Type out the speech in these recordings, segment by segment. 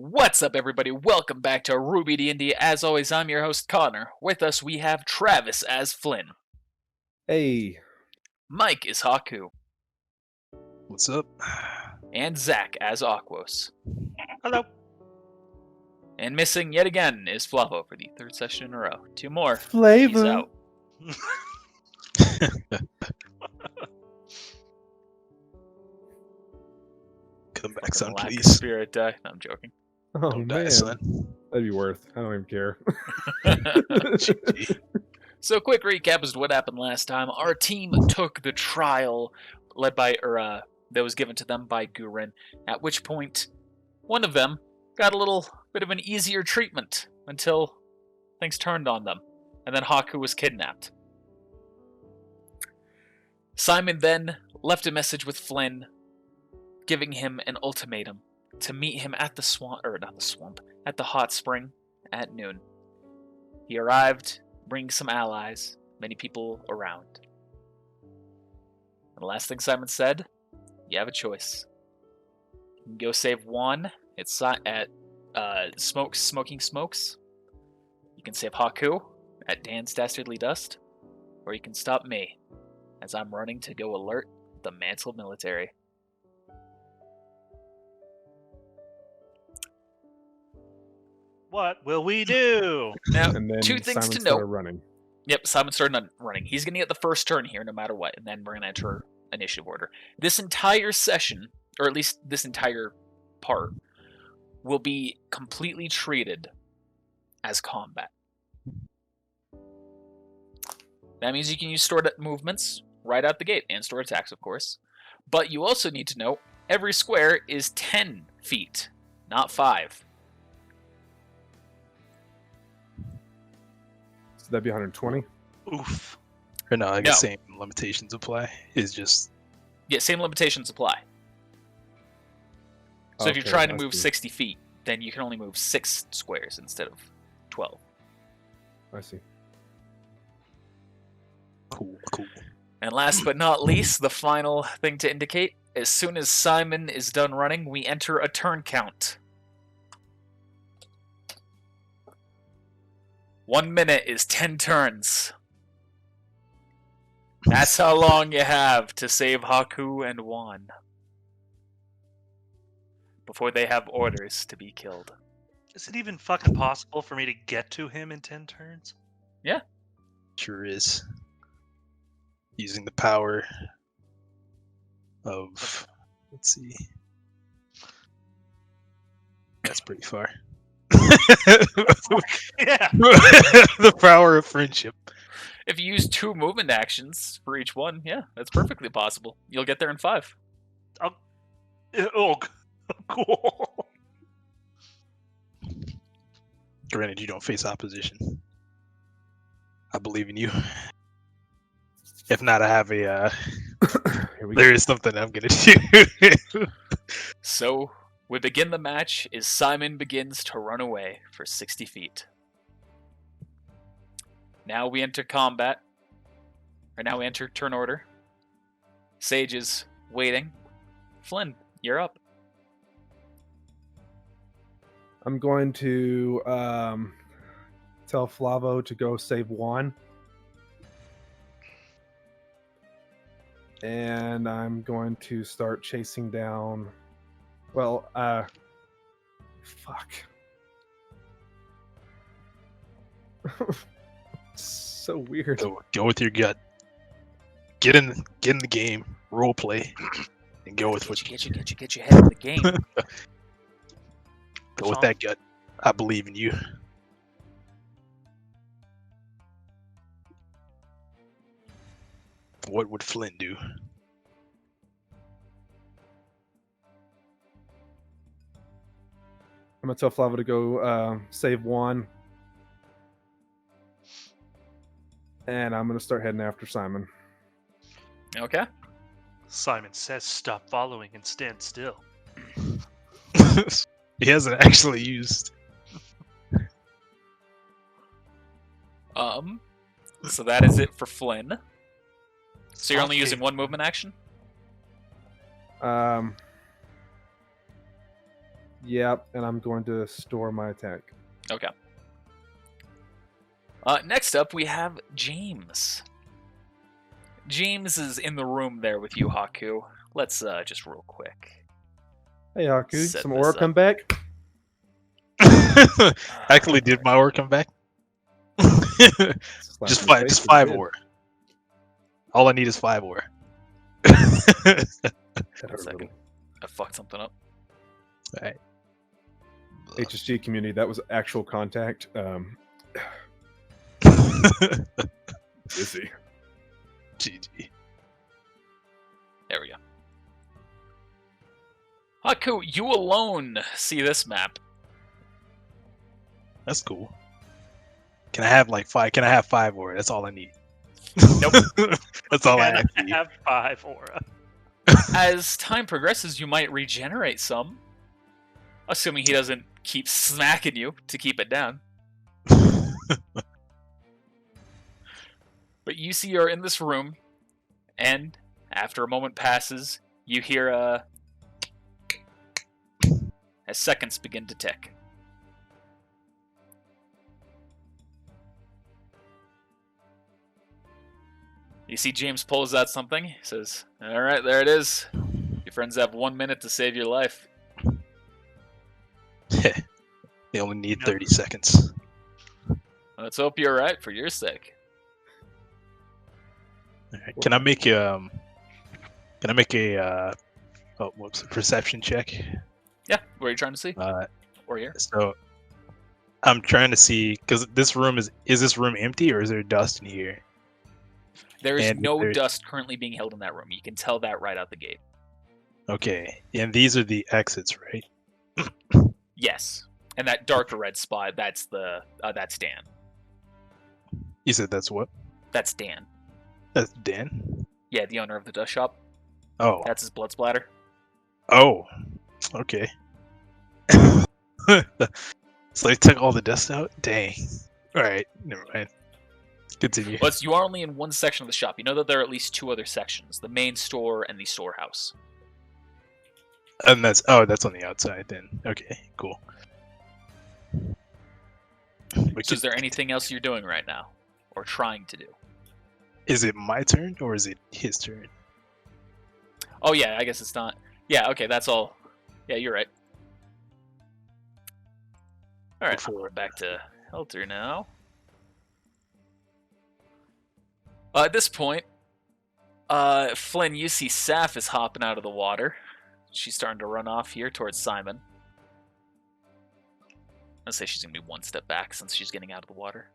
What's up, everybody? Welcome back to RWBY D&D. As always, I'm your host, Connor. With us, we have Travis as Flynn. Hey. Mike is Haku. What's up? And Zach as Aquos. Hello. And missing yet again is Flavo for the third session in a row. Two more. Flavor. He's out. Come back, son, Lack of please. Spirit die. No, I'm joking. Oh, Don't man. die, son. That'd be worth. I don't even care. GG. So, quick recap as to what happened last time. Our team took the trial led by, that was given to them by Gurin, at which point one of them got a little bit of an easier treatment until things turned on them, and then Haku was kidnapped. Simon then left a message with Flynn, giving him an ultimatum to meet him at the at the hot spring at noon. He arrived, bringing some allies, many people around. And the last thing Simon said, you have a choice. You can go save Juan at Smoking Smokes. You can save Haku at Dan's Dastardly Dust. Or you can stop me, as I'm running to go alert the Mantle Military. What will we do? Now, And then two things Simon to started note. running. Yep, Simon started running. He's going to get the first turn here no matter what, and then we're going to enter initiative order. This entire session, or at least this entire part, will be completely treated as combat. That means you can use stored movements right out the gate, and stored attacks, of course. But you also need to know every square is 10 feet, not 5. So that'd be 120. Oof. Or no, I guess No. same limitations apply. It's just Yeah, same limitations apply. So if you're Okay, trying to I move see. 60 feet, then you can only move 6 squares instead of 12. I see. cool. And last but not least, the final thing to indicate, as soon as Simon is done running, we enter a turn count. 1 minute is 10 turns. That's how long you have to save Haku and Juan before they have orders to be killed. Is it even fucking possible for me to get to him in 10 turns? Sure is. Using the power of, let's see. That's pretty far. Yeah. The power of friendship. If you use 2 movement actions for each one, yeah, that's perfectly possible. You'll get there in 5. Oh, cool. Granted, you don't face opposition. I believe in you. If not, I have a. Here we There is something I'm gonna do. So, we begin the match as Simon begins to run away for 60 feet. Now we enter combat. Or now we enter turn order. Sage is waiting. Flynn, you're up. I'm going to tell Flavo to go save Juan. And I'm going to start chasing down. Well, fuck. So weird. Go with your gut. Get in the game. Role play, and go with what you Get your head in the game. go with that gut. I believe in you. What would Flint do? I'm gonna tell Flavo to go save Juan. And I'm gonna start heading after Simon. Okay. Simon says stop following and stand still. He hasn't actually used. So that is it for Flynn. So you're only Okay. using 1 movement action? Yep, and I'm going to store my attack. Okay. Next up, we have James. James is in the room there with you, Haku. Let's just real quick. Hey, Haku, Set some this aura up. come back? Actually, did my aura come back? Slap just in your five, face, just but you 5 did. aura. All I need is 5 aura. That hurt a Second. little. I fucked something up. Alright. HSG community, that was actual contact. Busy. GG. There we go. Haku, you alone see this map. That's cool. Can I have like 5? Can I have 5 aura? That's all I need. Nope. That's all I Can actually need. have 5 aura. As time progresses, you might regenerate some. Assuming he doesn't keep smacking you to keep it down. But you see you're in this room, and after a moment passes, you hear as seconds begin to tick. You see James pulls out something. He says, "Alright, there it is. Your friends have 1 minute to save your life." They only need 30 seconds. Let's hope you're right for your sake. Alright, Can I make a perception check? Yeah, what are you trying to see? Uh, Or here? so I'm trying to see because this room is this room empty or is there dust in here? There is and no there- dust currently being held in that room. You can tell that right out the gate. Okay, and these are the exits, right? Yes. And that dark red spot, that's Dan. You said that's what? That's Dan. That's Dan. Yeah, the owner of the dust shop. Oh, That's his blood splatter. oh, okay. So they took all the dust out. Dang. All right, never mind. Continue. But you are only in one section of the shop. You know that there are at least 2 other sections: the main store and the storehouse. And that's on the outside then. Okay, cool. So is there anything else you're doing right now? Or trying to do? Is it my turn or is it his turn? Oh yeah, I guess it's not. Yeah, okay, that's all. Yeah, you're right. Alright, we're back to Helter now. At this point, Flynn, you see Saf is hopping out of the water. She's starting to run off here towards Simon. I'd say she's going to be 1 step back since she's getting out of the water.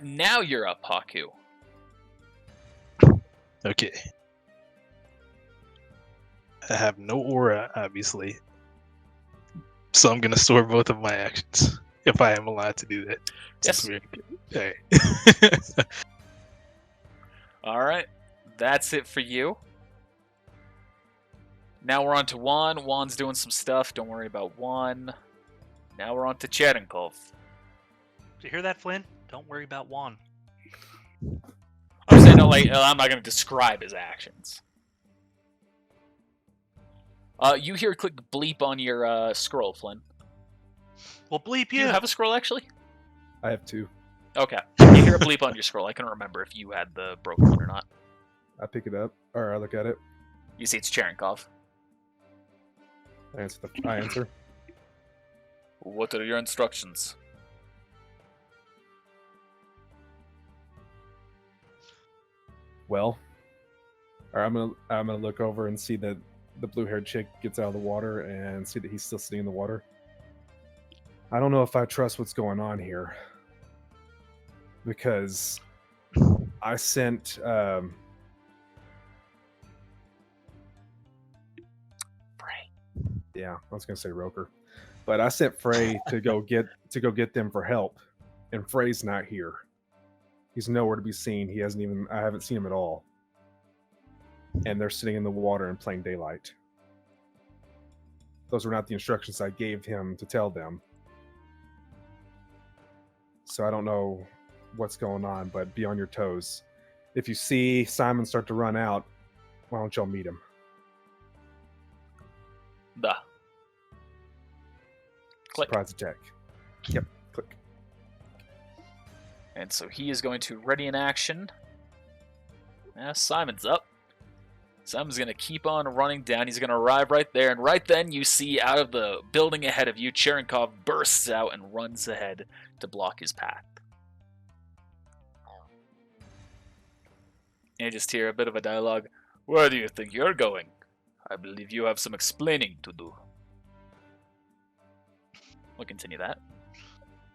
Now you're up, Haku. Okay. I have no aura, obviously. So I'm gonna store both of my actions. If I am allowed to do that. Yes. Alright. Alright, that's it for you. Now we're on to Juan. Juan's doing some stuff. Don't worry about Juan. Now we're on to Cherenkov. Did you hear that, Flynn? Don't worry about Juan. I'm saying, no, like, I'm not going to describe his actions. You hear a click bleep on your scroll, Flynn. Well, bleep Do you. you have a scroll, actually? I have 2. Okay. You hear a bleep on your scroll. I couldn't remember if you had the broken one or not. I pick it up, or I look at it. You see it's Cherenkov. I answer. What are your instructions? Well, or I'm gonna look over and see that the blue-haired chick gets out of the water and see that he's still sitting in the water. I don't know if I trust what's going on here because I sent yeah, I was gonna say Roker, but I sent Frey to go get them for help, and Frey's not here. He's nowhere to be seen. I haven't seen him at all. And they're sitting in the water in plain daylight. Those were not the instructions I gave him to tell them. So I don't know what's going on, but be on your toes. If you see Simon start to run out, why don't y'all meet him? The. Click. Surprise attack. Yep, click. And so he is going to ready in action. Simon's up. Simon's going to keep on running down. He's going to arrive right there. And right then you see out of the building ahead of you, Cherenkov bursts out and runs ahead to block his path. And you just hear a bit of a dialogue. Where do you think you're going? I believe you have some explaining to do. We'll continue that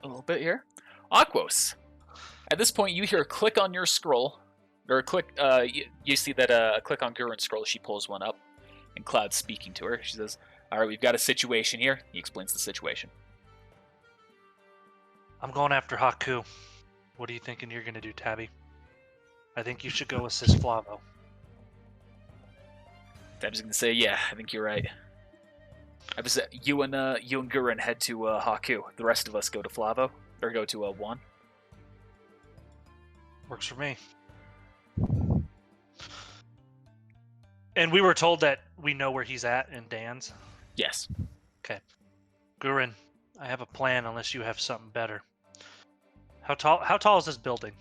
a little bit here. Aquos. At this point, you hear a click on your scroll. Or a click, you see that a click on Gurren's scroll, she pulls one up, and Cloud's speaking to her. She says, alright, we've got a situation here. He explains the situation. I'm going after Haku. What are you thinking you're going to do, Tabby? I think you should go assist Flavo. Tabby's going to say, yeah, I think you're right. You and Gurren head to Haku. The rest of us go to Flavo, or go to Juan. Works for me. And we were told that we know where he's at in Dan's. Yes. Okay. Gurren, I have a plan unless you have something better. How tall is this building?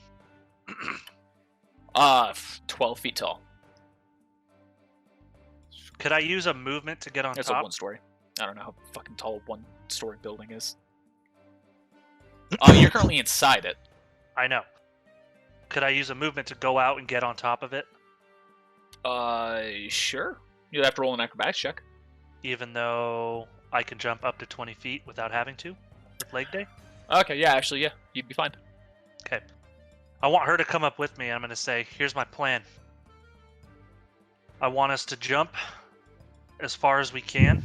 12 feet tall. Could I use a movement to get on It's top? a one-story. I don't know how fucking tall a one-story building is. You're currently inside it. I know. Could I use a movement to go out and get on top of it? Sure. You'd have to roll an acrobatics check. Even though I can jump up to 20 feet without having to with leg day? Okay, yeah, actually, yeah, you'd be fine. Okay. I want her to come up with me. I'm going to say, here's my plan. I want us to jump as far as we can.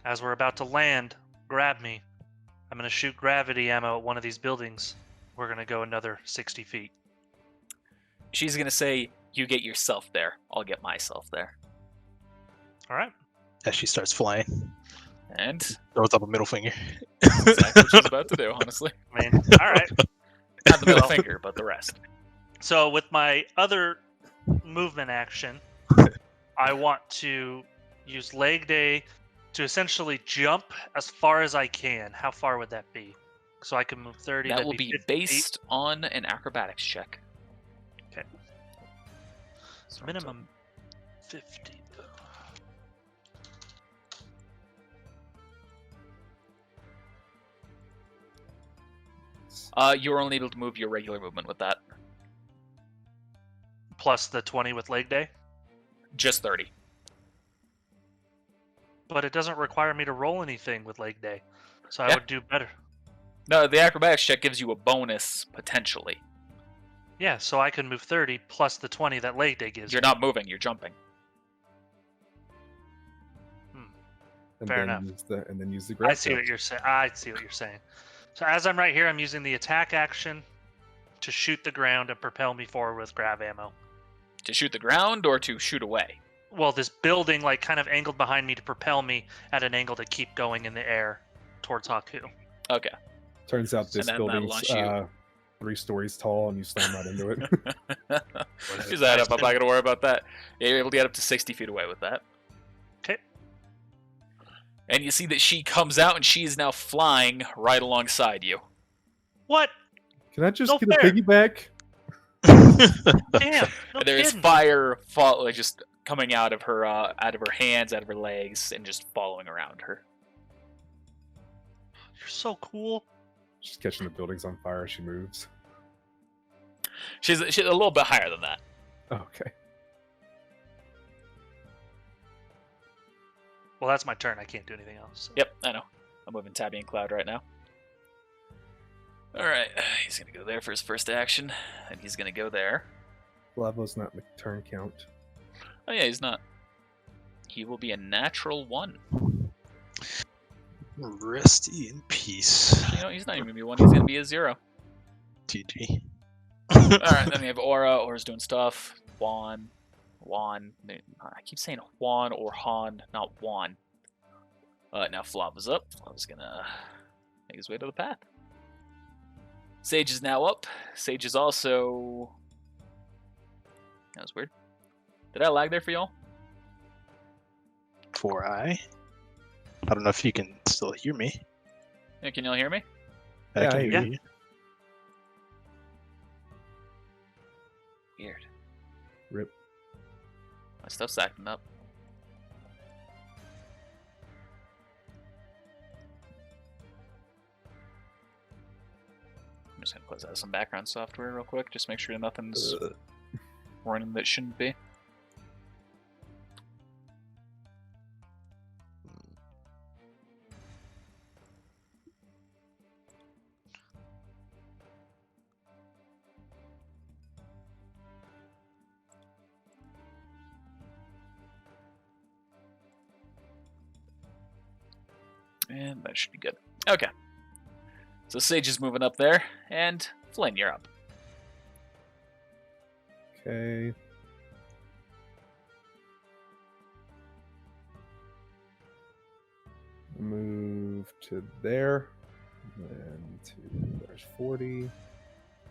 As we're about to land, grab me. I'm going to shoot gravity ammo at one of these buildings. We're going to go another 60 feet. She's going to say, you get yourself there. I'll get myself there. All right. As she starts flying, And throws up a middle finger. exactly what she's about to do, honestly. I mean, all right. Not the middle finger, but the rest. So with my other movement action, I want to use leg day to essentially jump as far as I can. How far would that be? So I can move 30. That that'd will be 50 based on an acrobatics check. Okay. So Minimum 50. You're only able to move your regular movement with that. Plus the 20 with leg day. Just 30. But it doesn't require me to roll anything with leg day. So I Yeah. would do better. No, the acrobatics check gives you a bonus, potentially. Yeah, so I can move 30 plus the 20 that leg day gives You're me. not moving, you're jumping. And Fair then enough. use the grab. I see what you're saying. I see what you're saying. So as I'm right here, I'm using the attack action to shoot the ground and propel me forward with grav ammo. To shoot the ground or to shoot away? Well, this building like kind of angled behind me to propel me at an angle to keep going in the air towards Haku. Okay. Turns out this And then that'll building's launch you. 3 stories tall, and you slam right into it. Use that up. I'm not going to worry about that. You're able to get up to 60 feet away with that. Okay. And you see that she comes out and she is now flying right alongside you. What? Can I just No get fair. a piggyback? Damn. No And there's kidding. fire just coming out of her hands, out of her legs, and just following around her. You're so cool. She's catching the buildings on fire as she moves. She's a little bit higher than that. Okay. Well, that's my turn. I can't do anything else. So. Yep, I know. I'm moving Tabby and Cloud right now. Alright, he's going to go there for his first action, and he's going to go there. Lavo's not in the turn count. Oh yeah, he's not. He will be a natural 1. Rest in peace. You know, he's not even going to be 1, he's going to be a 0. GG. Alright, then we have Aura. Aura's doing stuff. Juan. I keep saying Juan or Han, not Juan. Now Flava's up. Flava's going to make his way to the path. Sage is now up. Sage is also... That was weird. Did I lag there for y'all? before I don't know if you can still hear me. Hey, can you all hear me? I Yeah, can I hear hear you. Weird. Rip. My stuff's acting up. I'm just gonna close out some background software real quick, just make sure nothing's running that shouldn't be. And that should be good. Okay. So Sage is moving up there, and Flynn, you're up. Okay. Move to there. And there's 40.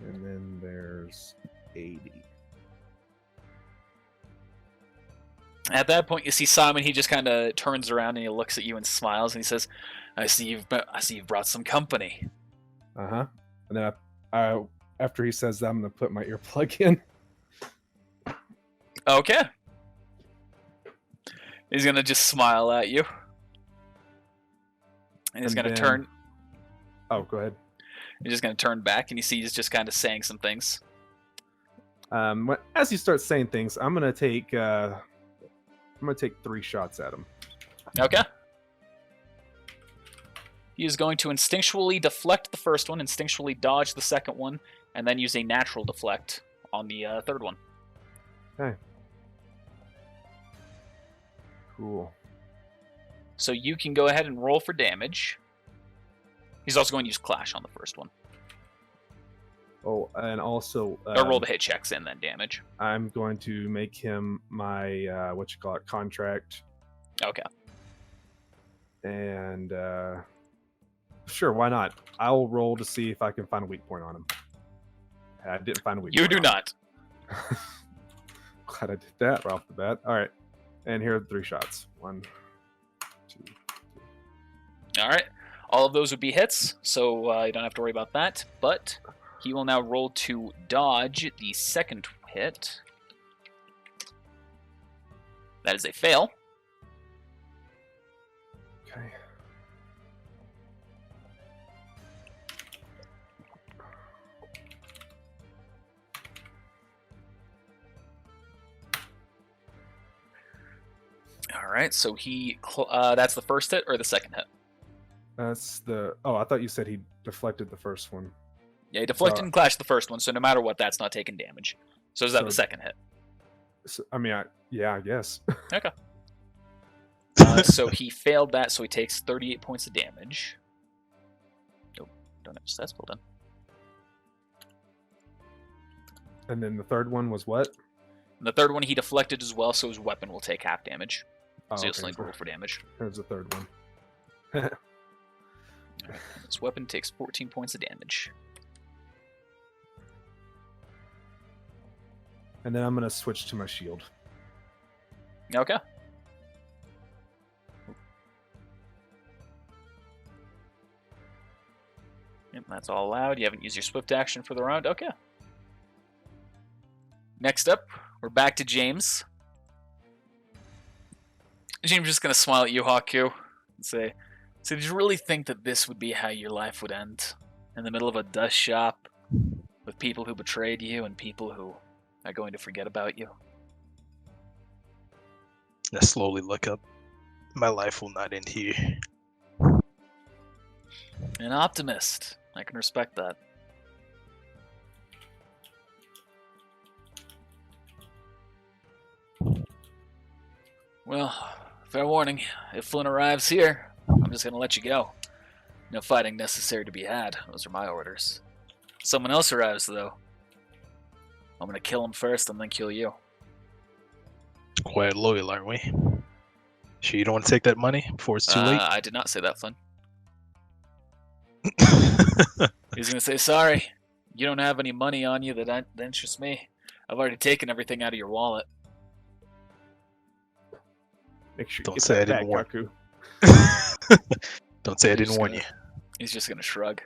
And then there's 80. At that point, you see Simon. He just kind of turns around and he looks at you and smiles, and he says, "I see you've brought some company." Uh-huh. And then I after he says that, I'm gonna put my earplug in. Okay. He's gonna just smile at you, and he's And gonna then- turn. Oh, go ahead. He's just gonna turn back, and you see he's just kind of saying some things. As you start saying things, I'm gonna take 3 shots at him. Okay. He is going to instinctually deflect the first one, instinctually dodge the second one, and then use a natural deflect on the third one. Okay. Cool. So you can go ahead and roll for damage. He's also going to use Clash on the first one. Oh, and also Or roll the hit checks and then damage. I'm going to make him my contract, Okay. and sure, why not? I'll roll to see if I can find a weak point on him. I didn't find a weak You point. do on not. him. Glad I did that right off the bat. All right, and here are the 3 shots. 1, 2. All right. All of those would be hits, so you don't have to worry about that. But he will now roll to dodge the second hit. That is a fail. Okay. All right, so that's the first hit or the second hit? That's the. Oh, I thought you said he deflected the first one. Yeah, he deflected So- and clashed the first one, so no matter what, that's not taking damage. So is that the So- second hit? So, I guess. So he failed that, so he takes 38 points of damage. Nope, don't have stats pulled in. And then the third one was what? And the third one he deflected as well, so his weapon will take half damage. Oh, So you'll okay, still need to so roll for damage. There's the third one. His weapon takes 14 points of damage. And then I'm gonna switch to my shield. Okay. Yep, that's all allowed. You haven't used your swift action for the round. Okay. Next up, we're back to James. James is just gonna smile at you, Haku, and say, "So did you really think that this would be how your life would end? In the middle of a dust shop, with people who betrayed you and people who are going to forget about you?" I slowly look up. My life will not end here. An optimist. I can respect that. Well, fair warning. If Flynn arrives here, I'm just gonna let you go. No fighting necessary to be had. Those are my orders. Someone else arrives, though. I'm gonna kill him first and then kill you. Quite loyal, aren't we? Sure you don't want to take that money before it's too late? I did not say that, Flynn. He's gonna say, sorry, you don't have any money on you that interests me. I've already taken everything out of your wallet. Make sure you Don't get say that I didn't back, warn Kaku. Don't say I He's didn't warn gonna- you. He's just gonna shrug.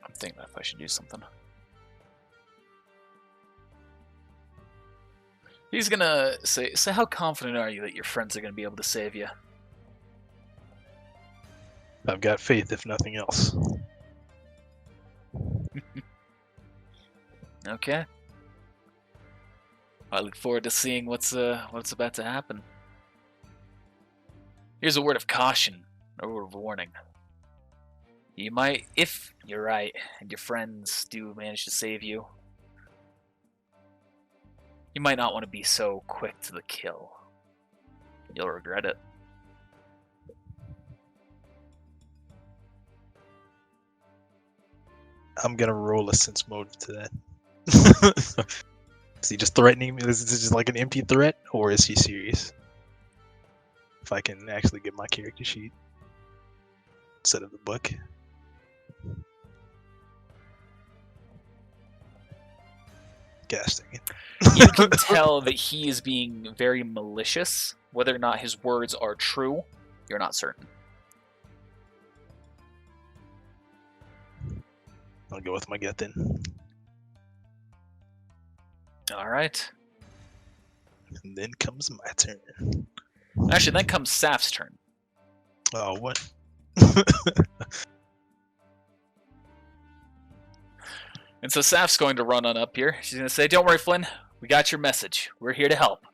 I'm thinking if I should do something. He's gonna say, "So how confident are you that your friends are gonna be able to save you?" I've got faith, if nothing else. Okay. I look forward to seeing what's about to happen. Here's a word of caution, a word of warning. You might, if you're right, and your friends do manage to save you, you might not want to be so quick to the kill. You'll regret it. I'm gonna roll a sense motive to that. Is he just threatening me? Is this just like an empty threat, or is he serious? If I can actually get my character sheet instead of the book. Gosh dang it. You can tell that he is being very malicious. Whether or not his words are true, you're not certain. I'll go with my gut then. All right. And then comes my turn. Actually, then comes Saf's turn. Oh, what? And so Saf's going to run on up here. She's going to say, "Don't worry, Flynn. We got your message. We're here to help."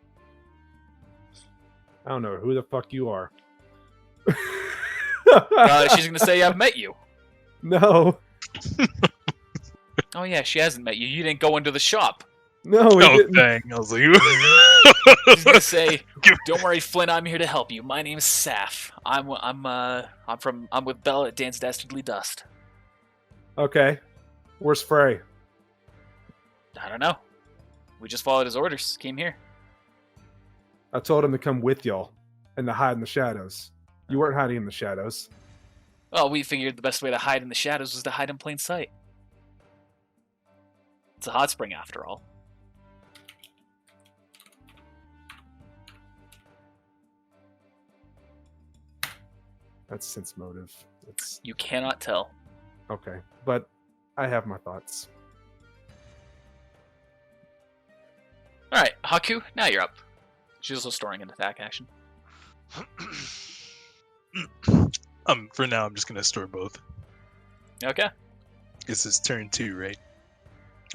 I don't know who the fuck you are. She's going to say, "I've met you." No. Oh, yeah, she hasn't met you. You didn't go into the shop. No, we Oh, didn't. dang. I was like, She's going to say, "Don't worry, Flynn. I'm here to help you. My name's Saf. I'm with Belle at Dance Dastardly Dust." Okay. Where's Frey? I don't know. We just followed his orders. Came here. I told him to come with y'all and to hide in the shadows. You weren't hiding in the shadows. Well, we figured the best way to hide in the shadows was to hide in plain sight. It's a hot spring, after all. That's sense motive. It's You cannot tell. okay. But I have my thoughts. All right, Haku, now you're up. She's also storing an attack action. For now, I'm just gonna store both. Okay. This is turn 2, right?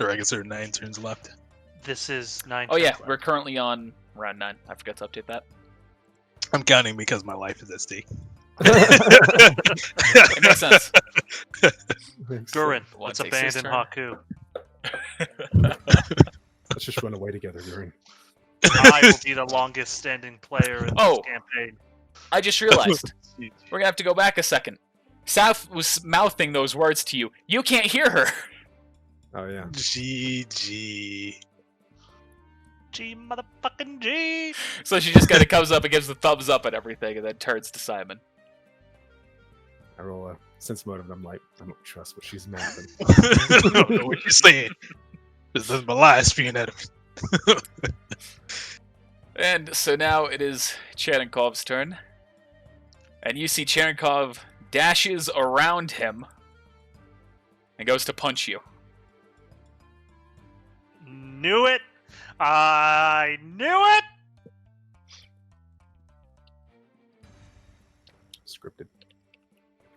Or I guess there are 9 turns left. This is 9. Oh yeah, turns we're left. currently on round 9. I forgot to update that. I'm counting because my life is at stake. It makes sense. Gurin, One let's takes his abandon turn. Haku. Let's just run away together, Gurin. I will be the longest standing player in Oh. this campaign. I just realized. We're gonna have to go back a second. Saf was mouthing those words to you. You can't hear her. Oh yeah. GG. G motherfucking G. So she just kind of comes up and gives the thumbs up and everything, and then turns to Simon. I roll a sense motive and I'm like, I don't trust what she's mapping. I don't know what you're saying. This is my lies spewing at him. And so now it is Cherenkov's turn. And you see Cherenkov dashes around him and goes to punch you. Knew it. I knew it. Scripted.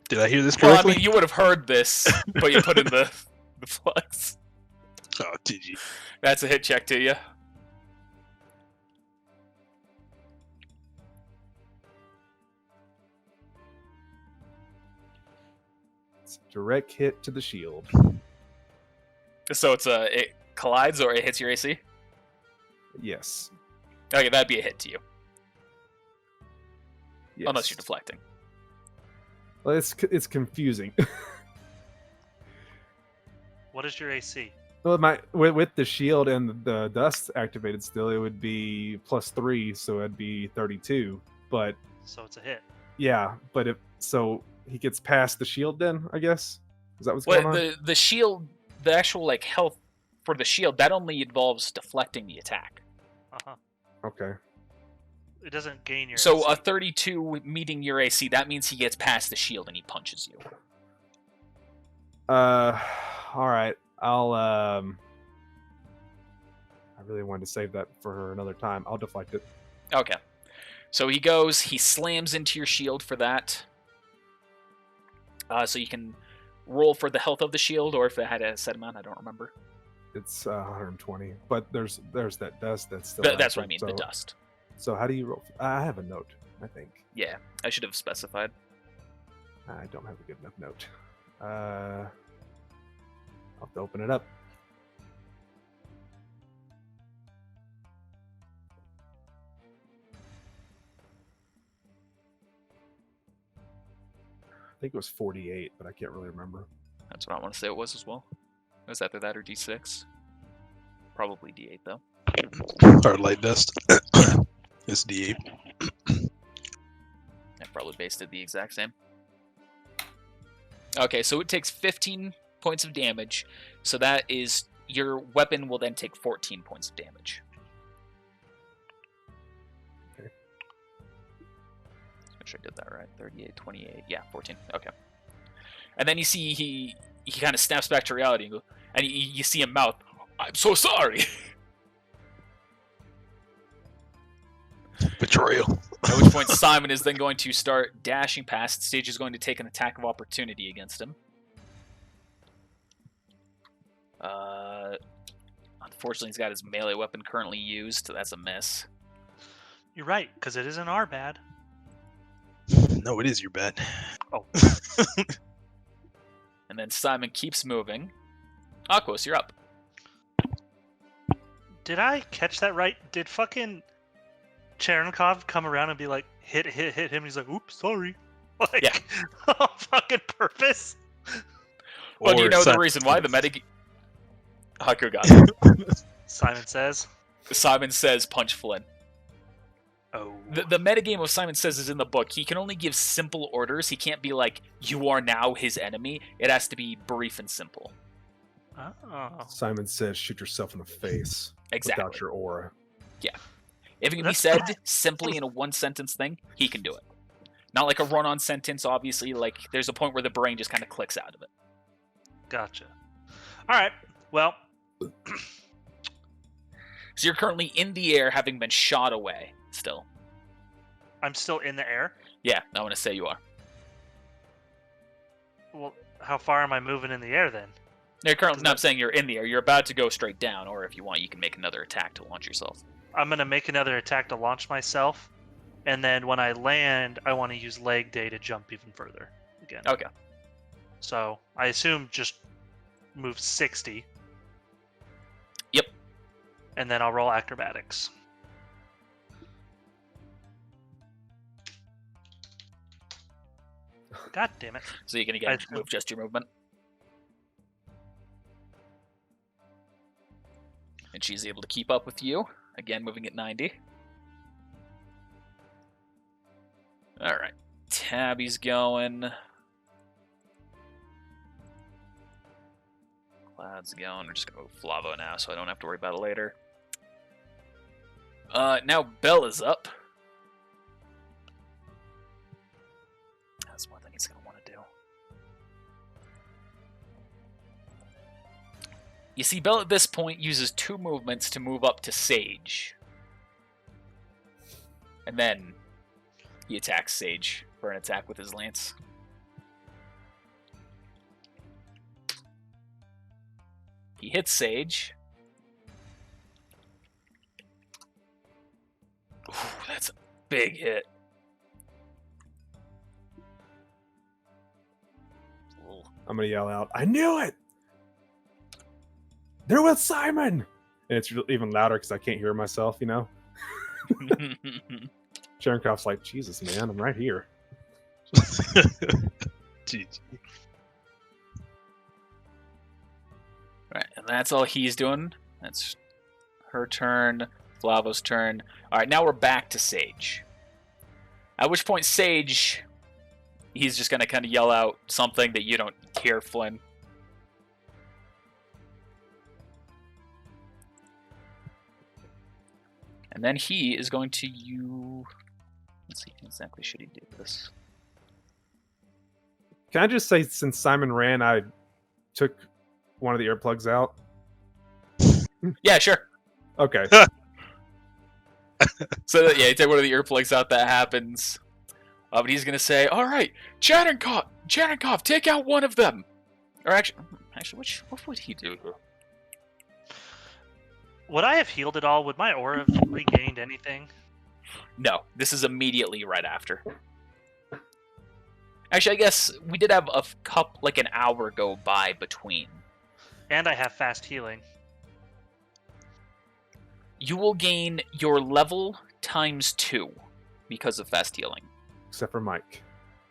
Did I hear this Well, I correctly? mean, you would have heard this, but you put in the flux. Oh, GG. That's a hit check to you. It's a direct hit to the shield. So it collides or it hits your AC? Yes. Okay, that'd be a hit to you. Yes. Unless you're deflecting. Well, it's confusing. What is your AC? Well, with the shield and the dust activated still, it would be +3, so it'd be 32. But So it's a hit. yeah, but so he gets past the shield then, I guess. Is that what's going Well, on? the shield the actual like health for the shield, that only involves deflecting the attack. Uh-huh. Okay. It doesn't gain your So AC. a 32 meeting your AC, that means he gets past the shield and he punches you. All right. I really wanted to save that for another time. I'll deflect it. Okay. So he goes, he slams into your shield for that. So you can roll for the health of the shield, or if it had a set amount, I don't remember. It's 120, but there's that dust that's still. That's what I active, mean, so, the dust. So how do you roll? I have a note, I think. Yeah, I should have specified. I don't have a good enough note. I'll have to open it up. I think it was 48, but I can't really remember. That's what I want to say it was as well. It was either that or D6. Probably D8, though. Or light dust. It's D8. I probably based it the exact same. Okay, so it takes 15 points of damage. So that is... Your weapon will then take 14 points of damage. Okay. Make sure I did that right. 38, 28. Yeah, 14. Okay. And then you see he kind of snaps back to reality and you see him mouth, "I'm so sorry." Betrayal. At which point Simon is then going to start dashing past. Sage is going to take an attack of opportunity against him. Unfortunately, he's got his melee weapon currently used, so that's a miss. You're right, because it isn't our bad. No, it is your bad. Oh. And then Simon keeps moving. Aquos, you're up. Did I catch that right? Did fucking Cherenkov come around and be like, hit him? He's like, oops, sorry. Like, Yeah. on fucking purpose? Well, do you Or know the Simon- reason why the meta... Haku got it. Simon says. Simon says punch Flynn. Oh. The metagame of Simon Says is in the book. He can only give simple orders. He can't be like, you are now his enemy. It has to be brief and simple. Oh. Simon says, "Shoot yourself in the face Exactly. without your aura." If it can be That's- said simply in a one-sentence thing, he can do it. Not like a run-on sentence, obviously. Like, there's a point where the brain just kind of clicks out of it. Gotcha. All right. Well, So you're currently in the air, having been shot away, still. I'm still in the air. Yeah, I want to say you are. Well, how far am I moving in the air then? You're currently not saying you're in the air. You're about to go straight down, or if you want, you can make another attack to launch yourself. I'm going to make another attack to launch myself. And then when I land, I want to use leg day to jump even further again. Okay. So I assume just move 60. Yep. And then I'll roll acrobatics. God damn it. So you can again move just your movement. And she's able to keep up with you. Again, moving at 90. Alright. Tabby's going. Cloud's going. We're just going to move Flavo now, so I don't have to worry about it later. Now Bella's up. That's one thing he's going to want to do. You see, Bella at this point uses 2 movements to move up to Sage. And then he attacks Sage for an attack with his lance. He hits Sage. Ooh, that's a big hit. I'm gonna yell out, "I knew it! They're with Simon!" And it's even louder because I can't hear myself, you know? Cherenkrov's like, "Jesus, man, I'm right here." GG. Right, and that's all he's doing. That's her turn, Flavo's turn. Alright, now we're back to Sage. At which point Sage, he's just going to kind of yell out something that you don't hear, Flynn. And then he is going to use... Let's see, exactly should he do this? Can I just say, since Simon ran, I took one of the earplugs out? Yeah, sure. Okay. So yeah, you take one of the earplugs out. That happens. But he's gonna say, "All right, Cherenkov, take out one of them." Or actually, what would he do? Would I have healed at all? Would my aura have regained anything? No, this is immediately right after. Actually, I guess we did have an hour go by between. And I have fast healing. You will gain your level times 2 because of fast healing. Except for Mike.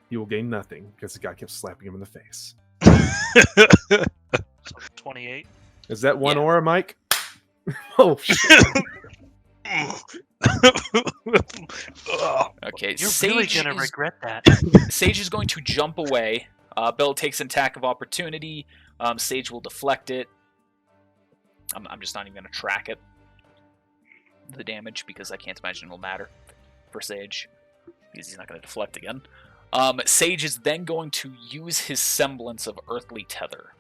He will gain nothing because the guy kept slapping him in the face. So 28. Is that one Yeah. aura, Mike? Oh, shit. Okay, You're Sage really gonna is, regret that. Sage is going to jump away. Bill takes an attack of opportunity. Sage will deflect it. I'm just not even going to track it. The damage, because I can't imagine it'll matter for Sage, because he's not going to deflect again. Sage is then going to use his semblance of earthly tether.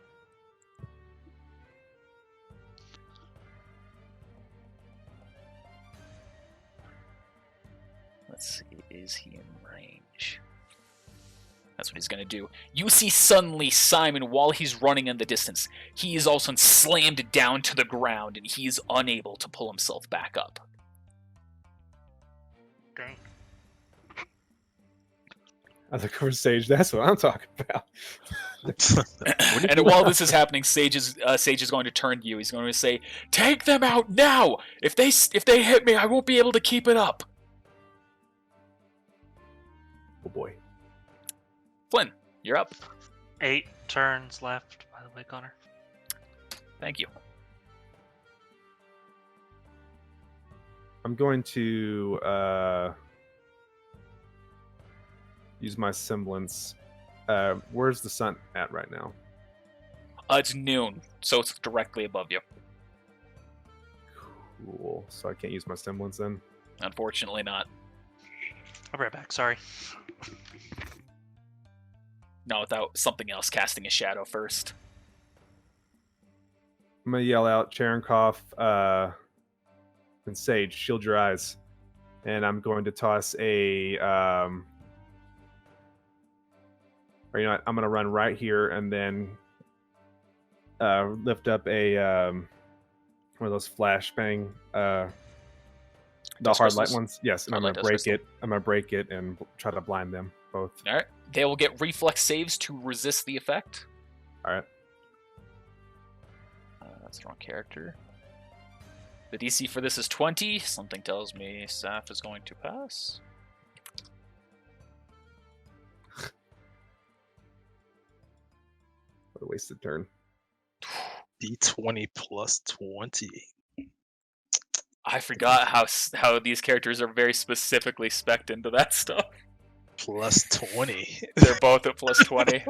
Let's see, is he in range? That's what he's going to do. You see suddenly Simon, while he's running in the distance, he is also slammed down to the ground, and he is unable to pull himself back up. Dang. I look over Sage. That's what I'm talking about. And while this is happening, Sage is going to turn to you. He's going to say, "Take them out now! If they hit me, I won't be able to keep it up." Oh boy. Flynn, you're up. 8 turns left, by the way, Connor. Thank you. I'm going to use my semblance. Where's the sun at right now? It's noon, so it's directly above you. Cool. So I can't use my semblance then? Unfortunately not. I'll be right back, sorry. No, without something else casting a shadow first. I'm going to yell out, Cherenkov, and Sage, shield your eyes. And I'm going to toss a... or you know what? I'm going to run right here and then lift up a... one of those flashbang... the Ghost hard light crystals? ones? Yes, and I'm Hard going light to ghost break it. I'm going to break it and try to blind them both. All right. They will get reflex saves to resist the effect. All right. That's the wrong character. The DC for this is 20. Something tells me Saf is going to pass. What a wasted turn. D20 plus 20. I forgot how these characters are very specifically spec'd into that stuff. Plus 20. They're both at plus 20.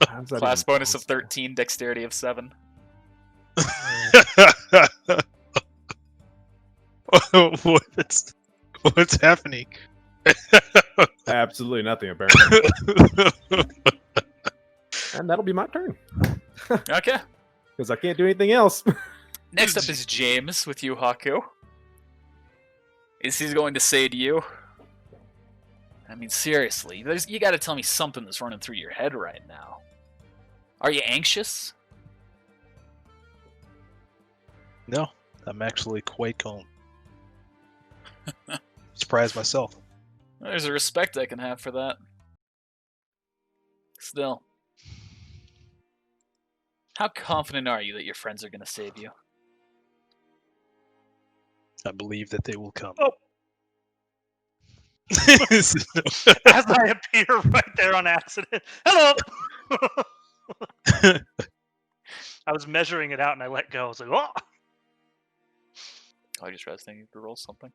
How's that Class even bonus of possible? 13, dexterity of 7. What's happening? Absolutely nothing, apparently. And that'll be my turn. Okay. Because I can't do anything else. Next up is James with you, Haku. Is he going to say to you? I mean, seriously, you got to tell me something that's running through your head right now. Are you anxious? No, I'm actually quite calm. Surprised myself. There's a respect I can have for that. Still. How confident are you that your friends are going to save you? I believe that they will come. Oh. As I appear right there on accident. Hello! I was measuring it out and I let go. I was like, oh! I just realized I need to roll something.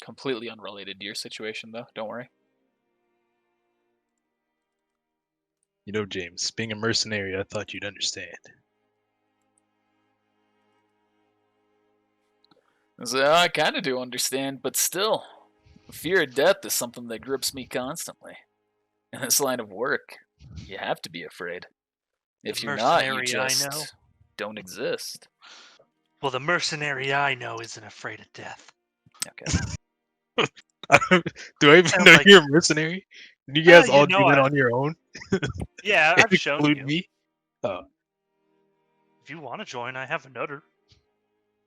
Completely unrelated to your situation, though. Don't worry. You know, James, being a mercenary, I thought you'd understand. So I kind of do understand, but still, fear of death is something that grips me constantly. In this line of work, you have to be afraid. If The you're not, you mercenary I know. just don't exist. Well, the mercenary I know isn't afraid of death. Okay. Do I even Sounds know like- you're a mercenary? Did you Well, guys you all know do that I- on your own? Yeah, I've shown Include you. me? Oh, If you want to join, I have another.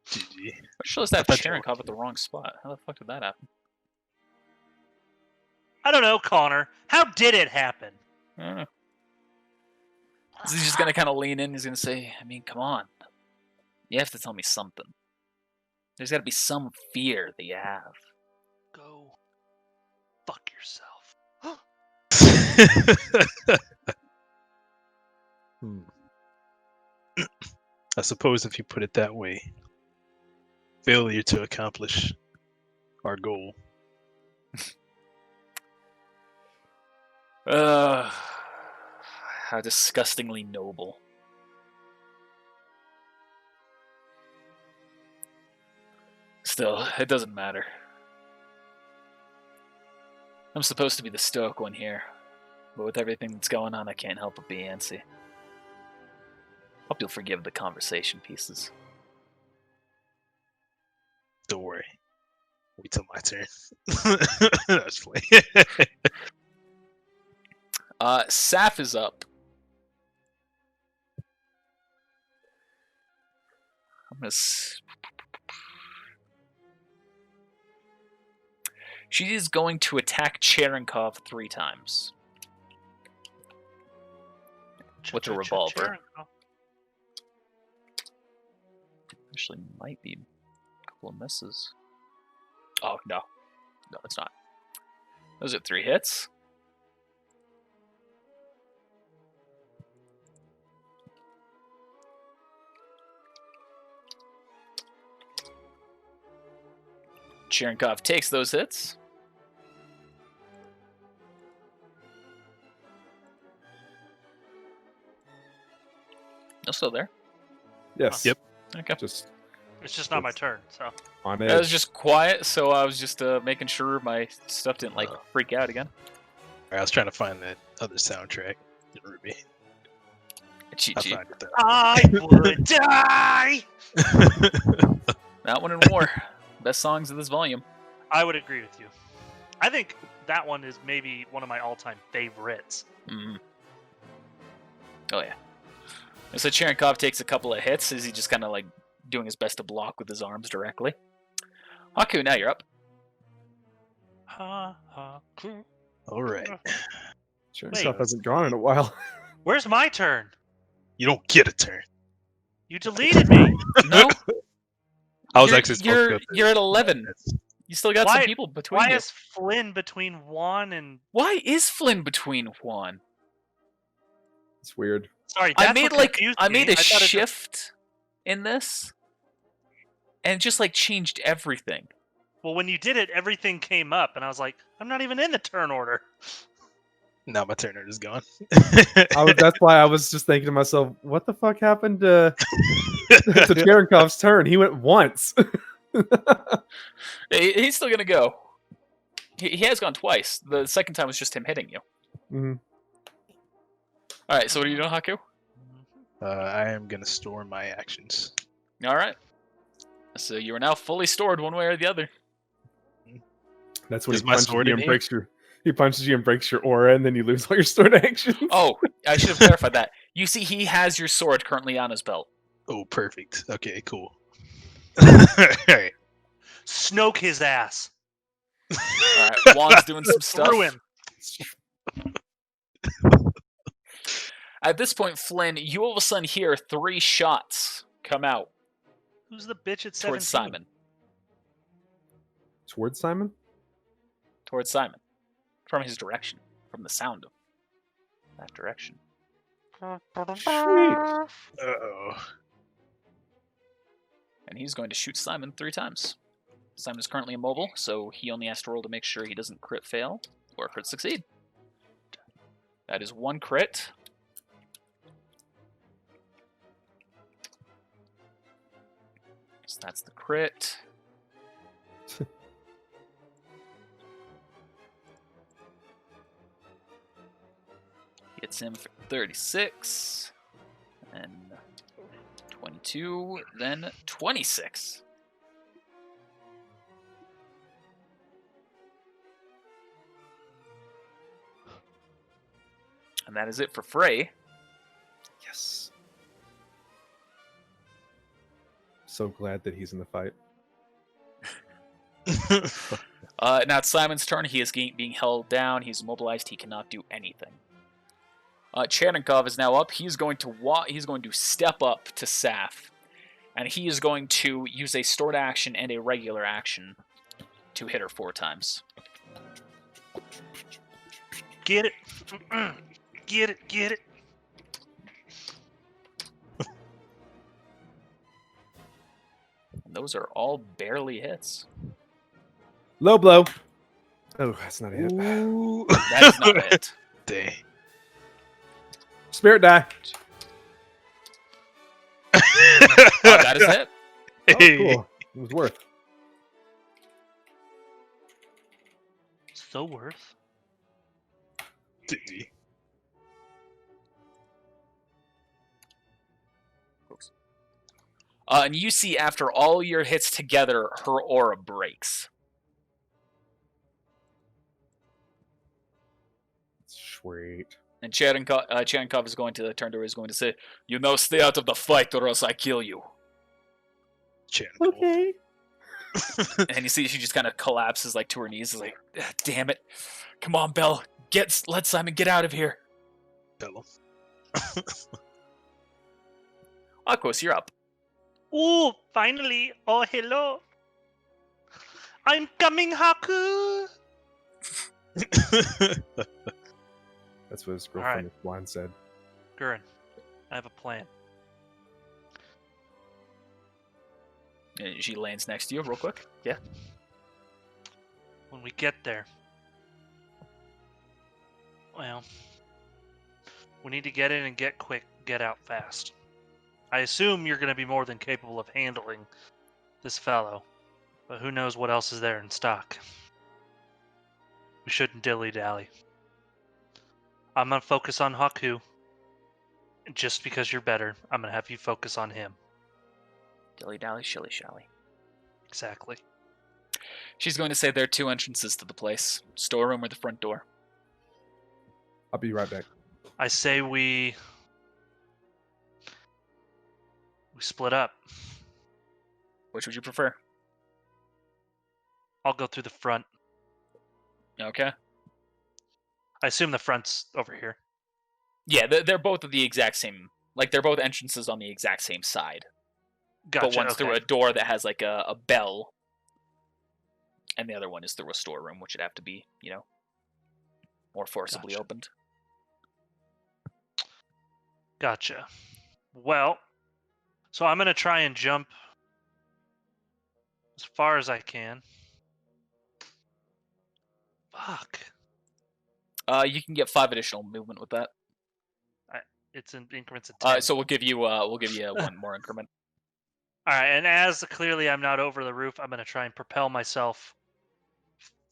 GG. I just realized I have I thought you were- Cherenkov at the wrong spot. How the fuck did that happen? I don't know, Connor. How did it happen? I don't know. He's just gonna kind of lean in. He's gonna say, I mean, come on. You have to tell me something. There's gotta be some fear that you have. Go fuck yourself. Hmm. I suppose if you put it that way, failure to accomplish our goal. How disgustingly noble. Still, it doesn't matter. I'm supposed to be the stoic one here, but with everything that's going on, I can't help but be antsy. Hope you'll forgive the conversation pieces. Don't worry. Wait till my turn. That's funny. Saf is up. I'm gonna. She is going to attack Cherenkov 3 times. With a revolver. Actually, might be a couple of misses. Oh, no. No, it's not. Those are 3 hits. Cherenkov takes those hits. No, still there. Yes. Yep. Okay. Just It's just not my turn, so. on That was edge. just quiet, so I was just making sure my stuff didn't like freak out again. I was trying to find that other soundtrack in RWBY. Cheat I sheet. found it though. I would die! That one and more. Best songs of this volume. I would agree with you. I think that one is maybe one of my all-time favorites. Mm. Oh yeah. And so Cherenkov takes a couple of hits as he just kind of like doing his best to block with his arms directly. Haku, now you're up. Ha ha. Cool. All right. Sure, Wait. stuff hasn't gone in a while. Where's my turn? You don't get a turn. You deleted me. No, I was you're, actually supposed to go through you're at 11. this. You still got some people between Why you. is Flynn between Juan and? Why is Flynn between Juan? It's weird. Sorry, I that's made what like confused I me. made a thought it- shift in this, and it just like changed everything. Well, when you did it, everything came up, and I was like, I'm not even in the turn order. Now my turn is gone. That's why I was just thinking to myself, what the fuck happened to Cherenkov's turn? He went once. He's still gonna go. He has gone twice. The second time was just him hitting you. Mhm. All right. So what are you doing, Haku? I am gonna store my actions. All right. So you are now fully stored one way or the other. That's when Is he my punches sword you in and here? breaks your. He punches you and breaks your aura, and then you lose all your stored actions. Oh, I should have clarified that. You see, he has your sword currently on his belt. Oh, perfect. Okay, cool. Alright. Snoke his ass. All right. Juan's doing some stuff. Through him. At this point, Flynn, you all of a sudden hear 3 shots come out Who's the bitch at 17? towards Simon. Towards Simon? Towards Simon. From his direction. From the sound of that direction. Sweet. Uh-oh. And he's going to shoot Simon 3 times. Simon is currently immobile, so he only has to roll to make sure he doesn't crit fail or crit succeed. That is 1 crit. So that's the crit. Hits him for 36. And 22, then 26. And that is it for Frey. Yes. So glad that he's in the fight. Now it's Simon's turn. He is being held down. He's immobilized. He cannot do anything. Cherenkov is now up. He's going to He's going to step up to Saf, and he is going to use a stored action and a regular action to hit her 4 times. Get it. Get it. Get it. And those are all barely hits. Low blow. Oh, that's not a hit. Ooh. That is not a hit. Dang. Spirit die. That is a hit. Oh, Hey. cool. It was worth. So worth. Did he? And you see after all your hits together, her aura breaks. Sweet. And Cherenkov is going to turn to her, is going to say, "You now stay out of the fight or else I kill you." Okay. And you see she just kind of collapses like to her knees, is like, "Damn it. Come on, Belle. Let Simon get out of here." Tell him. Akos, you're up. Ooh, finally. Oh, hello. I'm coming, Haku. That's what his girlfriend with wine said. Gurren, I have a plan. And she lands next to you real quick. Yeah. When we get there, well, we need to get in and get quick, get out fast. I assume you're going to be more than capable of handling this fellow, but who knows what else is there in stock. We shouldn't dilly-dally. I'm going to focus on Haku. Just because you're better, I'm going to have you focus on him. Dilly-dally, shilly-shally. Exactly. She's going to say there are 2 entrances to the place. Storeroom or the front door. I'll be right back. I say we split up. Which would you prefer? I'll go through the front. Okay. I assume the front's over here. Yeah, they're both of the exact same. Like, they're both entrances on the exact same side. Gotcha. But one's okay. through a door that has, like, a bell. And the other one is through a storeroom, which would have to be, more forcibly Gotcha. opened. Gotcha. Well, so I'm going to try and jump as far as I can. Fuck. You can get 5 additional movement with that. It's in increments of 10. So we'll give you one more increment. All right, and as clearly I'm not over the roof, I'm going to try and propel myself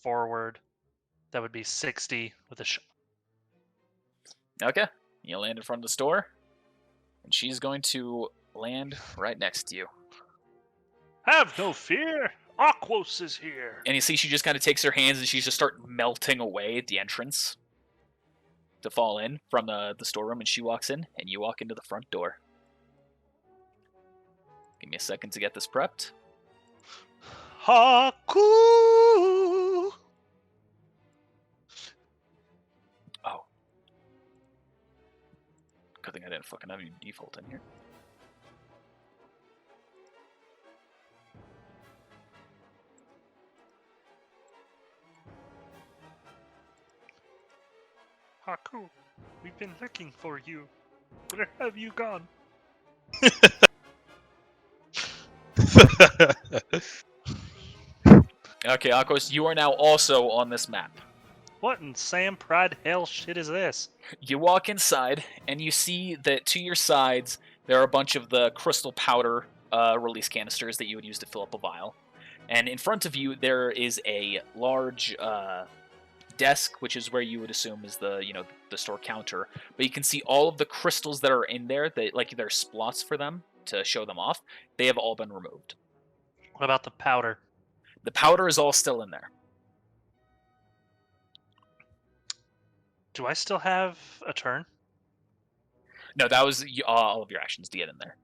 forward. That would be 60 with a shot. Okay. You land in front of the store. And she's going to land right next to you. Have no fear. Aquos is here. And you see she just kind of takes her hands and she's just start melting away at the entrance to fall in from the storeroom, and she walks in, and you walk into the front door. Give me a second to get this prepped. Haku. Oh. Good thing I didn't fucking have you default in here. Haku, we've been looking for you. Where have you gone? Okay, Akos, you are now also on this map. What in Sam Pride hell shit is this? You walk inside, and you see that to your sides, there are a bunch of the crystal powder release canisters that you would use to fill up a vial. And in front of you, there is a large desk, which is where you would assume is the the store counter. But you can see all of the crystals that are in there. That like there are splots for them to show them off. They have all been removed. What about the powder? The powder is all still in there. Do I still have a turn? No, that was all of your actions to get in there.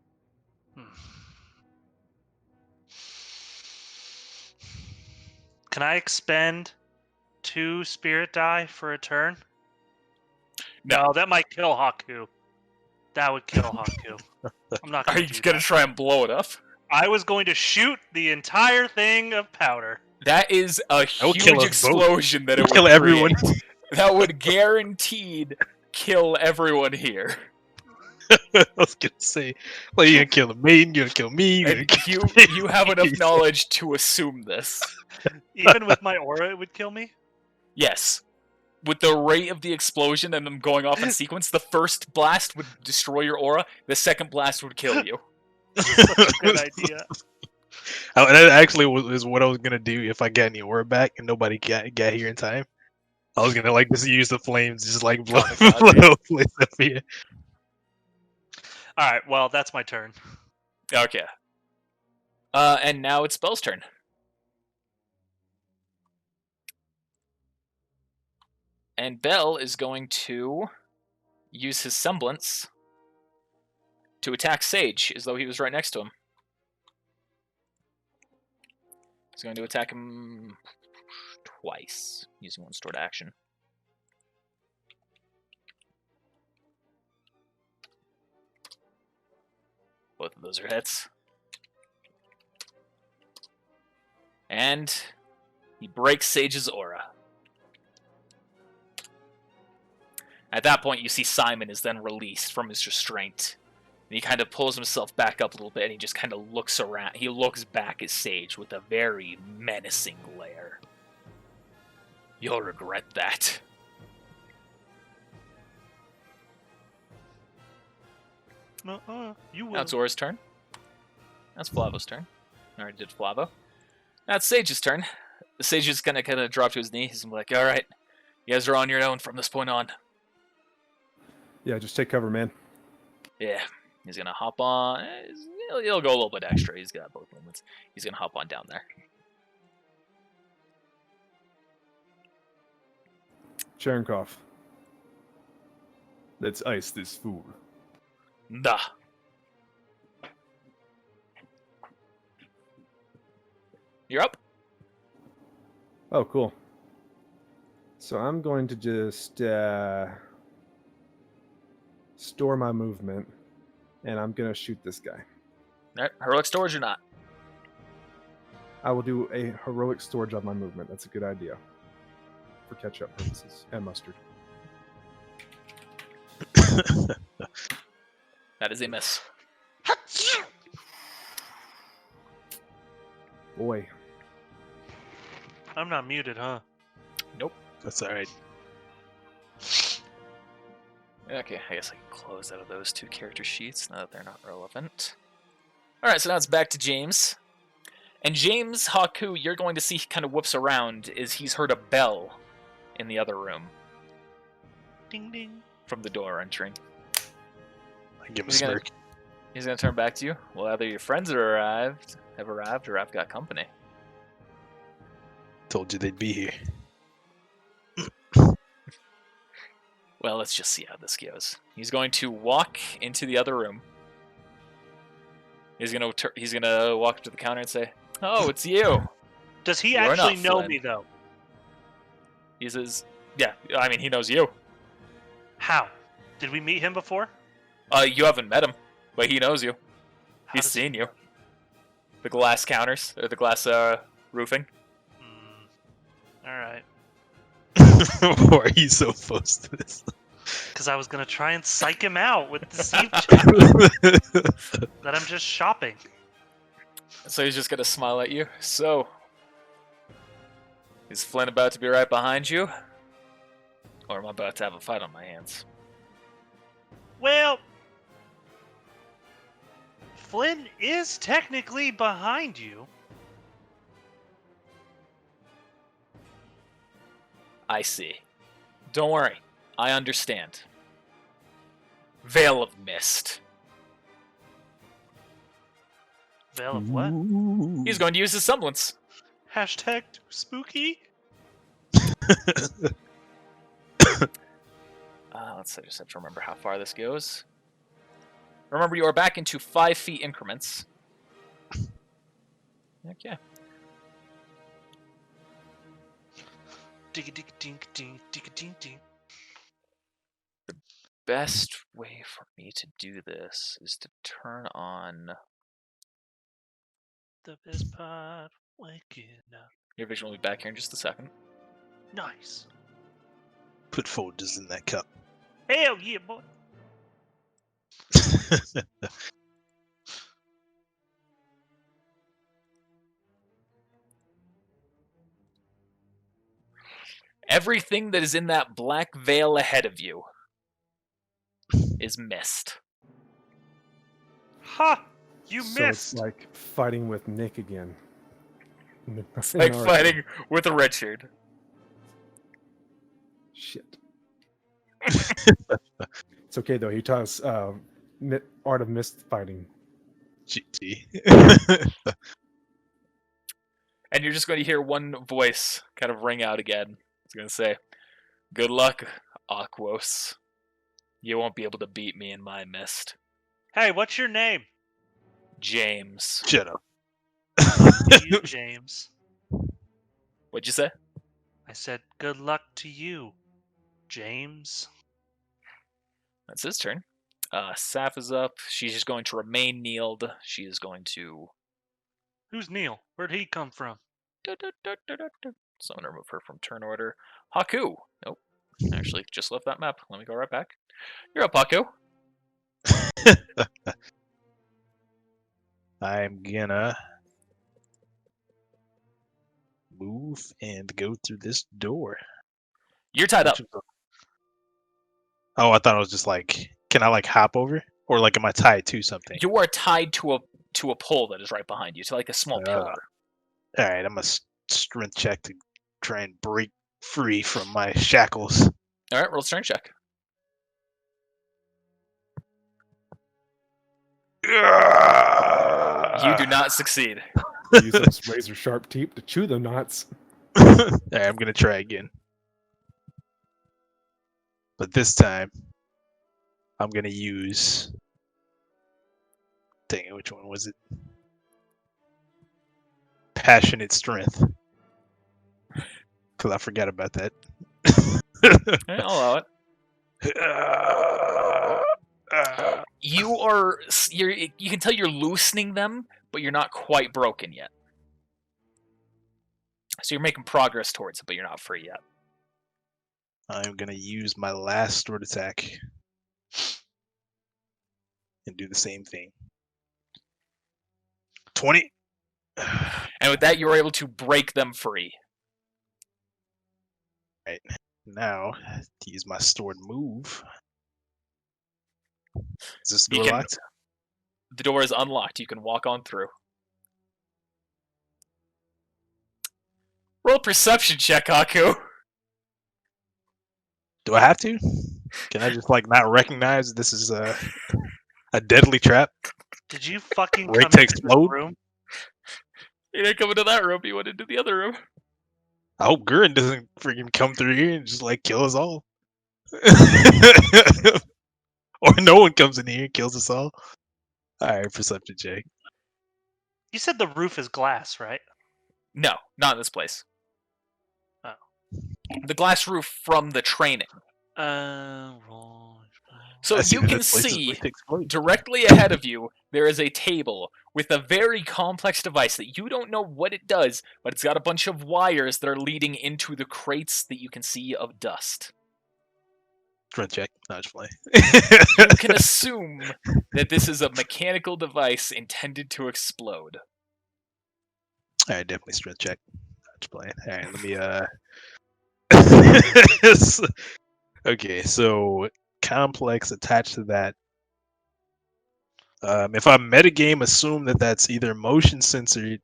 Can I expend 2 spirit die for a turn? No, that might kill Haku. That would kill Haku. I'm not Are going you to do gonna that. try and blow it up? I was going to shoot the entire thing of powder. That is a would kill huge us both. explosion that it would Kill everyone. create. That would guaranteed kill everyone here. I was gonna say, well, you're gonna kill the maiden, you're gonna kill me, you're gonna And kill you have enough knowledge to assume this. Even with my aura, it would kill me? Yes. With the rate of the explosion and them going off in sequence, the first blast would destroy your aura, the second blast would kill you. Such a good idea. That actually is what I was gonna do if I got any aura back and nobody got here in time. I was gonna like just use the flames, just like blow, Oh my God, blow the place up here. Alright, well, that's my turn. Okay. And now it's Bell's turn. And Bell is going to use his semblance to attack Sage, as though he was right next to him. He's going to attack him twice, using one stored action. Both of those are hits. And he breaks Sage's aura. At that point, you see Simon is then released from his restraint. And he kind of pulls himself back up a little bit, and he just kind of looks around. He looks back at Sage with a very menacing glare. You'll regret that. You will. Now it's Aura's turn. That's Flavo's turn. I already did Flavo. Now it's Sage's turn. The Sage is gonna kind of drop to his knee. He's gonna be like, alright, you guys are on your own from this point on. Yeah, just take cover, man. Yeah, he's gonna hop on. He'll go a little bit extra. He's got both movements. He's gonna hop on down there. Cherenkov. Let's ice this fool. Duh. You're up. Oh, cool. So I'm going to just store my movement, and I'm going to shoot this guy. Alright, heroic storage or not? I will do a heroic storage of my movement. That's a good idea. For catch-up purposes. And mustard. That is a miss. Boy. I'm not muted, huh? Nope. That's alright. Okay, I guess I can close out of those two character sheets now that they're not relevant. Alright, so now it's back to James. And James, Haku, you're going to see he kind of whoops around as he's heard a bell in the other room Ding ding. from the door entering. I give him a He's gonna- smirk. He's going to turn back to you. Well, either your friends have arrived, or I've got company. Told you they'd be here. Well, let's just see how this goes. He's going to walk into the other room. He's gonna walk up to the counter and say, "Oh, it's you." Does he You're actually not know Flynn. me, though? He says, "Yeah, I mean, he knows you. How? Did we meet him before? You haven't met him, but he knows you. How He's does he- seen you. The glass counters or the glass roofing." Alright. Why are you so opposed to this? Because I was going to try and psych him out with Deceive Check that I'm just shopping. So he's just gonna smile at you. So, is Flynn about to be right behind you, or am I about to have a fight on my hands? Well, Flynn is technically behind you. I see. Don't worry. I understand. Veil of Mist. Veil of what? He's going to use his semblance. Hashtag too spooky. Let's see, I just have to remember how far this goes. Remember, you are back into 5 feet increments. Okay. Digga digga dink dink digga dink dink. Best way for me to do this is to turn on The best part waking up. your vision. Will be back here in just a second. Nice. Put Folgers in that cup. Hell yeah, boy. Everything that is in that black veil ahead of you is mist. Ha! You So missed. it's like fighting with Nick again. It's like fighting with a Richard. Shit. It's okay though. He taught us art of mist fighting. GG. And you're just going to hear one voice kind of ring out again. It's going to say, "Good luck, Aquos. You won't be able to beat me in my mist." Hey, what's your name? James. Shut up. To you, James. What'd you say? I said, good luck to you, James. That's his turn. Saf is up. She's just going to remain kneeled. She is going to... Who's Neil? Where'd he come from? So I'm going to remove her from turn order. Haku. Nope. Actually, just left that map. Let me go right back. You're up, Haku. I'm gonna move and go through this door. You're tied up. Oh, I thought it was just like, can I like hop over? Or like am I tied to something? You are tied to a pole that is right behind you, to like a small pillar. Alright, I'm a strength check to try and break free from my shackles. Alright, roll strength check. You do not succeed. Use those razor sharp teeth to chew the knots. Alright, I'm gonna try again. But this time, I'm gonna use... Dang it, which one was it? Passionate Strength. Because I forgot about that. Alright, I'll allow it. You can tell you're loosening them, but you're not quite broken yet. So you're making progress towards it, but you're not free yet. I'm gonna use my last sword attack and do the same thing. 20. And with that, you were able to break them free. Right. Now, to use my stored move. Is this door locked? The door is unlocked. You can walk on through. Roll a perception check, Haku. Do I have to? Can I just like not recognize this is a deadly trap? Did you fucking Wait come to into this explode? room? You didn't come into that room. You went into the other room. I hope Gurren doesn't freaking come through here and just like kill us all. Or no one comes in here and kills us all. Alright, perception check. You said the roof is glass, right? No, not in this place. Oh. The glass roof from the training. Right. So I you that can this place is see like to explode. directly ahead of you, there is a table with a very complex device that you don't know what it does, but it's got a bunch of wires that are leading into the crates that you can see of dust. Strength check. No, just play. You can assume that this is a mechanical device intended to explode. Alright, definitely strength check. Just playing. Alright, let me Okay, so complex attached to that. If I metagame, assume that that's either motion censored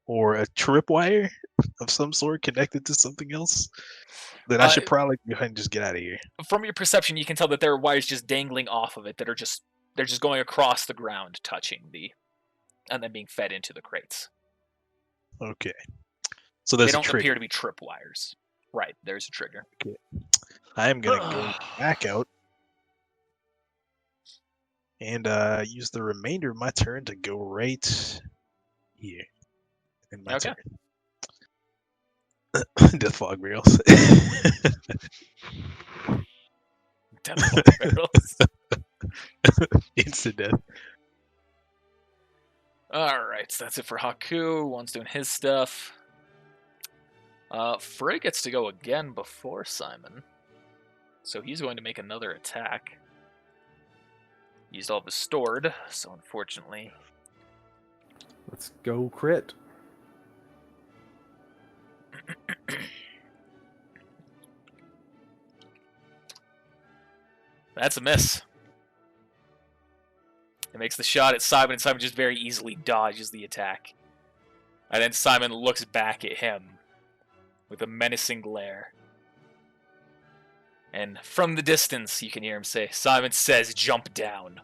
or a tripwire of some sort connected to something else, then I should probably go ahead and just get out of here. From your perception, you can tell that there are wires just dangling off of it that are just going across the ground, touching and then being fed into the crates. Okay. So there's They a don't trigger. appear to be tripwires. Right, there's a trigger. Okay. I am gonna go back out and use the remainder of my turn to go right here in my Okay. turn. Death fog barrels. Death barrels. Instant death. Alright, so that's it for Haku. One's doing his stuff. Frey gets to go again before Simon. So he's going to make another attack. Used all of his stored, so unfortunately. Let's go crit. That's a miss. It makes the shot at Simon, and Simon just very easily dodges the attack. And then Simon looks back at him with a menacing glare. And from the distance, you can hear him say, Simon says, jump down.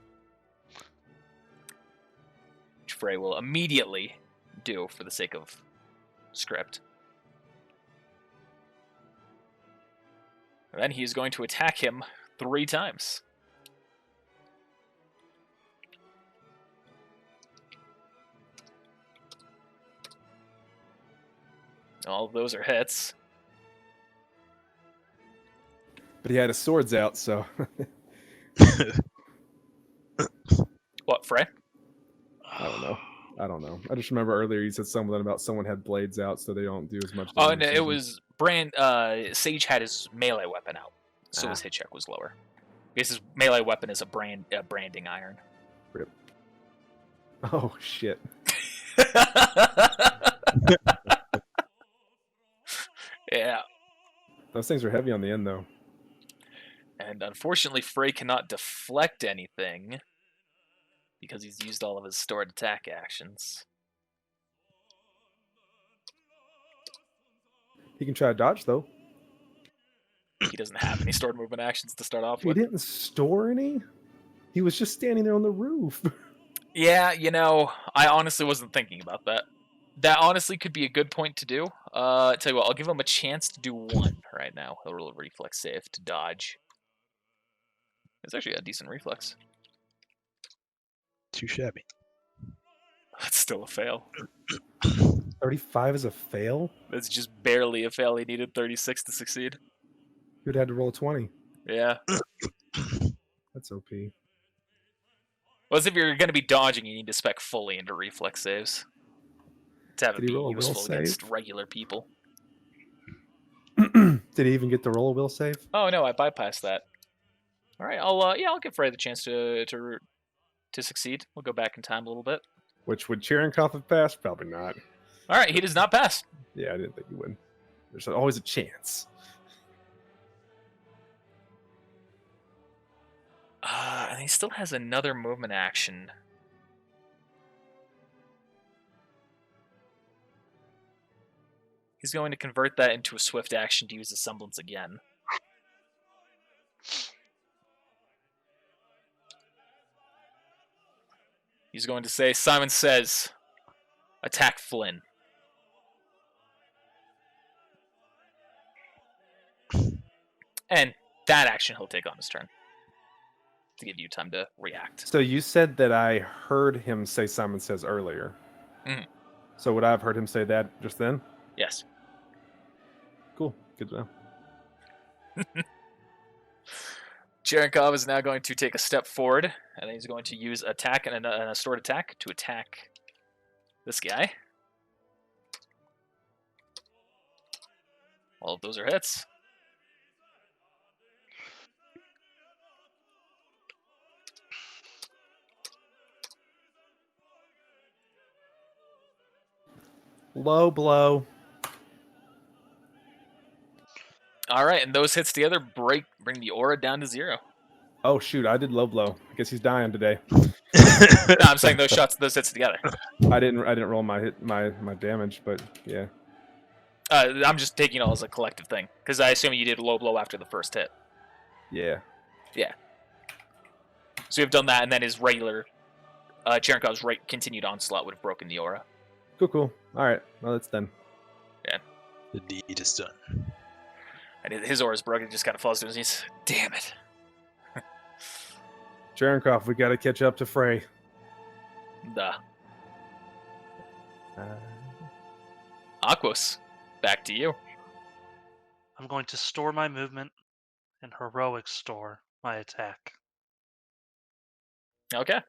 Which Frey will immediately do for the sake of script. And then he is going to attack him 3 times. All of those are hits. But he had his swords out, so. What, Frey? I don't know. I just remember earlier you said something about someone had blades out, so they don't do as much Oh, damage. no, it was Sage had his melee weapon out, so his hit check was lower. Because his melee weapon is a branding iron. Rip. Oh shit. Yeah. Those things are heavy on the end, though. And unfortunately, Frey cannot deflect anything because he's used all of his stored attack actions. He can try to dodge, though. He doesn't have any stored movement actions to start off He with. didn't store any? He was just standing there on the roof. Yeah, I honestly wasn't thinking about that. That honestly could be a good point to do. Tell you what, I'll give him a chance to do 1 right now. He'll roll a reflex save to dodge. It's actually a decent reflex. Too shabby. That's still a fail. 35 is a fail? That's just barely a fail. He needed 36 to succeed. You'd had to roll a 20. Yeah. That's OP. Well, as if you're going to be dodging, you need to spec fully into reflex saves to have it Did be he roll a will useful against save? regular people. Did he even get the roll a will save? Oh no, I bypassed that. All right, I'll give Frey the chance to succeed. We'll go back in time a little bit. Which would Cherenkov have passed? Probably not. All right, he does not pass. Yeah, I didn't think he would. There's always a chance. And he still has another movement action. He's going to convert that into a swift action to use the semblance again. He's going to say, Simon says, attack Flynn. And that action he'll take on his turn to give you time to react. So you said that I heard him say Simon Says earlier. Mhm. So would I have heard him say that just then? Yes. Cool. Good to know. Cherenkov is now going to take a step forward, and he's going to use attack and a stored attack to attack this guy. All of those are hits. Low blow. All right, and those hits together bring the aura down to 0. Oh shoot, I did low blow. I guess he's dying today. No, I'm saying those hits together. I didn't roll my damage, but yeah. I'm just taking it all as a collective thing because I assume you did a low blow after the first hit. Yeah. So you've done that, and then his regular Cherenkov's continued onslaught would have broken the aura. Cool. All right. Well, that's done. The deed is done. And his aura's broken. It just kind of falls to his knees. Damn it. Cherenkov, we got to catch up to Frey. Duh. Aquos, back to you. I'm going to store my movement and heroic store my attack. Okay.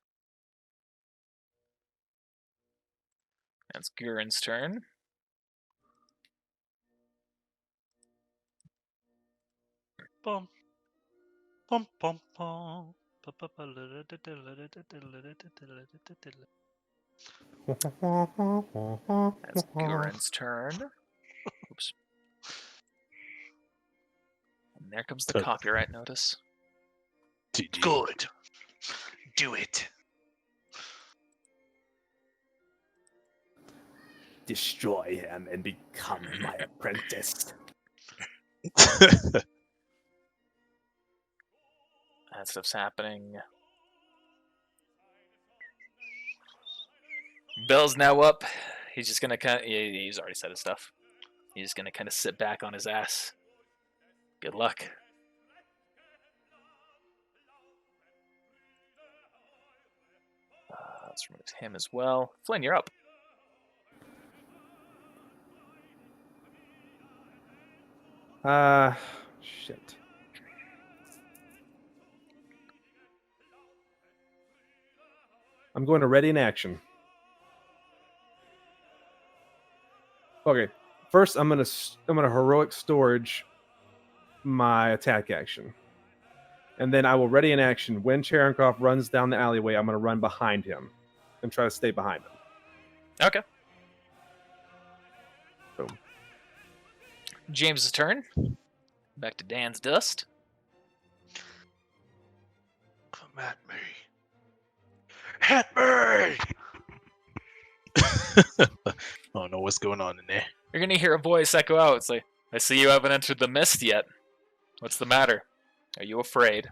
That's Guren's turn. Bum. Bum bum bum. That's Guren's turn. Oops. And there comes the Good. copyright notice. GG. Good. Do it. Destroy him and become my apprentice. That stuff's happening. Bell's now up. He's just gonna he's already said his stuff. He's just gonna kind of sit back on his ass. Good luck. Let's remove him as well. Flynn, you're up. Shit. I'm going to ready in action. Okay. First, I'm gonna heroic storage my attack action, and then I will ready in action when Cherenkov runs down the alleyway. I'm gonna run behind him and try to stay behind him. Okay. Boom. James' turn. Back to Dan's dust. Come at me. Hit me! I don't know what's going on in there. You're gonna hear a voice echo out. It's like, I see you haven't entered the mist yet. What's the matter? Are you afraid?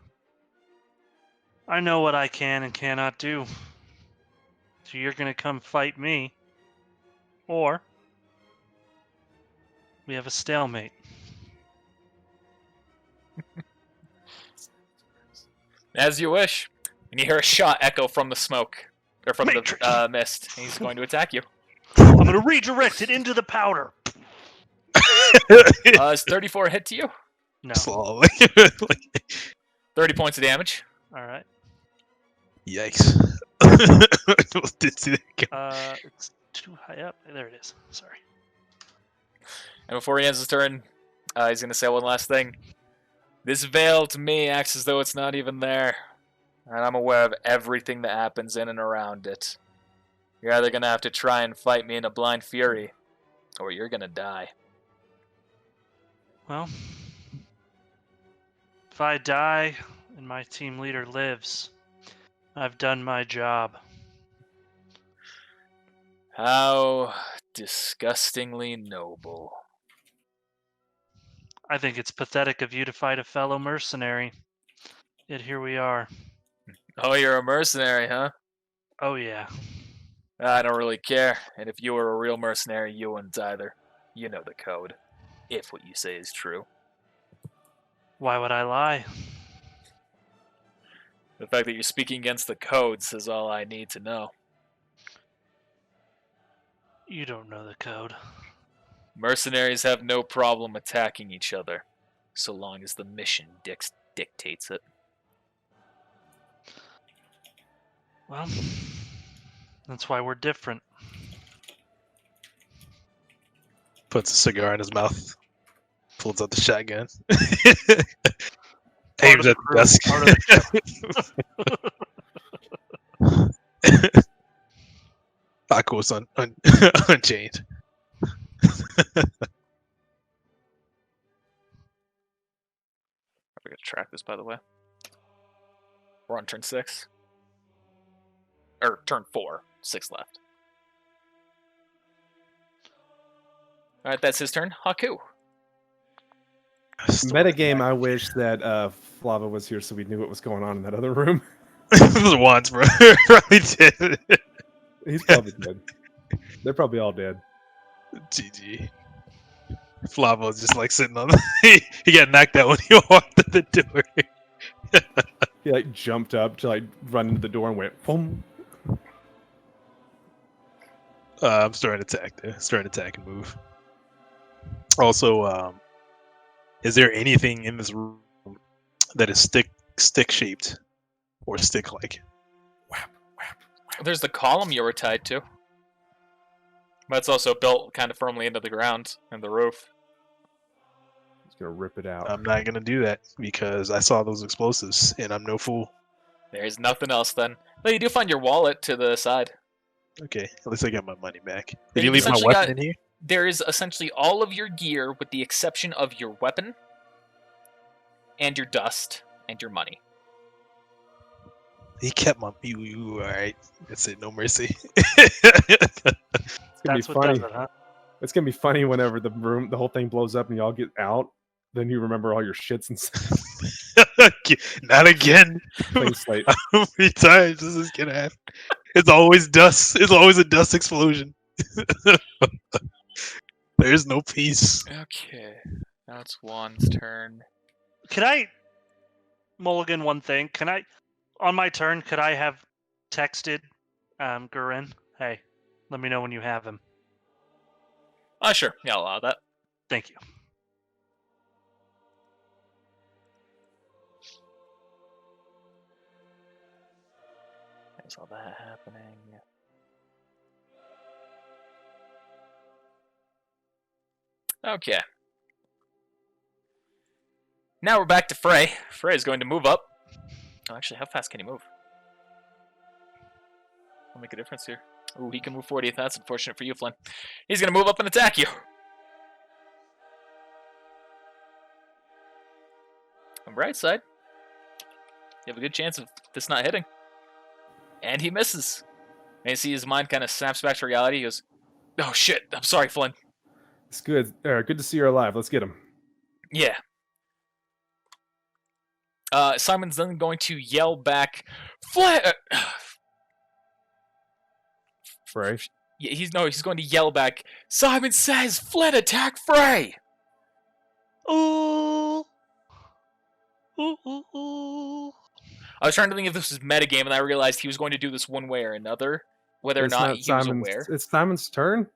I know what I can and cannot do. So you're gonna come fight me. Or we have a stalemate. As you wish. And you hear a shot echo from the smoke. Or from Matrix. the mist. He's going to attack you. I'm gonna redirect it into the powder. Is 34 a hit to you? No. Slowly. 30 points of damage. Alright. Yikes. Did see that go. It's too high up. There it is. Sorry. And before he ends his turn, he's going to say one last thing. This veil to me acts as though it's not even there. And I'm aware of everything that happens in and around it. You're either going to have to try and fight me in a blind fury, or you're going to die. Well, if I die and my team leader lives, I've done my job. How disgustingly noble. I think it's pathetic of you to fight a fellow mercenary. Yet here we are. Oh, you're a mercenary, huh? Oh yeah. I don't really care. And if you were a real mercenary, you wouldn't either. You know the code. If what you say is true. Why would I lie? The fact that you're speaking against the codes is all I need to know. You don't know the code. Mercenaries have no problem attacking each other, so long as the mission dictates it. Well, that's why we're different. Puts a cigar in his mouth. Pulls out the shotgun. Part Aims of the at crew, the desk. part of the Aqua's unchained. We're going to track this, by the way. We're on turn 6. or turn 4. 6 left. All right, that's his turn. Haku. Metagame, I wish that Flava was here so we knew what was going on in that other room. The wands, bro. Probably did. He's probably dead. They're probably all dead. GG. Flavo's just like sitting on the... he got knocked out when he walked to the door. He like jumped up to like run into the door and went boom. I'm starting to attack there. Starting to attack and move. Also, is there anything in this room that is stick shaped or stick like? There's the column you were tied to. But it's also built kind of firmly into the ground and the roof. He's gonna rip it out. I'm not gonna do that because I saw those explosives and I'm no fool. There's nothing else then. But you do find your wallet to the side. Okay, at least I got my money back. And Did you you've leave my essentially weapon in here? There is essentially all of your gear with the exception of your weapon and your dust and your money. He kept my you alright. That's it, no mercy. It's gonna That's be what funny. does it, huh? It's gonna be funny whenever the whole thing blows up and y'all get out. Then you remember all your shits and stuff. Not again. Clean slate. How many times is this gonna happen? It's always dust. It's always a dust explosion. There's no peace. Okay. Now it's Juan's turn. Can I mulligan one thing? Can I, on my turn, could I have texted Gurin? Hey, let me know when you have him. Sure. Yeah, I'll allow that. Thank you. There's all that happening. Okay. Now we're back to Frey. Frey is going to move up. Oh, actually, how fast can he move? I'll make a difference here. Ooh, he can move 40. That's unfortunate for you, Flynn. He's going to move up and attack you. On the right side, you have a good chance of this not hitting. And he misses. And you see his mind kind of snaps back to reality. He goes, oh shit, I'm sorry, Flynn. It's good. Good to see you're alive. Let's get him. Yeah. Simon's then going to yell back, Flynn! Frey. Yeah, he's going to yell back, Simon says, Flynn, attack Frey! Ooh. Ooh, ooh, ooh. I was trying to think if this was metagame, and I realized he was going to do this one way or another, whether or not he was aware. It's Simon's turn.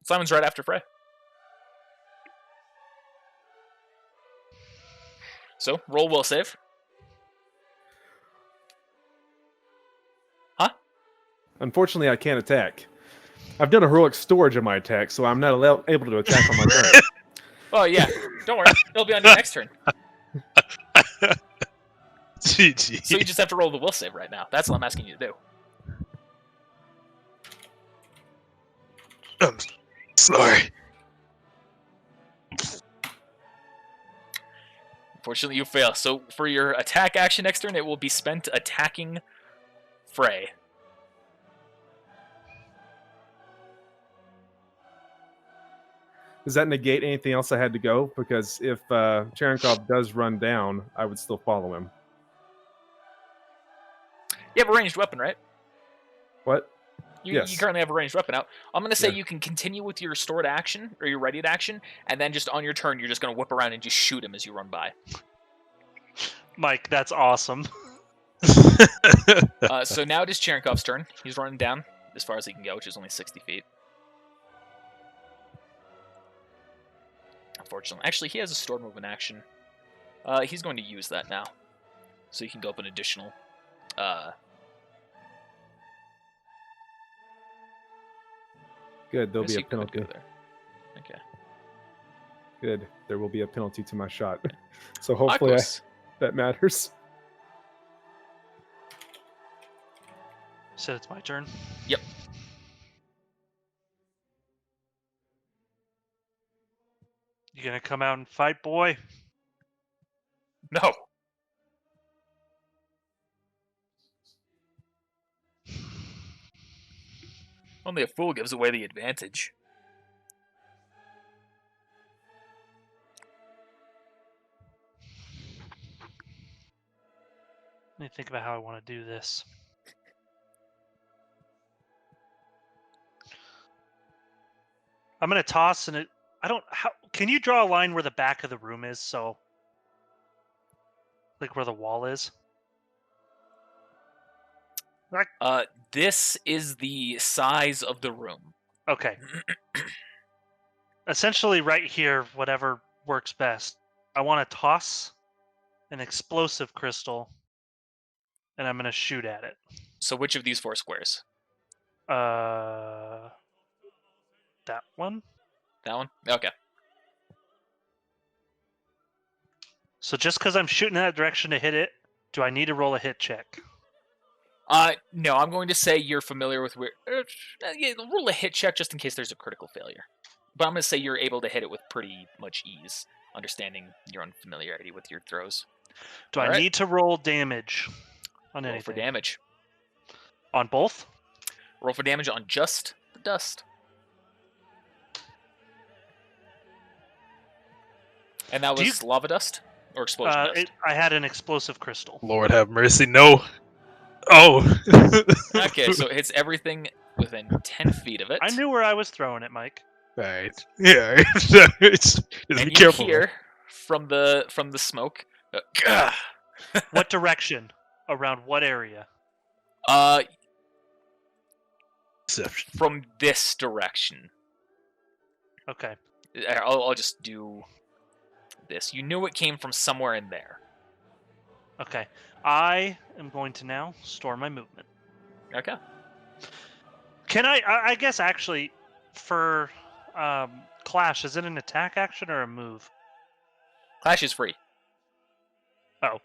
Simon's right after Frey. So, roll will save. Huh? Unfortunately, I can't attack. I've done a heroic storage of my attack, so I'm not able to attack on my turn. Oh, yeah. Don't worry. It'll be on your next turn. GG. So you just have to roll the will save right now. That's what I'm asking you to do. I'm sorry. Unfortunately, you fail. So for your attack action next turn, it will be spent attacking Frey. Does that negate anything else I had to go? Because if Cherenkov does run down, I would still follow him. You have a ranged weapon, right? What? You Yes. currently have a ranged weapon out. I'm going to say Yeah. you can continue with your stored action, or your readied action, and then just on your turn, you're just going to whip around and just shoot him as you run by. Mike, that's awesome. So now it is Cherenkov's turn. He's running down as far as he can go, which is only 60 feet. Unfortunately. Actually, he has a stored movement action. He's going to use that now. So you can go up an additional... Good. There'll I guess be a you could go penalty. there. Okay. Good. There will be a penalty to my shot. So hopefully that matters. Said it's my turn. Yep. You gonna come out and fight, boy? No. Only a fool gives away the advantage. Let me think about how I want to do this. I'm gonna toss, and I don't. How can you draw a line where the back of the room is? So, like where the wall is. This is the size of the room. Okay. Essentially, right here, whatever works best. I want to toss an explosive crystal, and I'm gonna shoot at it. So which of these 4 squares? That one. That one? Okay. So just because I'm shooting in that direction to hit it, do I need to roll a hit check? No, I'm going to say you're familiar with where... yeah, roll a hit check just in case there's a critical failure. But I'm going to say you're able to hit it with pretty much ease, understanding your unfamiliarity with your throws. Do I need to roll damage on Roll anything? for damage. On both? Roll for damage on just the dust. And that was lava dust? Or explosion dust? I had an explosive crystal. Lord have mercy, no. Oh. Okay, so it hits everything within 10 feet of it. I knew where I was throwing it, Mike. Alright. Yeah. Just and be you careful. hear from the smoke. What direction? Around what area? Deception. From this direction. Okay. I'll just do this. You knew it came from somewhere in there. Okay. I am going to now store my movement. Okay. Can I guess actually for Clash, is it an attack action or a move? Clash is free. Oh.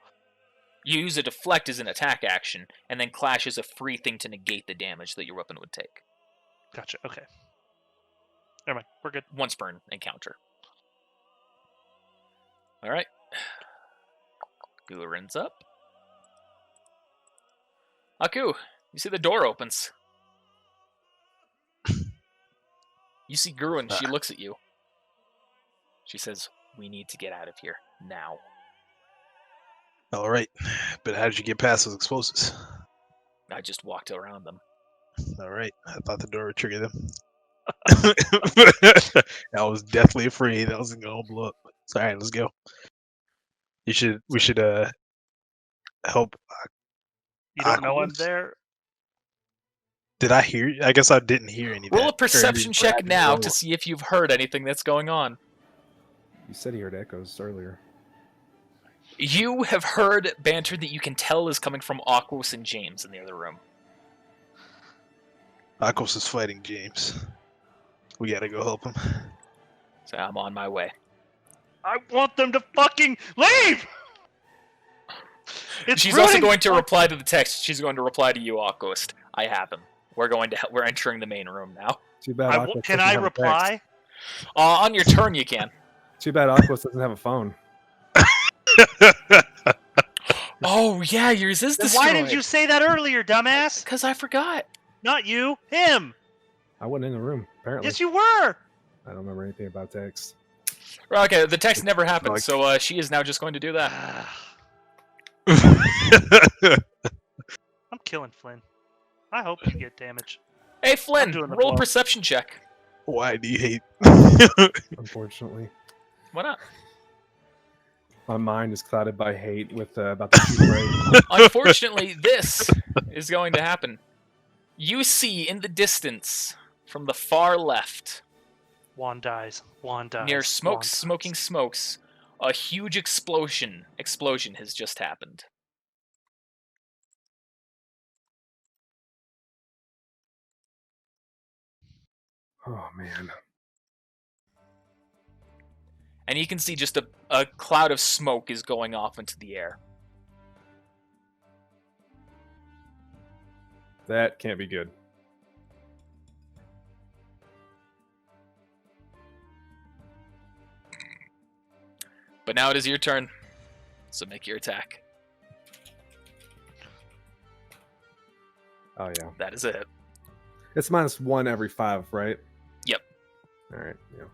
You use a deflect as an attack action, and then Clash is a free thing to negate the damage that your weapon would take. Gotcha. Okay. Never mind. We're good. Once per encounter. Alright. Guren's up. Aku, you see the door opens. You see Gurun, she looks at you. She says, "We need to get out of here, now." Alright. But how did you get past those explosives? I just walked around them. Alright. I thought the door would trigger them. I was deathly afraid that was gonna blow up. So, alright, let's go. We should help. You don't know I'm there? Did I hear? I guess I didn't hear anything. Roll a perception check now to see if you've heard anything that's going on. You said he heard echoes earlier. You have heard banter that you can tell is coming from Aquos and James in the other room. Akos is fighting James. We gotta go help him. So I'm on my way. I want them to fucking leave! She's also going to reply to the text. She's going to reply to you, Aquos. I have him. We're entering the main room now. Too bad. Can I reply? On your turn, you can. Too bad Aquos doesn't have a phone. Oh yeah, yours is destroyed. Why didn't you say that earlier, dumbass? Because I forgot. Not you, him. I wasn't in the room, apparently. Yes, you were. I don't remember anything about text. Okay, the text never happened, so she is now just going to do that. I'm killing Flynn. I hope you get damage. Hey Flynn, doing the roll a blow. perception check. Why do you hate? Unfortunately, Why not? my mind is clouded by hate with about the cheap rate. Unfortunately, this is going to happen. You see in the distance, from the far left, Juan dies. Juan dies. near Juan dies. smoking smokes, a huge explosion has just happened. Oh man. And you can see just a cloud of smoke is going off into the air. That can't be good. But now it is your turn. So make your attack. Oh yeah. That is it. It's -1 every 5, right? Yep. All right. Yeah.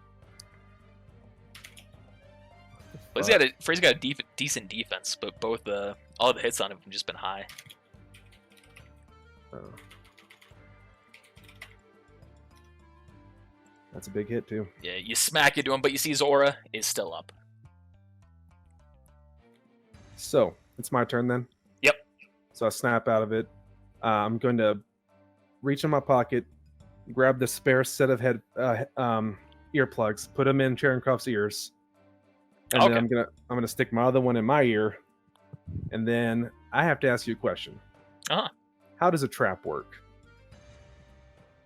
Frey's got a decent defense, but both all the hits on him have just been high. Oh. That's a big hit too. Yeah, you smack into him, but you see his aura is still up. So it's my turn then. Yep. So I snap out of it. I'm going to reach in my pocket, grab the spare set of earplugs, put them in Cherenkov ears, and Okay. then I'm gonna stick my other one in my ear, and then I have to ask you a question. Uh-huh. How does a trap work?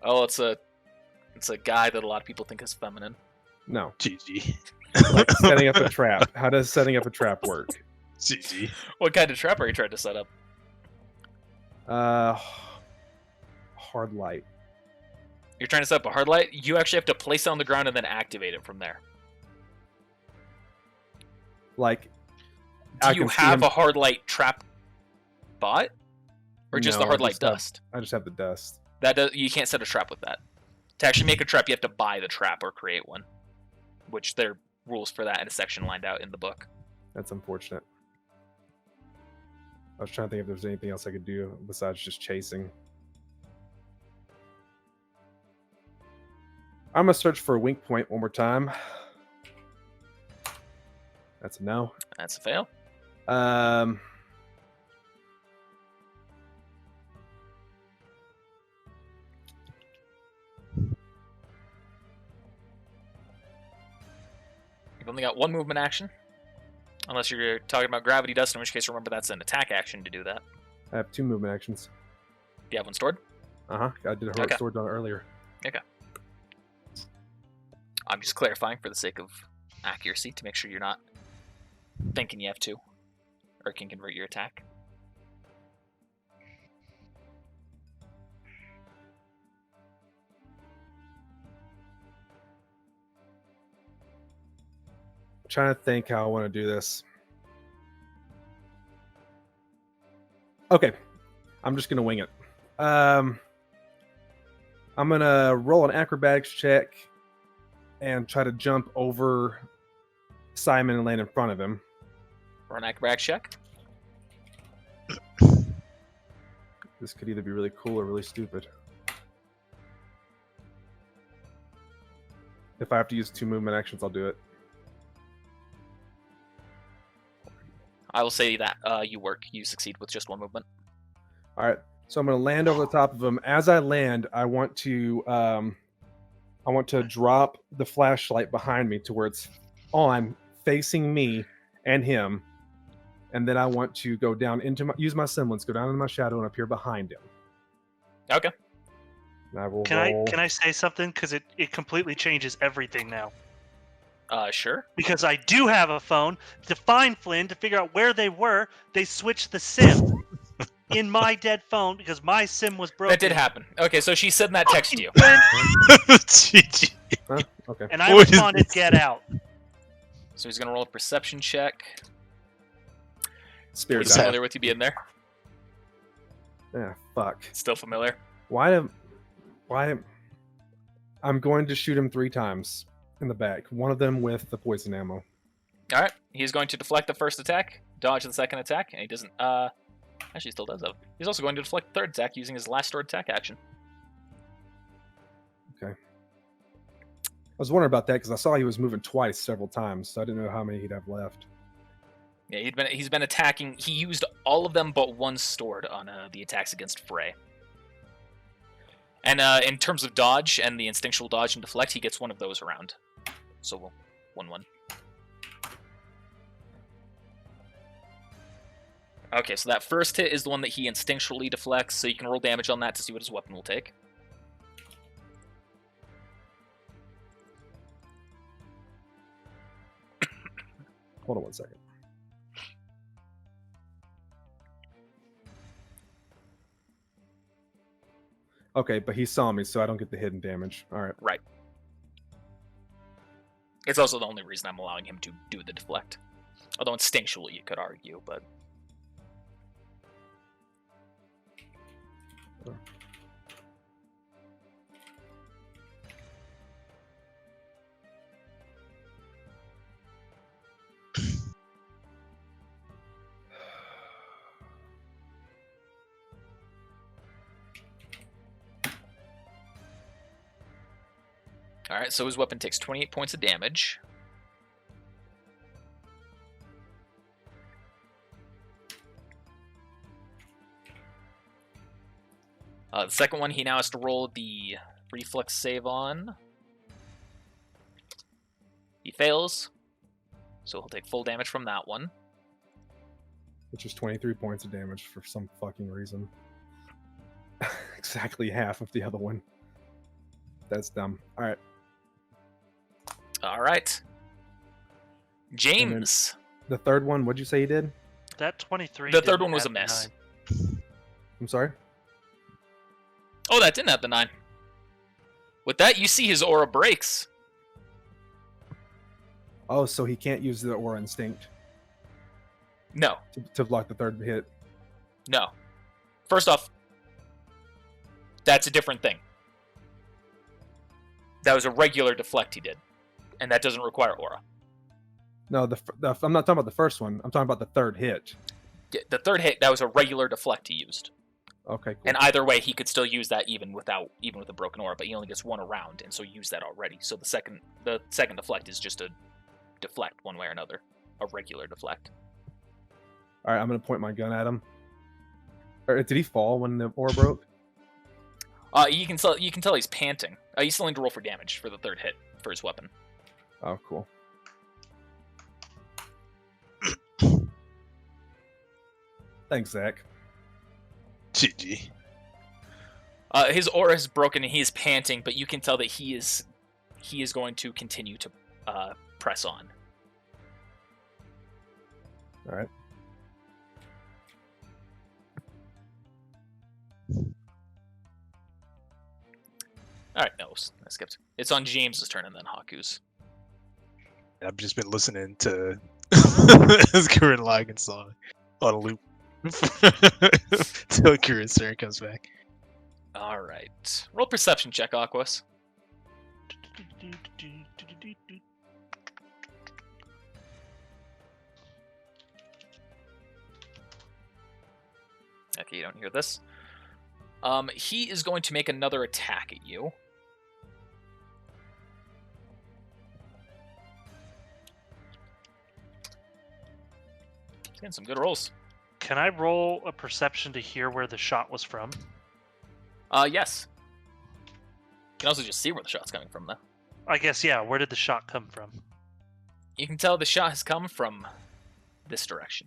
Oh, it's a guy that a lot of people think is feminine. No, GG. like setting up a trap. How does setting up a trap work? GG. What kind of trap are you trying to set up? Hard light. You're trying to set up a hard light? You actually have to place it on the ground and then activate it from there. Like, Do I you can see have him- a hard light trap bot? Or just No, the hard I light just have- dust? I just have the dust. You can't set a trap with that. To actually make a trap, you have to buy the trap or create one. Which there are rules for that in a section lined out in the book. That's unfortunate. I was trying to think if there was anything else I could do besides just chasing. I'm gonna search for a wink point one more time. That's a no. That's a fail. You've only got one movement action. Unless you're talking about gravity dust, in which case remember that's an attack action to do that. I have 2 movement actions. Do you have one stored? I did a heroic Okay. sword on it earlier. I'm just clarifying for the sake of accuracy to make sure you're not thinking you have 2. Or can convert your attack. I'm trying to think how I want to do this. Okay, I'm just gonna wing it. I'm gonna roll an acrobatics check and try to jump over Simon and land in front of him. Run acrobatics check. This could either be really cool or really stupid. If I have to use 2 movement actions, I'll do it. I will say that you work. You succeed with just 1 movement. All right, so I'm going to land over the top of him. As I land, I want to drop the flashlight behind me to where it's on, facing me and him, and then I want to go down into use my semblance, go down into my shadow, and appear behind him. Okay. And I will Can roll. I say something? Because it completely changes everything now. Sure. Because I do have a phone to find Flynn to figure out where they were. They switched the SIM in my dead phone because my SIM was broken. That did happen. Okay, so she said that text to you. GG. Huh? Okay. And I What is responded, this? "Get out." So he's gonna roll a perception check. Spirit He's die. familiar with you being there. Yeah. Fuck. Still familiar. Why? I'm going to shoot him 3 times in the back. One of them with the poison ammo. All right. He's going to deflect the first attack, dodge the second attack, and he doesn't. Actually, he still does though. He's also going to deflect the third attack using his last stored attack action. I was wondering about that because I saw he was moving twice several times, so I didn't know how many he'd have left. Yeah, he's been attacking. He used all of them but 1 stored on the attacks against Frey. And in terms of dodge and the instinctual dodge and deflect, he gets 1 of those around. So we'll 1-1. Okay, so that first hit is the one that he instinctually deflects, so you can roll damage on that to see what his weapon will take. Hold on one second. Okay, but he saw me, so I don't get the hidden damage. All right. Right. It's also the only reason I'm allowing him to do the deflect. Although instinctually you could argue, but... All right, so his weapon takes 28 points of damage. The second one, he now has to roll the reflex save on. He fails, so he'll take full damage from that one. Which is 23 points of damage for some fucking reason. Exactly half of the other one. That's dumb. All right. All right. James. The third one, what'd you say you did? That 23. The third didn't one was a have the miss. 9. I'm sorry? Oh, that didn't have the 9. With that, you see his aura breaks. Oh, so he can't use the Aura Instinct No, to block the third hit. no. First off, that's a different thing. That was a regular deflect he did, and that doesn't require aura. No, I'm not talking about the first one. I'm talking about the third hit. The third hit, that was a regular deflect he used. Okay, cool. And either way, he could still use that even with a broken aura, but he only gets one around, and so use that already. So the second deflect is just a deflect one way or another, a regular deflect. All right, I'm gonna point my gun at him. Or, did he fall when the aura broke? You can tell he's panting. You still need to roll for damage for the third hit for his weapon. Oh, cool. Thanks, Zach. GG. His aura is broken and he is panting, but you can tell that he is going to continue to press on. All right. All right, no, I skipped. It's on James's turn and then Haku's. I've just been listening to his current Lagan song on a loop till Current Turn comes back. All right, roll perception check, Aquas. Okay, you don't hear this. He is going to make another attack at you. He's getting some good rolls. Can I roll a perception to hear where the shot was from? Yes. You can also just see where the shot's coming from, though. I guess, yeah. Where did the shot come from? You can tell the shot has come from this direction.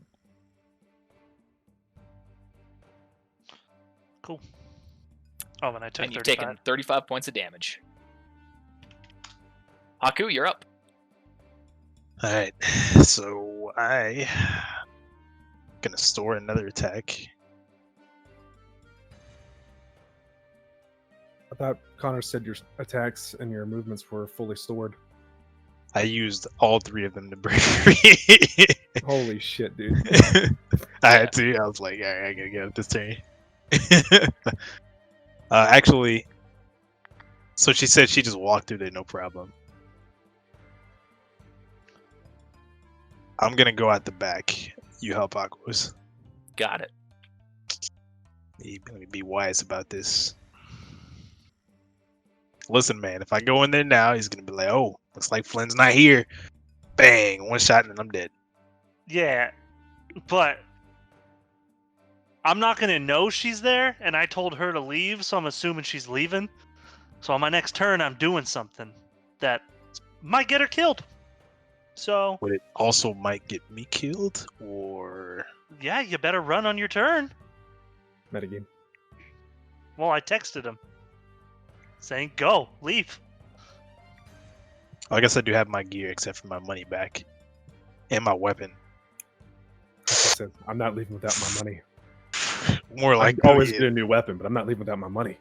Cool. Oh, and I took And you've 35. taken 35 points of damage. Haku, you're up. Alright, so I gonna store another attack. I thought Connor said your attacks and your movements were fully stored. I used all 3 of them to break free. Holy shit, dude. I had to. I was like, alright, I gotta get up this turn. Actually, so she said she just walked through there, no problem. I'm gonna go out the back. You help Aquas. Got it. Let me be wise about this. Listen, man, if I go in there now, he's gonna be like, oh, looks like Flynn's not here. Bang, one shot and then I'm dead. Yeah, but I'm not going to know she's there, and I told her to leave, so I'm assuming she's leaving. So on my next turn, I'm doing something that might get her killed. So, But it also might get me killed, or... yeah, you better run on your turn. Metagame. Well, I texted him saying, go, leave. I guess I do have my gear except for my money back. And my weapon. Like I said, I'm not leaving without my money. More I like can always get a new weapon, but I'm not leaving without my money.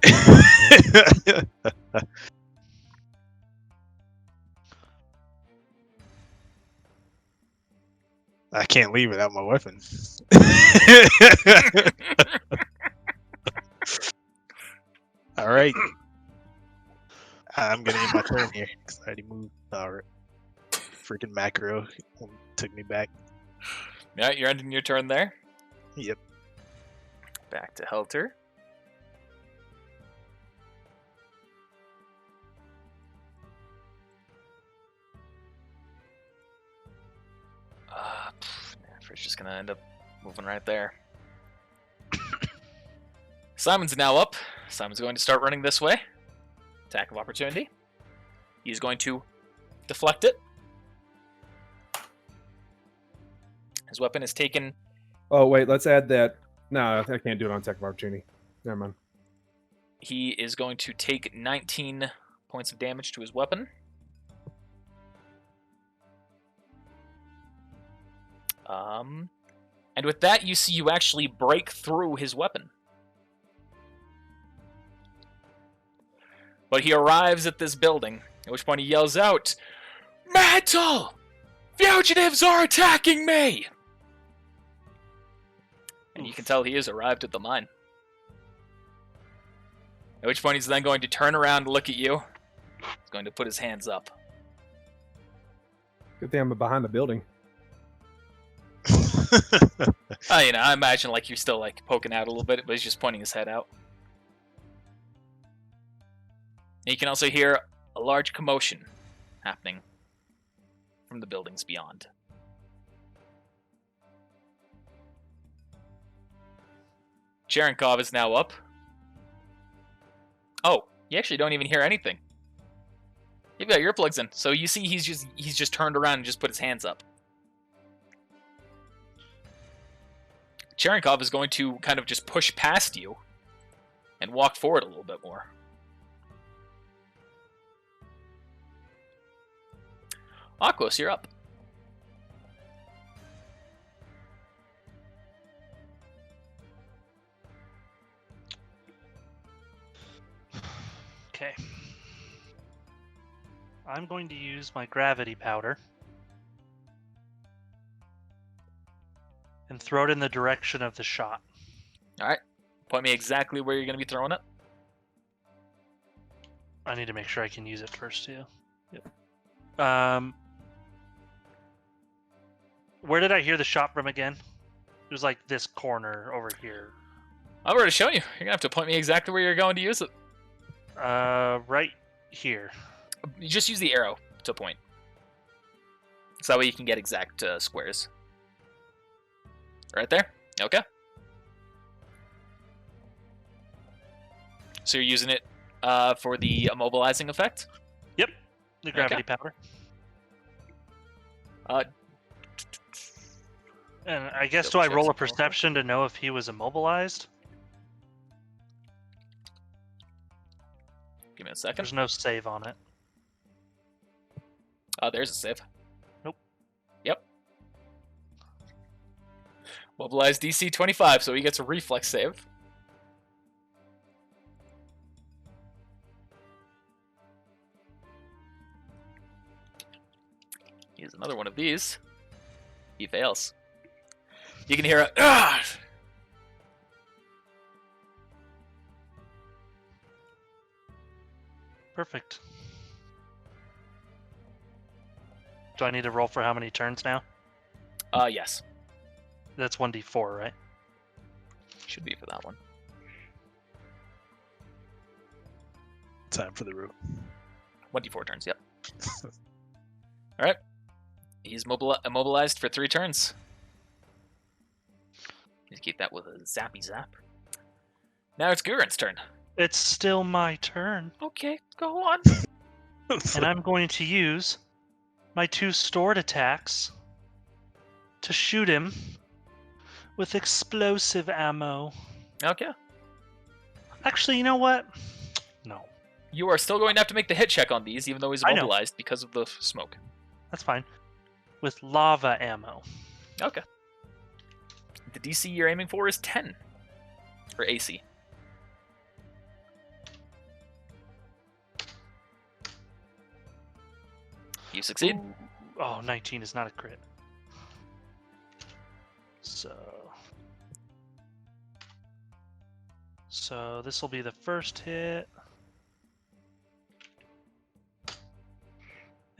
I can't leave without my weapon. All right. I'm gonna end my turn here because I already moved. All right. Freaking macro took me back. Yeah, you're ending your turn there. Yep. Back to Helter. It's just gonna end up moving right there. Simon's now up. Simon's going to start running this way. Attack of opportunity. He's going to deflect it. His weapon is taken. Oh wait, let's add that. No, I can't do it on attack of opportunity. Never mind. He is going to take 19 points of damage to his weapon. And with that, you see you actually break through his weapon. But he arrives at this building, at which point he yells out, "Mantle! Fugitives are attacking me!" And you can tell he has arrived at the mine. At which point he's then going to turn around and look at you. He's going to put his hands up. Good thing I'm behind the building. I imagine like you're still like poking out a little bit, but he's just pointing his head out. And you can also hear a large commotion happening from the buildings beyond. Cherenkov is now up. Oh, you actually don't even hear anything. You've got earplugs in, so you see he's just turned around and just put his hands up. Cherenkov is going to kind of just push past you and walk forward a little bit more. Aquos, you're up. Okay. I'm going to use my gravity powder and throw it in the direction of the shot. Alright. Point me exactly where you're going to be throwing it. I need to make sure I can use it first, too. Yep. Where did I hear the shot from again? It was like this corner over here. I've already shown you. You're going to have to point me exactly where you're going to use it. Right here. You just use the arrow to point. So that way you can get exact squares. Right there? Okay. So you're using it for the immobilizing effect? Yep. The gravity powder. And I guess, do I roll a perception to know if he was immobilized? Give me a second. There's no save on it. There's a save. Nope. Yep. Mobilize DC 25, so he gets a reflex save. Here's another one of these. He fails. You can hear a "Ugh!" Perfect. Do I need to roll for how many turns now? Yes. That's 1d4, right? Should be for that one. Time for the room. 1d4 turns, yep. Alright. He's immobilized for 3 turns. Just keep that with a zappy zap. Now it's Guren's turn. It's still my turn. Okay, go on. And I'm going to use my 2 stored attacks to shoot him with explosive ammo. Okay. Actually, you know what? No. You are still going to have to make the hit check on these, even though he's I know. immobilized because of the smoke. That's fine. With lava ammo. Okay. The DC you're aiming for is 10. For AC. You succeed. Ooh. Oh, 19 is not a crit. So this will be the first hit.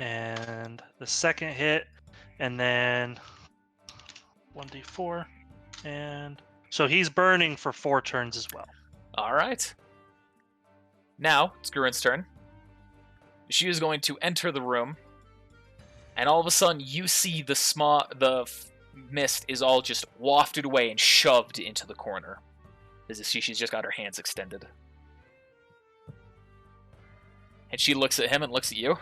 And the second hit. And then 1d4. And so he's burning for 4 turns as well. Alright. Now, it's Guren's turn. She is going to enter the room. And all of a sudden, you see the mist is all just wafted away and shoved into the corner. As if she's just got her hands extended. And she looks at him and looks at you.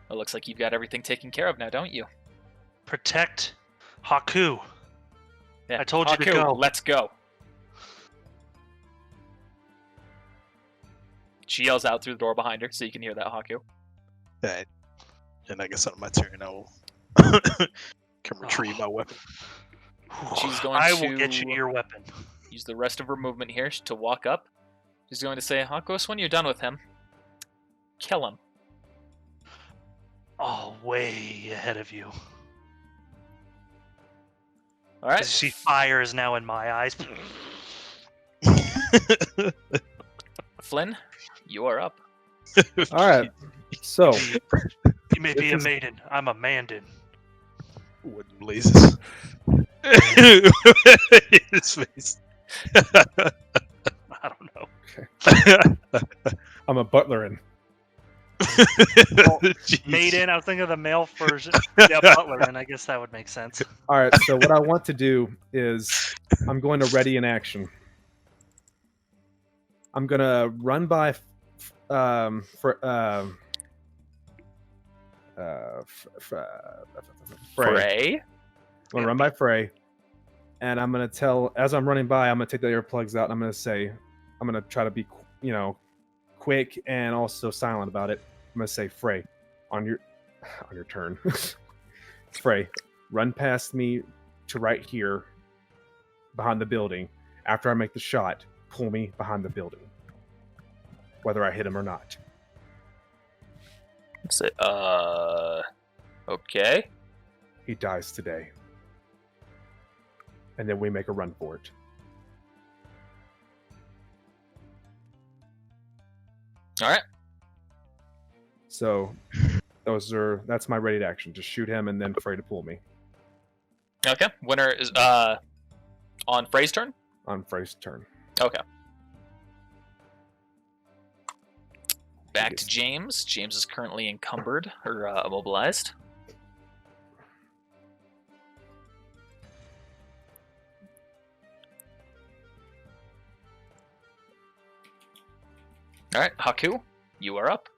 It looks like you've got everything taken care of now, don't you? Protect Haku. Yeah. I told you to Haku, go. Let's go. She yells out through the door behind her, so you can hear that, Haku. That, and I guess on my turn, I will come retrieve my weapon. She's going I to will get you your weapon. use the rest of her movement here to walk up. She's going to say, Hakos, when you're done with him, kill him. Oh, way ahead of you. All right. See, fire is now in my eyes. Flynn, you are up. All right. So You may be a maiden. I'm a Mandan. What blazes? His face. I don't know. I'm a butlerin. Jeez. Maiden, I was thinking of the male version. Yeah, butler, and I guess that would make sense. All right. So what I want to do is I'm going to ready in action. I'm gonna run by Frey. I'm gonna run by Frey, and I'm gonna tell as I'm running by, I'm gonna take the earplugs out, and I'm gonna say, I'm gonna try to be, quick and also silent about it. I'm gonna say, Frey, on your turn, Frey, run past me to right here, behind the building. After I make the shot, pull me behind the building, whether I hit him or not. Say, okay. He dies today. And then we make a run for it. All right. So that's my ready to action. Just shoot him and then Frey to pull me. Okay. Winner is on Frey's turn? On Frey's turn. Okay. Back to James. James is currently encumbered or immobilized. All right, Haku, you are up.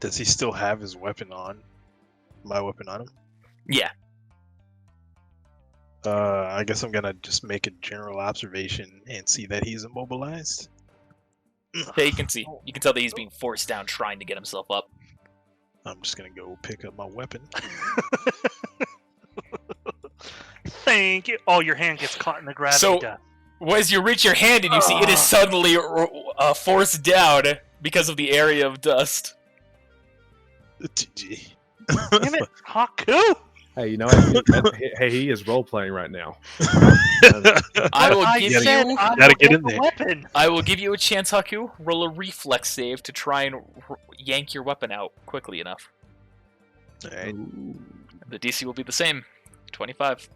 Does he still have his weapon on? My weapon on him? Yeah. I guess I'm gonna just make a general observation and see that he's immobilized. Yeah, you can see. You can tell that he's being forced down, trying to get himself up. I'm just gonna go pick up my weapon. Thank you. Oh, your hand gets caught in the gravity So- gun. As you reach your hand and you see it is suddenly forced down because of the area of dust. GG. Damn it, Haku! Hey, you know what? Hey, he is role playing right now. I will give said you. I Gotta will get in the there. Weapon. I will give you a chance, Haku. Roll a reflex save to try and yank your weapon out quickly enough. Alright. The DC will be the same, 25.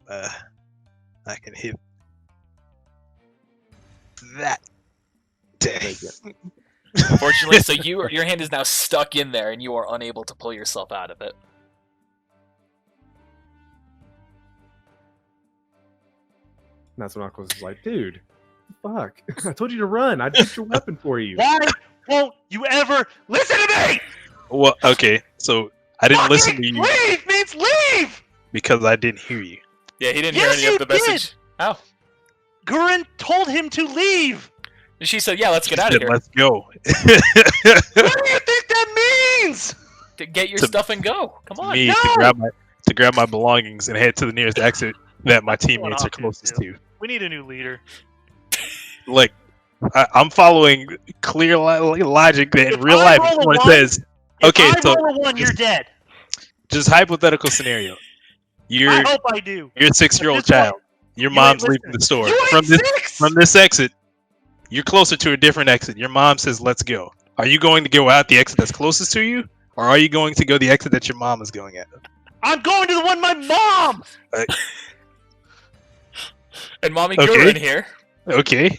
I can hit that. Dang. Unfortunately, so your hand is now stuck in there, and you are unable to pull yourself out of it. And that's when Uncle's like, dude, fuck. I told you to run. I picked your weapon for you. Why won't you ever listen to me? Well, okay, so I didn't listen to you Leave means leave! because I didn't hear you. Yeah, he didn't Yes, hear any of you the message. How? Gurren told him to leave! And she said, "Yeah, let's get She out of said, here. Let's go. What do you think that means? To get your to- stuff and go. Come on." Me No! to grab my belongings and head to the nearest exit that my teammates are Haku closest do. to. We need a new leader. Like, I'm following clear logic that in If real I life, roll a when it one- says, If Okay, I so roll a 1, you're dead. just hypothetical scenario. I You're hope I do. a 6-year-old This one- child. Your you mom's ain't leaving the store. You From ain't this 6! from this exit, you're closer to a different exit. Your mom says, "Let's go." Are you going to go out the exit that's closest to you, Or are you going to go the exit that your mom is going at? I'm going to the one my mom. And Mommy Okay. Gurren here. Okay.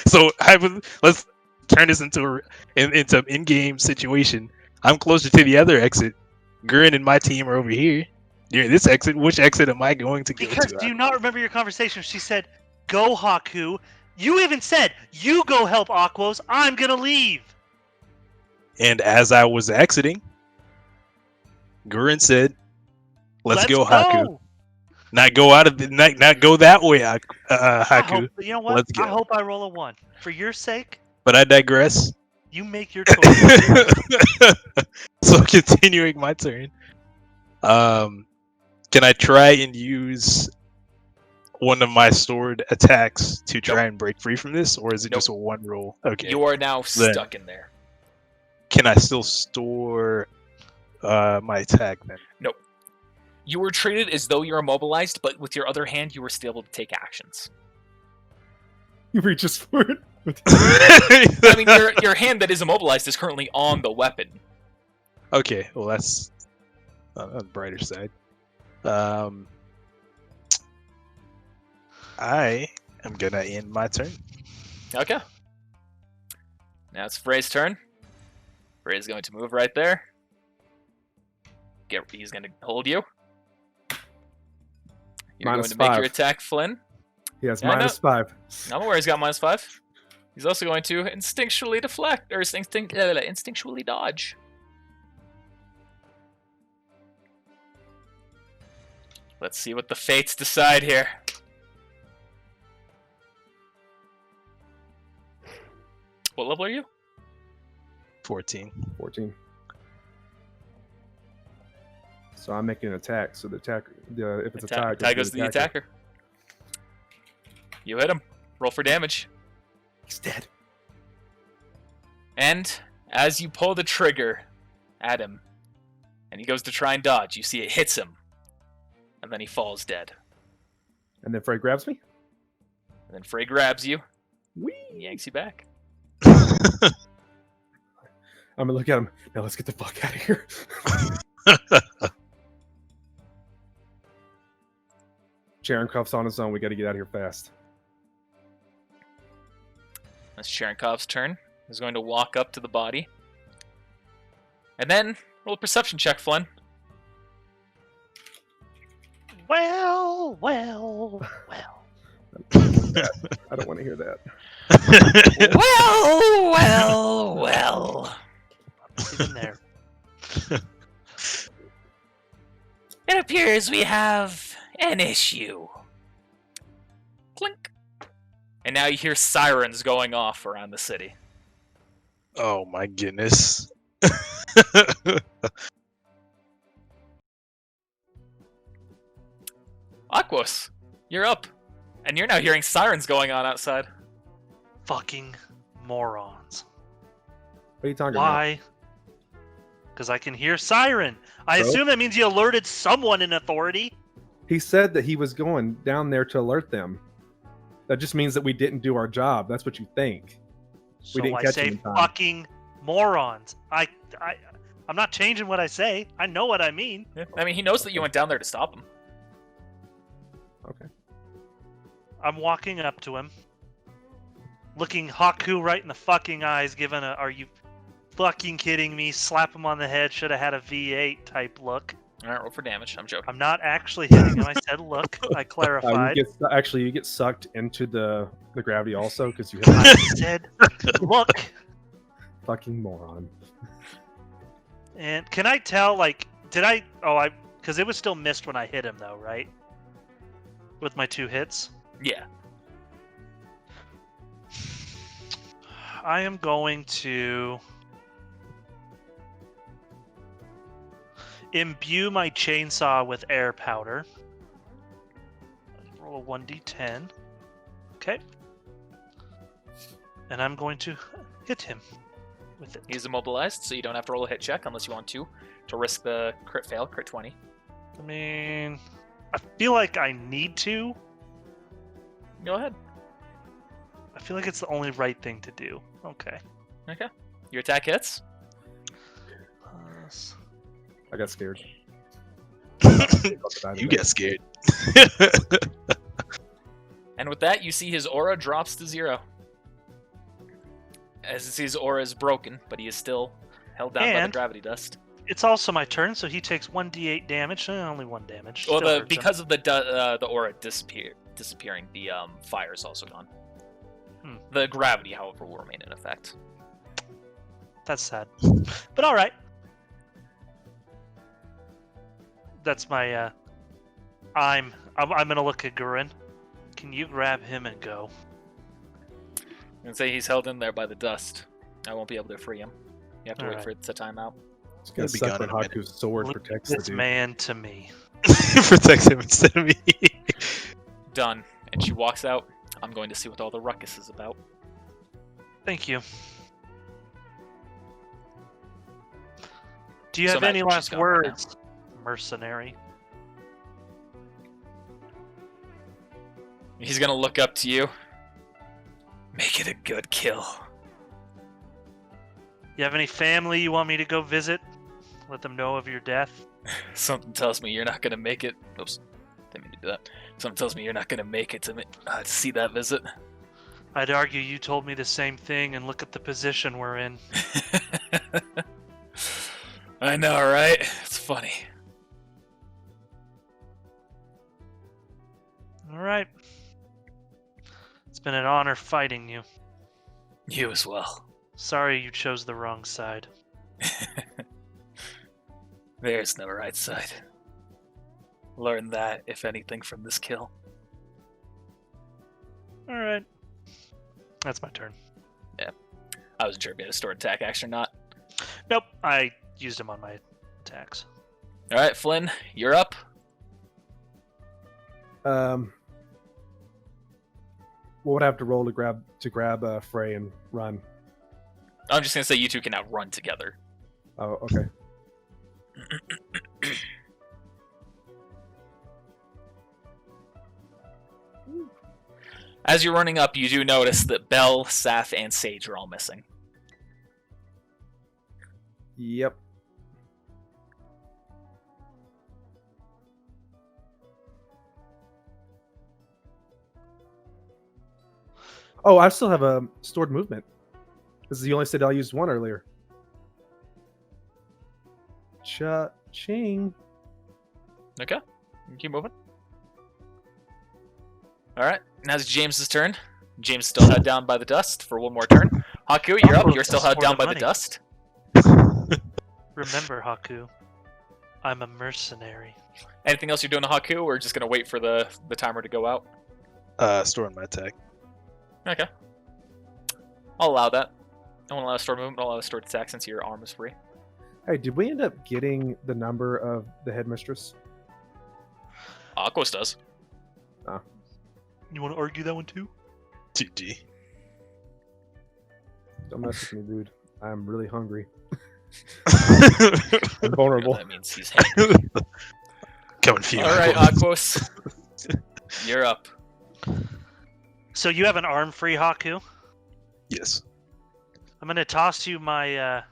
So let's turn this into in-game situation. I'm closer to the other exit. Gurren and my team are over here. You're at this exit. Which exit am I going to go Because to? do you not remember your conversation? She said, "Go, Haku." You even said, "You go help Aquos. I'm gonna leave." And as I was exiting, Gurren said, "Let's go, Haku." Not go out of the not go that way, Haku. You know what? Let's go. I hope I roll a 1 for your sake. But I digress. You make your choice. So continuing my turn. Can I try and use one of my sword attacks to try and break free from this, or is it just a one roll? Okay. You are now stuck in there. Can I still store my attack then? Nope. You were treated as though you're immobilized, but with your other hand, you were still able to take actions. He reaches for it. I mean, your hand that is immobilized is currently on the weapon. Okay, well that's on the brighter side. I am gonna end my turn. Okay. Now it's Frey's turn. Frey's going to move right there. He's going to hold you. You're Minus going to make 5. your attack, Flynn. He has Yeah, minus 5. I'm aware he's got -5. He's also going to instinctually deflect, or instinctually dodge. Let's see what the fates decide here. What level are you? 14. 14. So I'm making an attack. So the attack, if it's a tie, Tie goes to the attacker. You hit him. Roll for damage. He's dead. And as you pull the trigger at him, and he goes to try and dodge, you see it hits him. And then he falls dead. And then Frey grabs me. And then Frey grabs you Whee! and yanks you back. I'm gonna look at him. Now let's get the fuck out of here. Cherenkov's on his own. We got to get out of here fast. That's Cherenkov's turn. He's going to walk up to the body. And then roll a perception check, Flynn. Well. I don't want to hear that. Well. Even there. It appears we have an issue. Clink. And now you hear sirens going off around the city. Oh my goodness. Aquos, you're up. And you're now hearing sirens going on outside. Fucking morons. What are you talking about? Why? Because I can hear siren. I So? assume that means you alerted someone in authority. He said that he was going down there to alert them. That just means that we didn't do our job. That's what you think. So didn't I catch say him in time. fucking morons. I'm not changing what I say. I know what I mean. Yeah. I mean, he knows that you went down there to stop him. Okay. I'm walking up to him, looking Haku right in the fucking eyes, giving a "Are you fucking kidding me?" Slap him on the head. Should have had a V8 type look. All right, roll for damage. I'm joking. I'm not actually hitting him. I said look. I clarified. You get sucked into the gravity also because you hit I said look. fucking moron. And can I tell, like, did I... Oh, because it was still missed when I hit him, though, right? With my 2 hits. Yeah. I am going to imbue my chainsaw with air powder. Roll a 1d10. Okay. And I'm going to hit him with it. He's immobilized, so you don't have to roll a hit check unless you want to risk the crit fail, crit 20. I mean, I feel like I need to. Go ahead. I feel like it's the only right thing to do. Okay. Okay. Your attack hits. I got scared. You get scared. And with that, you see his aura drops to 0. As you see, his aura is broken, but he is still held down by the And- gravity dust. It's also my turn, so he takes 1d8 damage. Only 1 damage. Well, Still hurts him. because of the aura disappearing, the fire is also gone. The gravity, however, will remain in effect. That's sad. But all right. That's my. I'm gonna look at Gurren. Can you grab him and go? I'm gonna say he's held in there by the dust. I won't be able to free him. You have to wait Alright. for it to time out. It's gonna He'll be suck gone when in a minute. Haku's sword Leave protects the this dude. man to me. Protects him instead of me. Done. And she walks out. I'm going to see what all the ruckus is about. Thank you. Do you So have any imagine she's last gone right now. words, mercenary? He's gonna look up to you. Make it a good kill. You have any family you want me to go visit? Let them know of your death? Something tells me you're not gonna make it. Oops, didn't mean to do that. Something tells me you're not gonna make it to see that visit. I'd argue you told me the same thing, and look at the position we're in. I know, right? It's funny. All right. It's been an honor fighting you. You as well. Sorry you chose the wrong side. There's no right side. Learn that, if anything, from this kill. All right. That's my turn. I wasn't sure if you had a stored attack action or not. Nope, I used him on my attacks. Alright, Flynn, you're up. What would I have to roll to grab Frey and run? I'm just gonna say you two can now run together. Oh, okay. As you're running up, you do notice that Bell, Saf, and Sage are all missing. Yep. Oh, I still have a stored movement. This is the only state I used one earlier. Cha-ching. Okay, you keep moving. Alright, now it's James's turn. James still held down by the dust for one more turn. Haku, you're up. You're still held down by the dust. Remember, Haku, I'm a mercenary. Anything else you're doing to Haku, or just gonna wait for the timer to go out? Storing my attack. Okay. I'll allow that. I won't allow a stored movement, I'll allow a stored attack since your arm is free. Hey, did we end up getting the number of the headmistress? Aquos does. You want to argue that one too? GG. Don't mess with me, dude. I'm really hungry. Coming I'm vulnerable. That means he's hangry. for you. Alright, Aquos. You're up. So you have an arm free, Haku? Yes. I'm going to toss you my...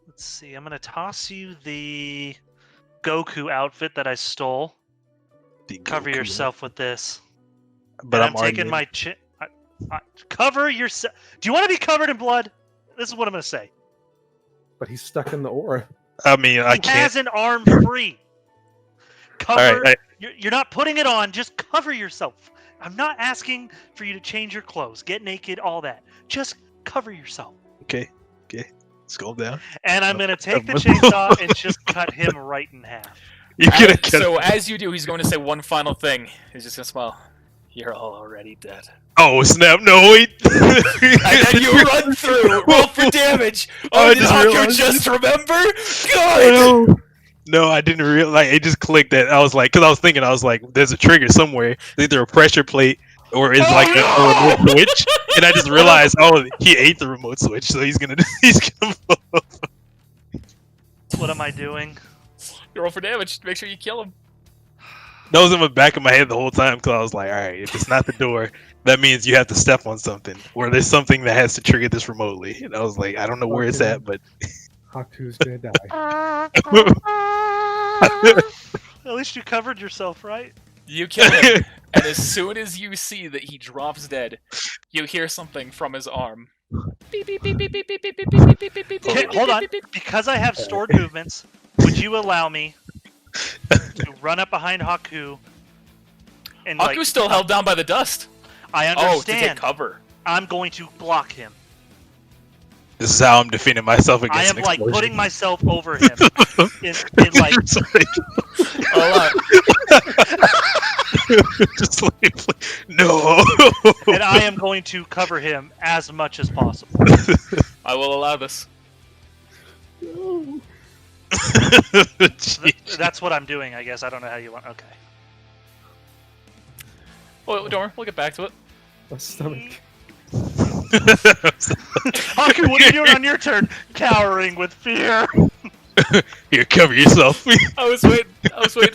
Let's see. I'm going to toss you the Goku outfit that I stole. Cover yourself with this. But And I'm taking my cover yourself. Do you want to be covered in blood? This is what I'm going to say. But he's stuck in the aura. I mean, I He can't. has an arm free. Cover. Alright, You're not putting it on. Just cover yourself. I'm not asking for you to change your clothes, get naked, all that. Just cover yourself. okay. Let's go down. And I'm going to take the chainsaw and just cut him right in half. You're gonna cut So as you do, he's going to say one final thing. He's just gonna smile. You're already dead. Oh snap! No wait. And then you run through. Roll for damage. Oh, I did just Haku realized just remember? Good. No, I didn't realize. Like, it just clicked that I was like, because I was thinking, I was like, there's a trigger somewhere, either a pressure plate or it's like a remote switch, and I just realized, oh, he ate the remote switch, so he's gonna. What am I doing? You roll for damage. Make sure you kill him. That was in the back of my head the whole time because I was like, all right, if it's not the door, that means you have to step on something, or there's something that has to trigger this remotely. And I was like, I don't know where it's at, but Haku's gonna die. At least you covered yourself, right? You kill him, and as soon as you see that he drops dead, you hear something from his arm. Beep, beep, beep, beep, beep, beep, beep, beep, beep, beep, beep, beep, Okay, beep, hold beep, on. beep, beep. Because I have stored movements, would you allow me to run up behind Haku? And Haku's still held down by the dust. I Oh, to understand. take cover. I'm going to block him. This is how I'm defending myself against I am an like explosion. putting myself over him. in like Oh, just like, no. and I am going to cover him as much as possible. I will allow this. That's what I'm doing, I guess. I don't know how you want. Okay. Well, don't worry, we'll get back to it. My stomach. Haku, what are you doing on your turn? Cowering with fear. Here, cover yourself. I was waiting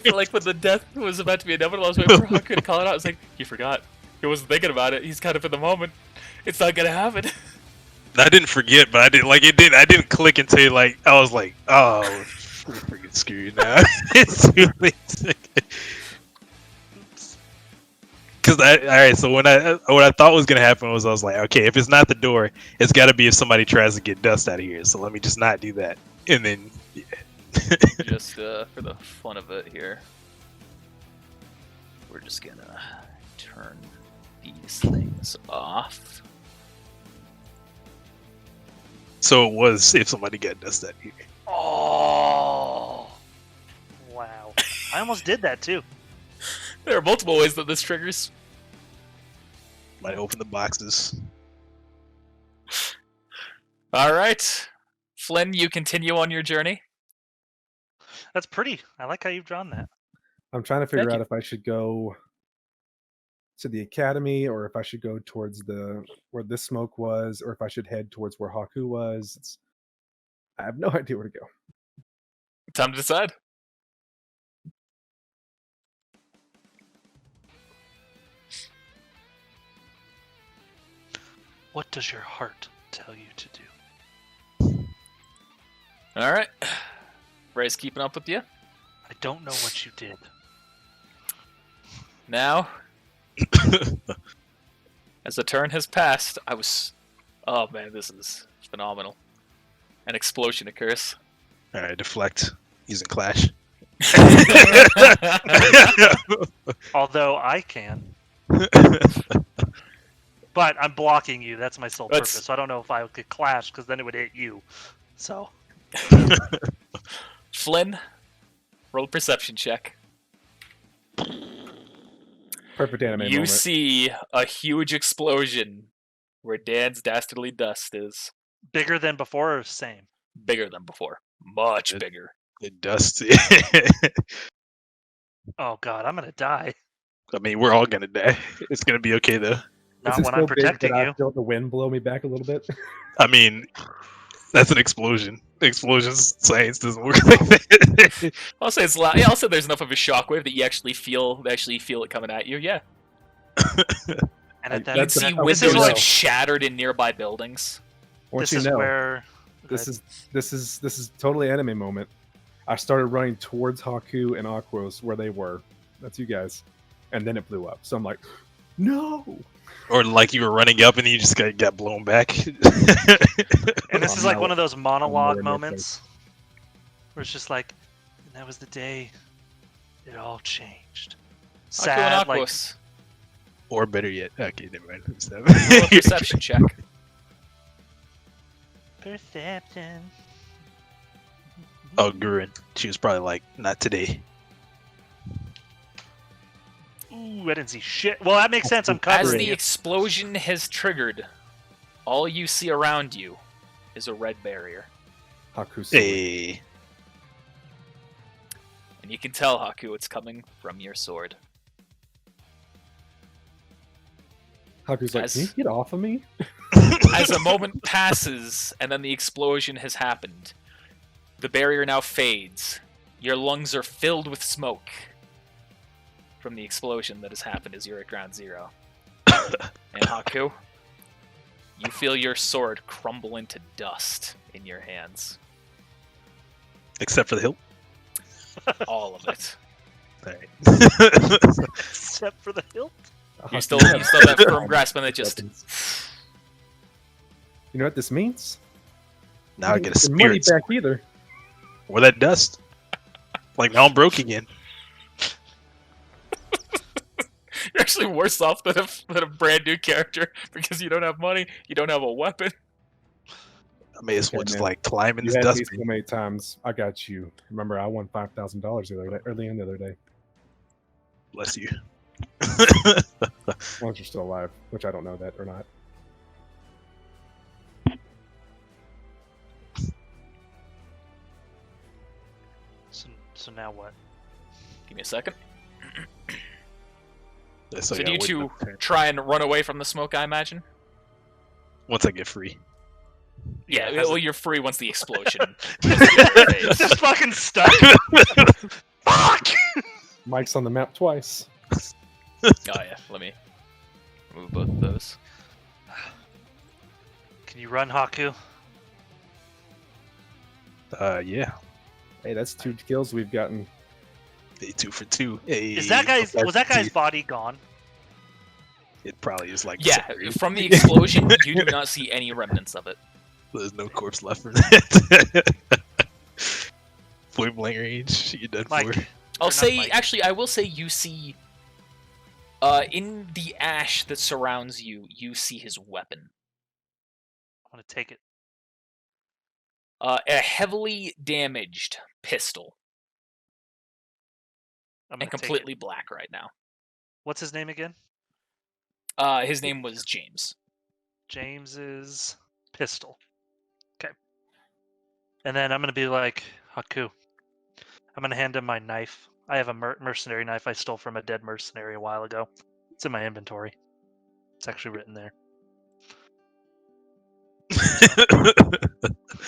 for like when the death was about to be inevitable. I was waiting for Haku to call it out. I was like, he forgot. He wasn't thinking about it. He's kind of in the moment. It's not gonna happen. I didn't forget, but I didn't like it. I didn't click until like I was like, oh, we're freaking screwed now. It's too late. Because alright, so what I thought was gonna happen was I was like, okay, if it's not the door, it's got to be if somebody tries to get dust out of here. So let me just not do that, and then yeah. Just for the fun of it here, we're just gonna turn these things off. So it was if somebody got dust out of here. Oh. Wow. I almost did that too. There are multiple ways that this triggers. Might open the boxes. All right, Flynn, you continue on your journey. That's pretty. I like how you've drawn that. I'm trying to figure Thank out you. if I should go to the academy or if I should go towards where this smoke was, or if I should head towards where Haku was. I have no idea where to go. Time to decide. What does your heart tell you to do? All right, Ray's keeping up with you. I don't know what you did. Now, as the turn has passed, oh man, this is phenomenal. An explosion occurs. All right, deflect using clash. Although I can. But I'm blocking you. That's my sole That's- purpose. So I don't know if I could clash because then it would hit you. So Flynn, roll a perception check. Perfect anime You moment. see a huge explosion where Dan's dastardly dust is bigger than before or same? bigger than before. Much It- bigger. The dust. Oh god, I'm gonna die. I mean, we're all gonna die. It's gonna be okay though. Is Not it when so I'm big protecting that I you. feel the wind blow me back a little bit? I mean, that's an explosion. Explosions science doesn't work like that. I'll say it's loud. Yeah, I'll say there's enough of a shockwave that you actually feel it coming at you. Yeah. And at that, You can That's- see I would windows know. shattered in nearby buildings. Once this you is know, where this is totally anime moment. I started running towards Haku and Aquos where they were. That's you guys, and then it blew up. So I'm like, no. Or like you were running up and you just got blown back. and this Oh, is like no. one of those monologue in their moments where it's just like, and that was the day it all changed. Haku Sad, and like Aquos. Or better yet, okay, never mind. Roll a perception check. perception. Oh, Gurren. She was probably like, not today. Ooh, I didn't see shit. Well, that makes sense. I'm As covering the you. explosion has triggered, all you see around you is a red barrier. Haku. Hey. And you can tell, Haku, it's coming from your sword. Haku's like, As- can you get off of me? As a moment passes and then the explosion has happened, the barrier now fades. Your lungs are filled with smoke from the explosion that has happened as you're at ground zero. And Haku, you feel your sword crumble into dust in your hands. Except for the hilt. All of it. Alright. Except for the hilt. You still have that firm grasp, and it just. You know what this means? Now I get a Some money spirit. back either. Or that dust. Like now I'm broke again. You're actually worse off than a brand new character because you don't have money, you don't have a weapon. I may as well Okay, just man. like climb in You this had dust. me so many times. I got you. Remember, I won $5,000 early in the other day. Bless you. Once you're still alive, which I don't know that or not. So now what? Give me a second. So So yeah, do you wait two my turn. try and run away from the smoke, I imagine? Once I get free. Yeah, has well, it- you're free once the explosion. Just fucking stuck. Fuck! Mike's on the map twice. Oh yeah, let me remove both of those. Can you run, Haku? Yeah. Hey, that's 2 kills we've gotten. Hey, 2 for 2. Hey, Was that guy's body gone? It probably is like Yeah, separate. from the explosion, you do not see any remnants of it. There's no corpse left from that. Point blank range. You're done Mike. for. I'll not say, Mike. actually, I will say you see, in the ash that surrounds you, you see his weapon. I'm gonna take it. A heavily damaged pistol, I'm and gonna take completely it. black right now. What's his name again? His name was James. James's pistol. Okay. And then I'm gonna be like, Haku. I'm gonna hand him my knife. I have a mercenary knife I stole from a dead mercenary a while ago. It's in my inventory. It's actually written there.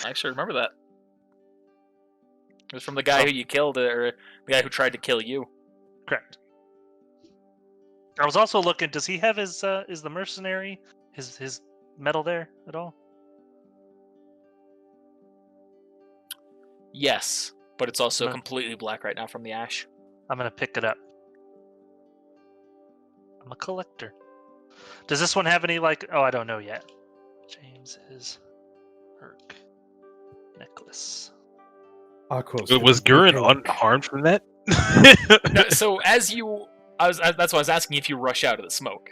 I actually remember that. It was from the guy who you killed, or the guy who tried to kill you. Correct. I was also looking. Does he have his? Is the mercenary his medal there at all? Yes, but it's also No. completely black right now from the ash. I'm gonna pick it up. I'm a collector. Does this one have any like? Oh, I don't know yet. James's Herc necklace. Aquos. Was Gurren unharmed from that? No, so as you, that's why I was asking if you rush out of the smoke.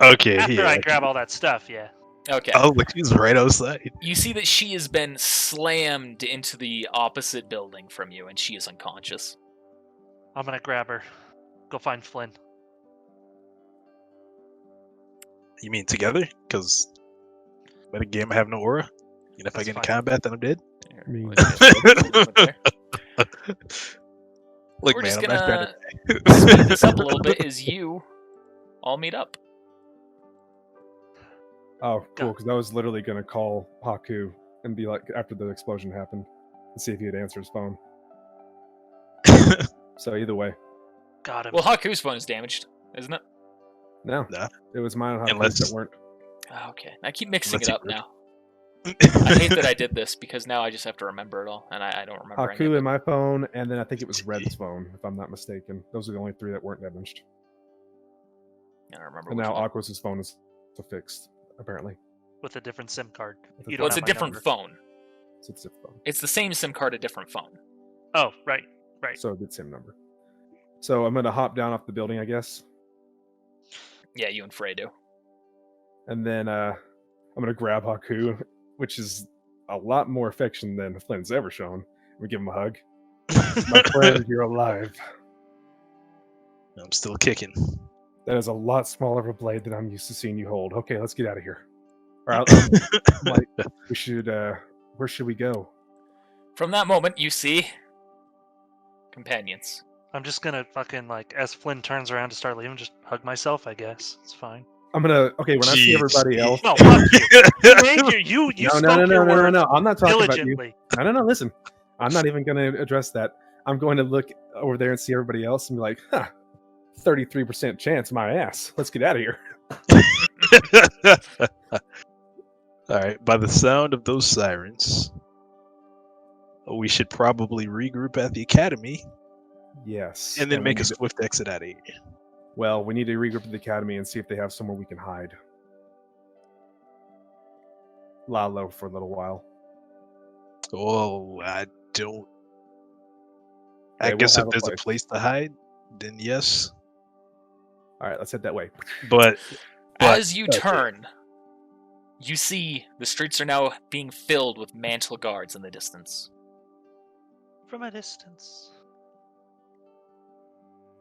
Okay, After yeah. I grab all that stuff, yeah. Okay. Oh, look, he's right outside. You see that she has been slammed into the opposite building from you, and she is unconscious. I'm gonna grab her. Go find Flynn. You mean together? Because by the game I have no aura. And if I That's get in fine. combat, then I'm dead. Here, Me. let me Look, We're man, just I'm not trying gonna to speed this up a little bit as you all meet up. Oh, cool, because I was literally going to call Haku and be like, after the explosion happened, and see if he'd answer his phone. So either way. Got him. Well, Haku's phone is damaged, isn't it? No. Nah. It was mine and Haku's Unless- that weren't. Okay, I keep mixing Unless it he up broke. now. I hate that I did this because now I just have to remember it all, and I don't remember any of Haku it. and my phone, and then I think it was Red's phone, if I'm not mistaken. Those are the only 3 that weren't damaged. I don't remember. And which now one. Aquos' phone is fixed, apparently. With a different SIM card. With a You Well, don't it's a have my different number. phone. So it's a phone. It's the same SIM card, a different phone. Oh, right, right. So it's same number. So I'm going to hop down off the building, I guess. Yeah, you and Frey do. And then I'm going to grab Haku, which is a lot more affection than Flynn's ever shown. We give him a hug. My friend, you're alive. I'm still kicking. That is a lot smaller of a blade than I'm used to seeing you hold. Okay, let's get out of here. Or like, we should. Where should we go? From that moment, you see companions. I'm just gonna fucking like, as Flynn turns around to start leaving, just hug myself. I guess it's fine. I'm gonna. Okay, when I see Jeez. everybody else. No, fuck you. You made you No, spoke no, no, your no, no, words no. I'm not talking about you. diligently. No. Listen, I'm not even gonna address that. I'm going to look over there and see everybody else and be like, huh, 33% chance, my ass. Let's get out of here. All right. By the sound of those sirens, a we should probably regroup at the academy Yes. and then we make a need to- swift exit out of here. well, we need to regroup at the academy and see if they have somewhere we can hide. Lie low for a little while. Oh, I don't. Okay, I we'll guess if have a there's a place. place to hide, then yes. All right, let's head that way. But As you okay. turn, you see the streets are now being filled with mantle guards in the distance. From a distance.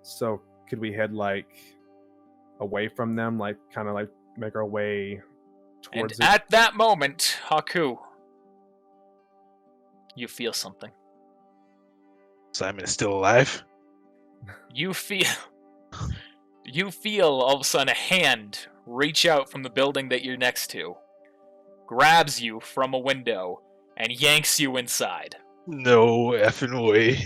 So could we head like away from them, like kind of like make our way And towards it? at that moment, Haku, you feel something. Simon is still alive. You feel all of a sudden a hand reach out from the building that you're next to, grabs you from a window, and yanks you inside. No effing way.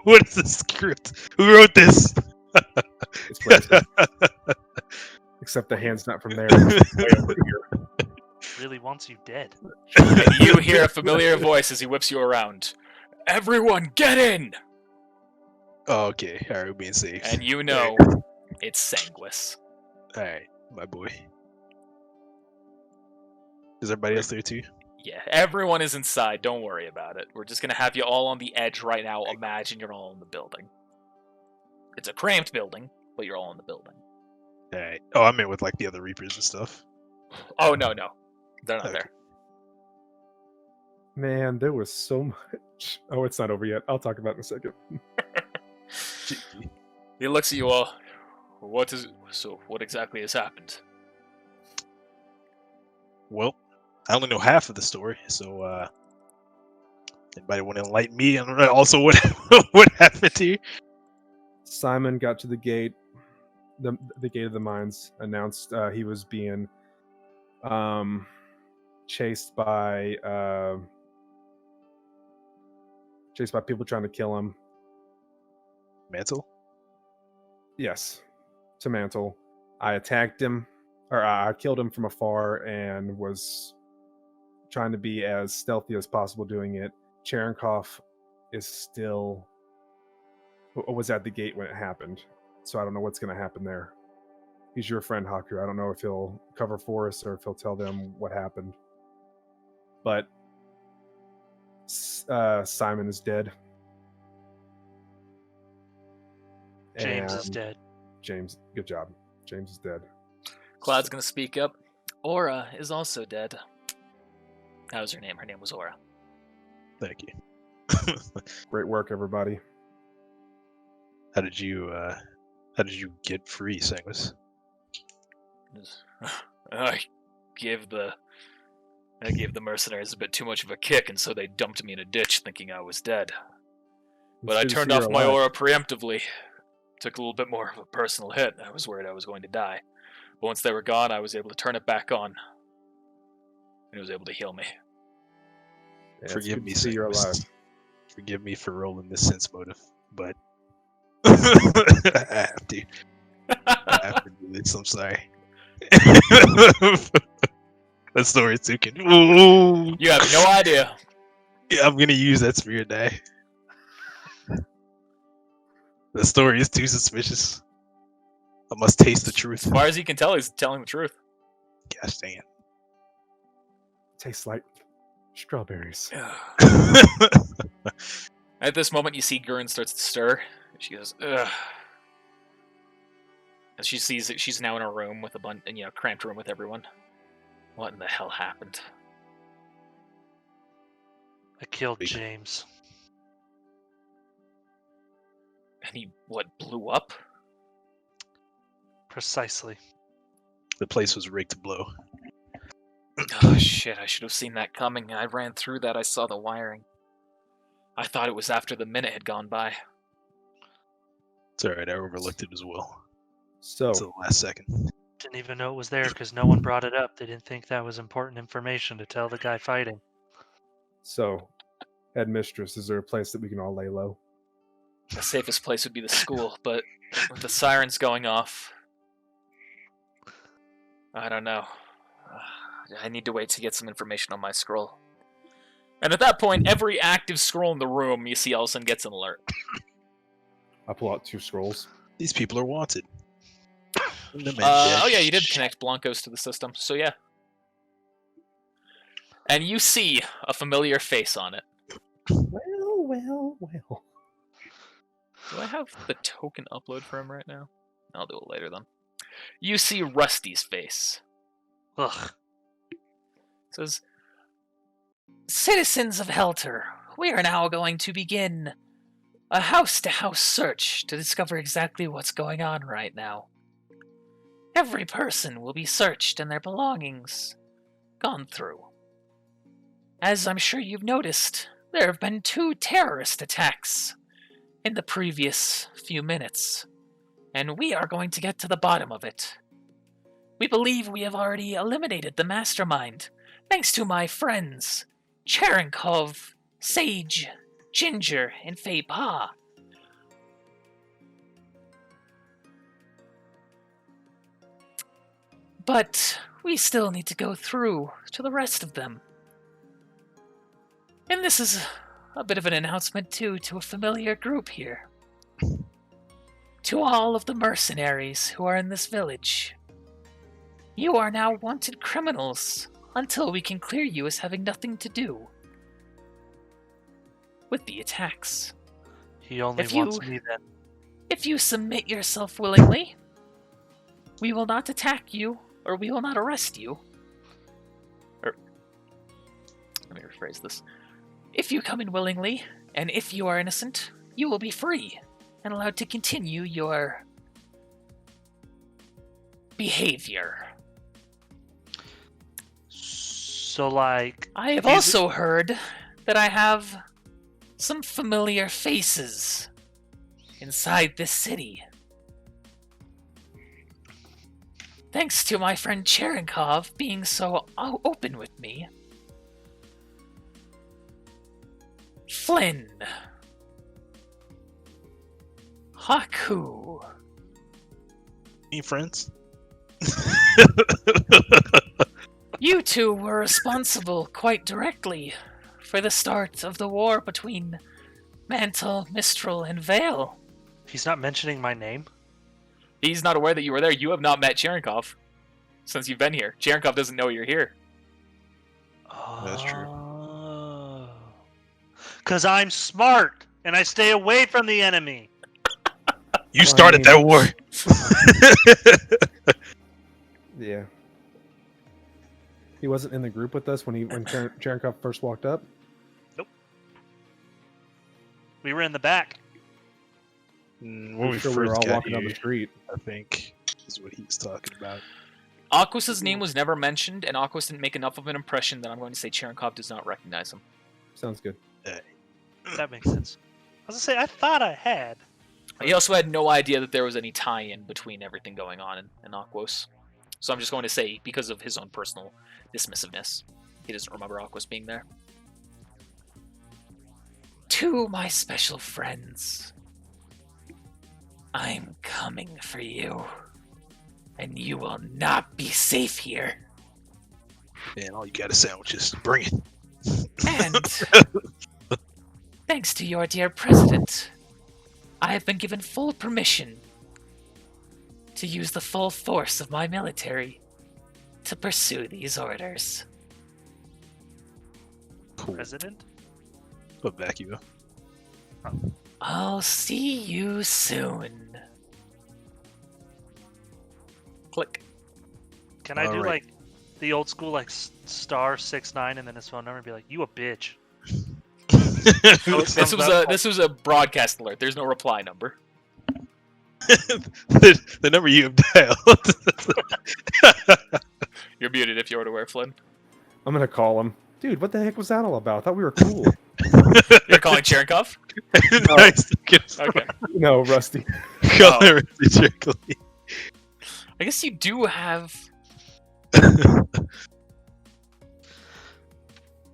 What is this script? Who wrote this? It's racist. Except the hand's not from there. It's way over here. Really wants you dead. And you hear a familiar voice as he whips you around. Everyone, get in! Oh, okay. Alright, we're being safe. And you know it's Sanguis. Alright, my boy. Is everybody else there too? Yeah, everyone is inside. Don't worry about it. We're just gonna have you all on the edge right now. Imagine you're all in the building. It's a cramped building, but you're all in the building. Alright. Oh, I meant with like the other Reapers and stuff. Oh, no. They're not Okay. there. Man, there was so much. Oh, it's not over yet. I'll talk about it in a second. He looks at you all. What exactly has happened? Well, I only know half of the story, so anybody want to enlighten me on also what what happened here? Simon got to the gate, the gate of the mines, announced he was being chased by people trying to kill him. Mantle? Yes, to Mantle. I attacked him, or I killed him from afar, and was trying to be as stealthy as possible doing it. Cherenkov is still was at the gate when it happened, so I don't know what's going to happen there. He's your friend, Haku. I don't know if he'll cover for us or if he'll tell them what happened. But Simon is dead. James is And dead. James, good job. James is dead. Cloud's gonna speak up. Aura is also dead. That was her name. Her name was Aura. Thank you. Great work, everybody. How did you get free, Sanguis? I gave the mercenaries a bit too much of a kick, and so they dumped me in a ditch thinking I was dead. But I It's good to turned see off you're my alive. aura preemptively. Took a little bit more of a personal hit. I was worried I was going to die. But once they were gone, I was able to turn it back on. And it was able to heal me. Yeah, it's Forgive good me, to see you're alive. Sanguis. Forgive me for rolling this sense motive, but I have to. I have to do this. I'm sorry. That story is too good. Ooh. You have no idea. Yeah, I'm gonna use that spirit die. The story is too suspicious. I must taste the truth. As far as you can tell, he's telling the truth. Gosh dang Tastes like strawberries. At this moment, you see Gurren starts to stir. She goes, ugh. And she sees that she's now in a room with a cramped room with everyone. What in the hell happened? I killed James. And he, blew up? Precisely. The place was rigged to blow. Oh shit, I should have seen that coming. I ran through that, I saw the wiring. I thought it was after the minute had gone by. It's alright, I overlooked it as well. So, Until the last second. Didn't even know it was there because no one brought it up. They didn't think that was important information to tell the guy fighting. Headmistress, is there a place that we can all lay low? The safest place would be the school, but with the sirens going off, I don't know. I need to wait to get some information on my scroll. And at that point, every active scroll in the room, you see, all of a sudden gets an alert. I pull out 2 scrolls. These people are wanted. Oh yeah, you did connect Blancos to the system, so yeah. And you see a familiar face on it. Well. Do I have the token upload for him right now? I'll do it later then. You see Rusty's face. Ugh. It says, "Citizens of Helter, we are now going to begin a house-to-house search to discover exactly what's going on right now. Every person will be searched and their belongings gone through. As I'm sure you've noticed, there have been 2 terrorist attacks in the previous few minutes, and we are going to get to the bottom of it. We believe we have already eliminated the mastermind, thanks to my friends, Cherenkov, Sage, Ginger, and Fei Pa. But we still need to go through to the rest of them. And this is a bit of an announcement, too, to a familiar group here. To all of the mercenaries who are in this village. You are now wanted criminals until we can clear you as having nothing to do with the attacks. He only wants me then. If you submit yourself willingly, we will not attack you, or we will not arrest you. Let me rephrase this. If you come in willingly, and if you are innocent, you will be free and allowed to continue your behavior. So, like... I have also heard that I have some familiar faces inside this city. Thanks to my friend Cherenkov being so open with me. Flynn. Haku. Any friends? You 2 were responsible quite directly for the start of the war between Mantle, Mistral, and Vale. He's not mentioning my name? He's not aware that you were there. You have not met Cherenkov since you've been here. Cherenkov doesn't know you're here. That's true. Because I'm smart, and I stay away from the enemy. You started that war. Yeah. He wasn't in the group with us when Cherenkov first walked up? Nope. We were in the back. When I'm we sure first we were all got walking down here, the street. I think is what he's talking about. Aquas's name was never mentioned, and Aquas didn't make enough of an impression that I'm going to say Cherenkov does not recognize him. Sounds good. That makes sense. I was going to say, I thought I had. He also had no idea that there was any tie-in between everything going on in Aquos. So I'm just going to say, because of his own personal dismissiveness, he doesn't remember Aquos being there. To my special friends, I'm coming for you, and you will not be safe here. Man, all you got is sandwiches. Bring it. And thanks to your dear president, I have been given full permission to use the full force of my military to pursue these orders. Cool. President? Put back you. I'll see you soon. Click. Can I do, Alright. like, the old school, like, *69 and then his phone number and be like, you a bitch. This was a broadcast alert. There's no reply number. the number you have dialed. You're muted if you were to wear Flynn. I'm gonna call him. Dude, what the heck was that all about? I thought we were cool. You're calling Cherenkov? Nice. Okay. No, Rusty. Call her directly. I guess you do have...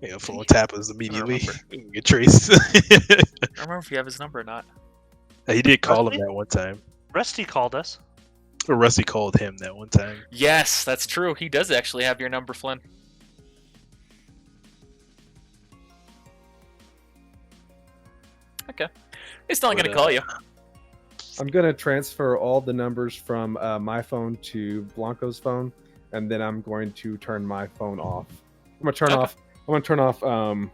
Yeah, phone tap us immediately. remember. We can get traced. I don't remember if you have his number or not. He did call Rusty? him that one time. Rusty called us. Or Rusty called him that one time. Yes, that's true. He does actually have your number, Flynn. Okay. He's still not But, going to call you. I'm gonna transfer all the numbers from my phone to Blanco's phone, and then I'm going to turn my phone off. I'm gonna turn Okay. off. I'm gonna turn off I'm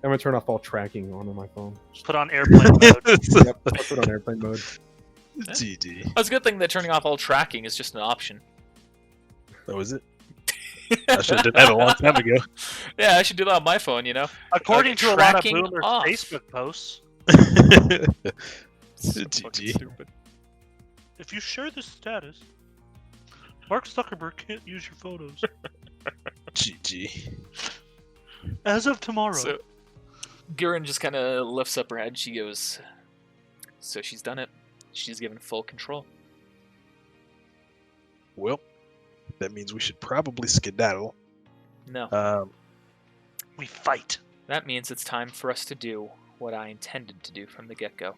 gonna turn off all tracking on my phone. Put on airplane mode. Yep, I'll put it on airplane mode. GG. That's a good thing that turning off all tracking is just an option. That was it. I should have done that a long time ago. Yeah, I should do that on my phone, you know? According to a lot of tracking boomers' off. Facebook posts, So GG. fucking stupid. if you share this status, Mark Zuckerberg can't use your photos. GG. As of tomorrow. So, Gurren just kind of lifts up her head. She goes, so she's done it. She's given full control. Well, that means we should probably skedaddle. No. We fight. That means it's time for us to do what I intended to do from the get-go.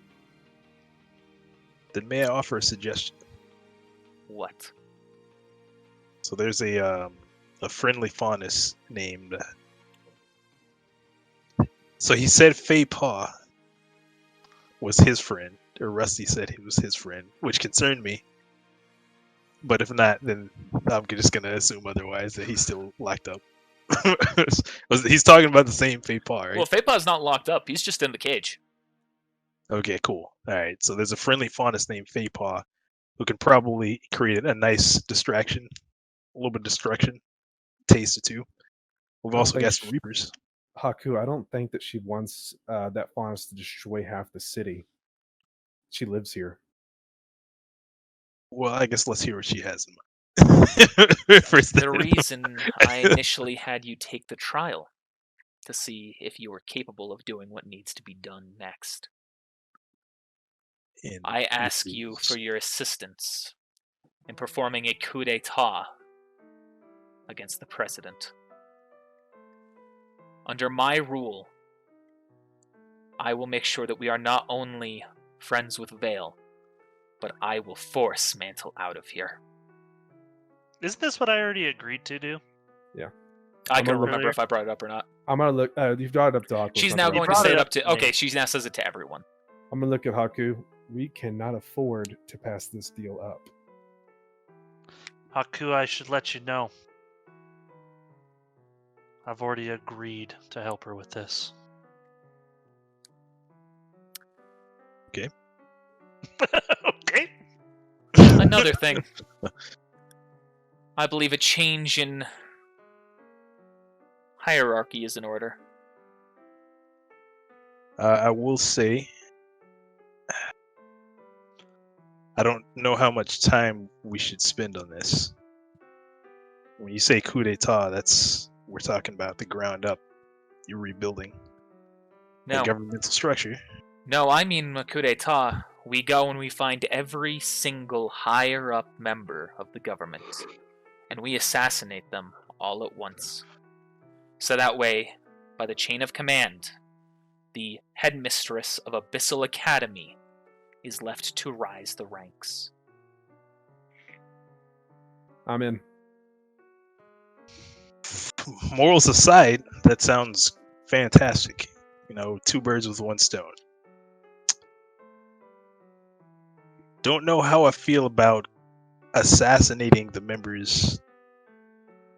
Then may I offer a suggestion? What? So there's a friendly faunus named. So he said Fei Pa was his friend, or Rusty said he was his friend, which concerned me. But if not, then I'm just gonna assume otherwise that he's still locked up. He's talking about the same Fei Pa, right? Well, Feipa's not locked up. He's just in the cage. Okay, cool. All right, so there's a friendly faunus named Fei Pa who can probably create a nice distraction, a little bit of destruction, taste or two. We've also think got some Reapers. Haku, I don't think that she wants that faunus to destroy half the city. She lives here. Well, I guess let's hear what she has in mind. First The reason I initially had you take the trial to see if you were capable of doing what needs to be done next. And I ask you for your assistance in performing a coup d'etat against the president. Under my rule, I will make sure that we are not only friends with Vale, but I will force Mantle out of here. Isn't this what I already agreed to do? I I'm can gonna remember look- if I brought it up or not. I'm gonna look. You've brought it up to Haku. She's so now I'm going to brought say it it up up to. to me. Okay, she now says it to everyone. I'm gonna look at Haku. We cannot afford to pass this deal up. Haku, I should let you know. I've already agreed to help her with this. Okay. Okay. Another thing. I believe a change in hierarchy is in order. I will say, I don't know how much time we should spend on this. When you say coup d'etat, we're talking about the ground up. You're rebuilding No, a governmental structure. no, I mean a coup d'etat. We go and we find every single higher up member of the government, and we assassinate them all at once. So that way, by the chain of command, the headmistress of Abyssal Academy is left to rise the ranks. I'm in. Morals aside, that sounds fantastic. You know, two birds with one stone. Don't know how I feel about assassinating the members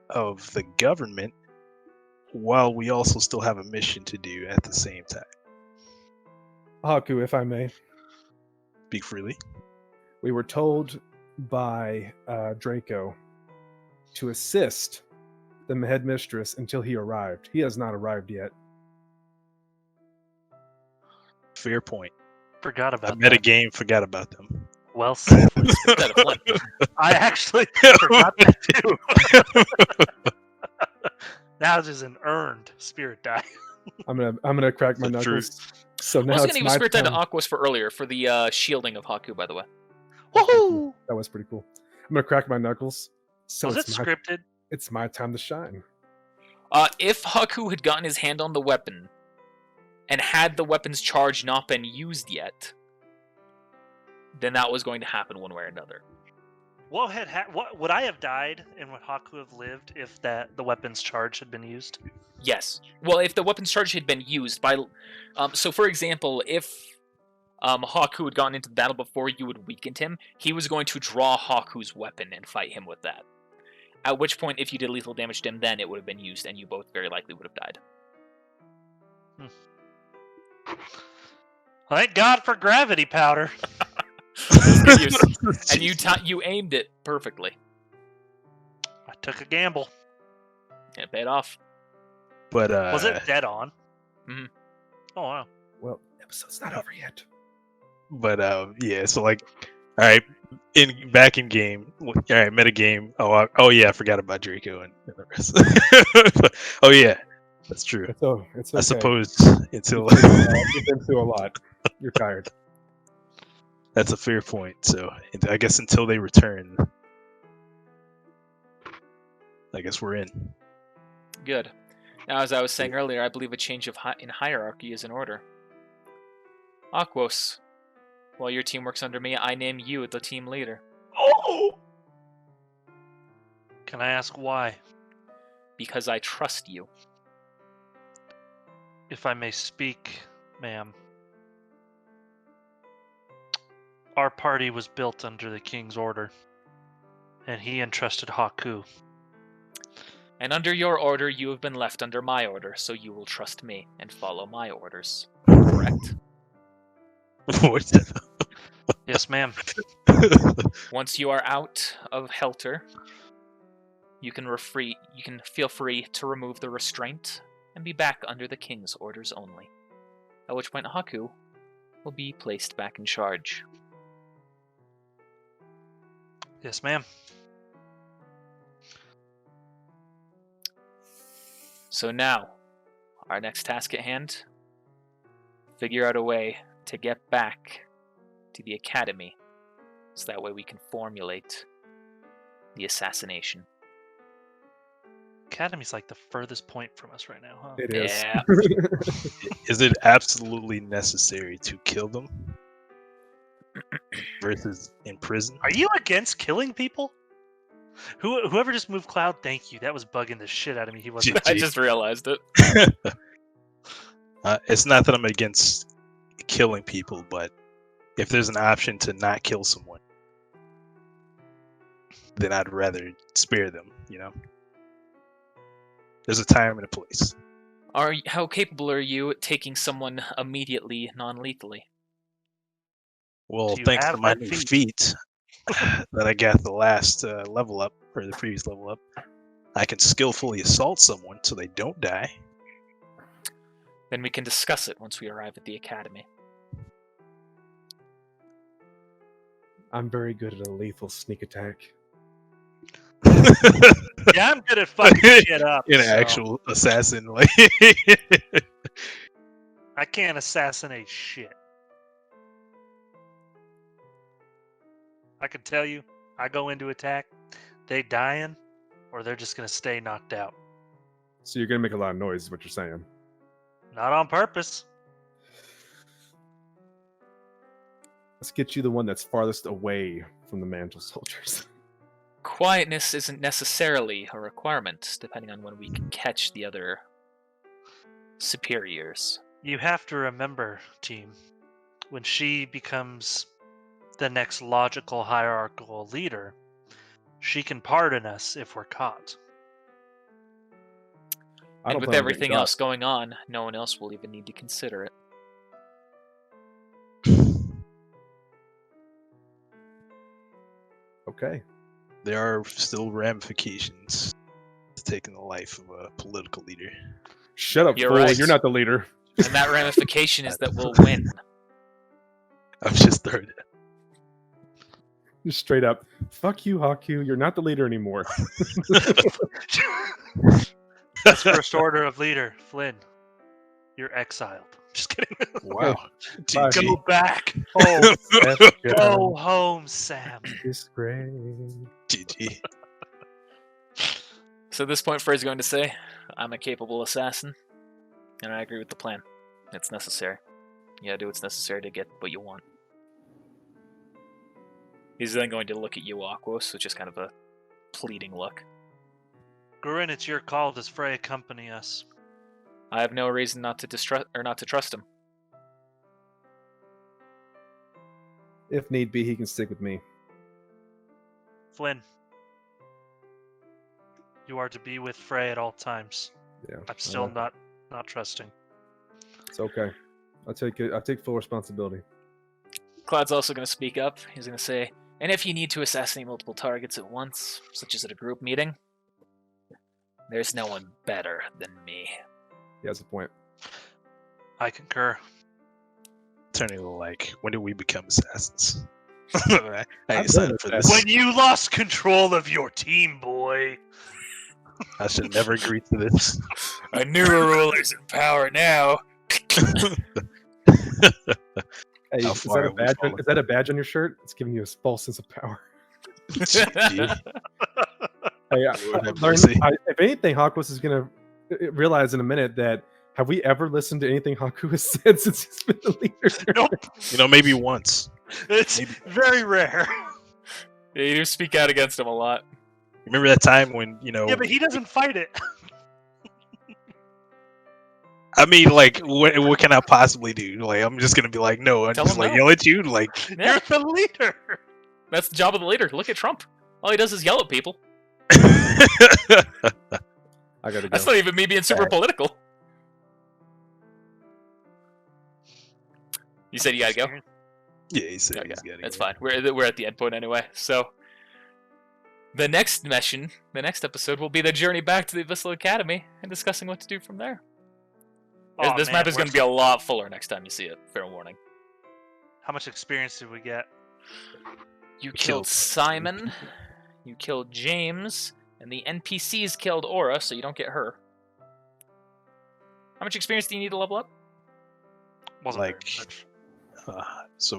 of the government while we also still have a mission to do at the same time. Haku, if I may. Speak freely. We were told by Draco to assist the headmistress until he arrived. He has not arrived yet. Fair point. Forgot I about met a that. game, forgot about them. Well said. Instead of one. I actually forgot that too. Now there's an earned spirit die. I'm gonna crack my The truth. knuckles. So I now was it's going to give my Spirit Die to turn. Aquas for earlier, for the shielding of Haku, by the way. Woohoo! That was pretty cool. I'm gonna crack my knuckles. So Was it it's my, scripted? it's my time to shine. If Haku had gotten his hand on the weapon, and had the weapon's charge not been used yet, then that was going to happen one way or another. What would I have died, and would Haku have lived if the weapons charge had been used? Yes. Well, if the weapons charge had been used by, so for example, if Haku had gone into the battle before you had weakened him, he was going to draw Haku's weapon and fight him with that. At which point, if you did lethal damage to him, then it would have been used, and you both very likely would have died. Thank God for gravity powder. And you aimed it perfectly. I took a gamble. And it paid off. But Was it dead on? Mhm. Oh wow. Well, episode's not over yet. But yeah, so like, all right, back in game, all right, meta game. Oh yeah, I forgot about Draco and the rest. Oh yeah, that's true. It's okay. I suppose until You've been through a lot. You're tired. that's a fair point. So I guess until they return, I guess we're in. Good. Now, as I was saying earlier, I believe a change in hierarchy is in order. Aquos, while your team works under me, I name you the team leader. Oh! Can I ask why? Because I trust you. If I may speak, ma'am. Our party was built under the king's order, and he entrusted Haku. And under your order, you have been left under my order, so you will trust me and follow my orders. Correct? What? Yes, ma'am. Once you are out of Helter, you can feel free to remove the restraint and be back under the king's orders only. At which point Haku will be placed back in charge. Yes, ma'am. So now, our next task at hand, figure out a way to get back to the academy, so that way we can formulate the assassination. Academy's like the furthest point from us right now, huh? It is. Yeah. Is it absolutely necessary to kill them versus in prison? Are you against killing people? Whoever just moved Cloud, thank you. That was bugging the shit out of me. He wasn't. I just realized it. It's not that I'm against killing people, but if there's an option to not kill someone, then I'd rather spare them, you know? There's a time and a place. How capable are you at taking someone immediately, non-lethally? Well, Do you thanks have to my that new feat? feat that I got the last level up, or the previous level up, I can skillfully assault someone so they don't die. Then we can discuss it once we arrive at the academy. I'm very good at a lethal sneak attack. Yeah, I'm good at fucking shit up. In an so actual assassin, like I can't assassinate shit. I can tell you, I go into attack, they dying, or they're just gonna stay knocked out. So you're gonna make a lot of noise, is what you're saying. Not on purpose. Let's get you the one that's farthest away from the mantle soldiers. Quietness isn't necessarily a requirement, depending on when we can catch the other superiors. You have to remember, team, when she becomes the next logical hierarchical leader, she can pardon us if we're caught. I And don't with plan on getting everything caught. else going on, no one else will even need to consider it. Okay. there are still ramifications to taking the life of a political leader. Shut up, You're fool. right. You're not the leader. And that ramification is that we'll win. I'm just throwing it. Just straight up. Fuck you, Haku. You're not the leader anymore. First order of leader, Flynn. You're exiled. Just kidding. Wow. Bye. GG. Go back home. That's Go home, Sam. Disgrace. GG. So at this point, Frey's going to say, I'm a capable assassin, and I agree with the plan. It's necessary. You gotta do what's necessary to get what you want. He's then going to look at you, Aquos, with just kind of a pleading look. Gurren, it's your call. Does Frey accompany us? I have no reason not to trust him. If need be, he can stick with me. Flynn, you are to be with Frey at all times. Yeah, I'm still not trusting. It's okay. I take full responsibility. Cloud's also going to speak up. He's going to say, and if you need to assassinate multiple targets at once, such as at a group meeting, there's no one better than me. He has a point. I concur. Turning like, when did we become assassins? I ain't signed up for this. When you lost control of your team, boy. I should never agree to this. A new ruler's in power now. Hey, How is far that, have we fallen? is that a badge on your shirt? It's giving you a false sense of power. Gee. Hey, Lord have if mercy. anything, Hawkwas is going to realize in a minute that have we ever listened to anything Haku has said since he's been the leader? Nope. Maybe once. It's Maybe. very rare. Yeah, you do speak out against him a lot. Remember that time when, Yeah, but he doesn't fight it. I mean, like, what can I possibly do? Like, I'm just gonna be like, no, I'm Tell just him like no. yell at you, like. Yeah, You're the leader. that's the job of the leader. Look at Trump. All he does is yell at people. I gotta go. That's not even me being super political. You said you gotta go? Yeah, he said Okay, he's gotta that's go. fine. We're at the end point anyway. So the next episode will be the journey back to the Abyssal Academy and discussing what to do from there. Aw, This man, map is going to be a lot fuller next time you see it. Fair warning. How much experience did we get? You killed Killed. Simon. You killed James. And the NPCs killed Aura, so you don't get her. How much experience do you need to level up? Wasn't very Like, much. So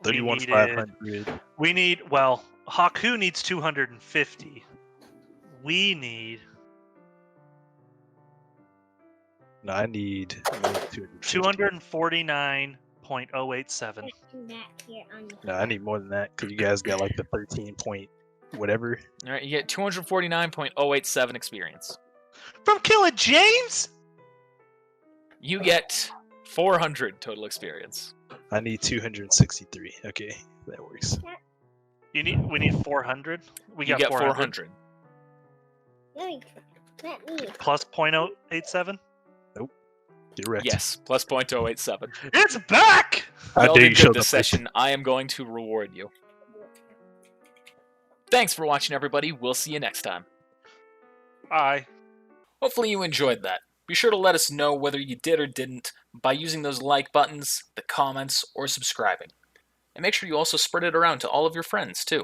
We 31,500. We need, well, Haku needs 250. We need No, I need 249.087. That here on the No, I need more than that because you guys got like the 13 point whatever. All right, you get 249.087 experience. From killing James? You get 400 total experience. I need 263. Okay, that works. We need 400. We You got get 400 Let me. plus 0.087. Correct. Yes, plus 0.087. It's back. I Well, dare you you show did them this session. I am going to reward you. Thanks for watching, everybody. We'll see you next time. Bye. Hopefully you enjoyed that. Be sure to let us know whether you did or didn't by using those like buttons, the comments, or subscribing. And make sure you also spread it around to all of your friends, too.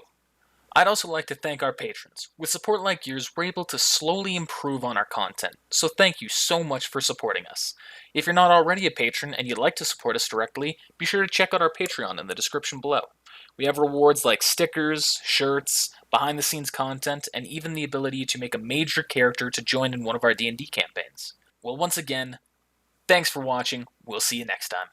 I'd also like to thank our patrons. With support like yours, we're able to slowly improve on our content, so thank you so much for supporting us. If you're not already a patron and you'd like to support us directly, be sure to check out our Patreon in the description below. We have rewards like stickers, shirts, behind-the-scenes content, and even the ability to make a major character to join in one of our D&D campaigns. Well, once again, thanks for watching. We'll see you next time.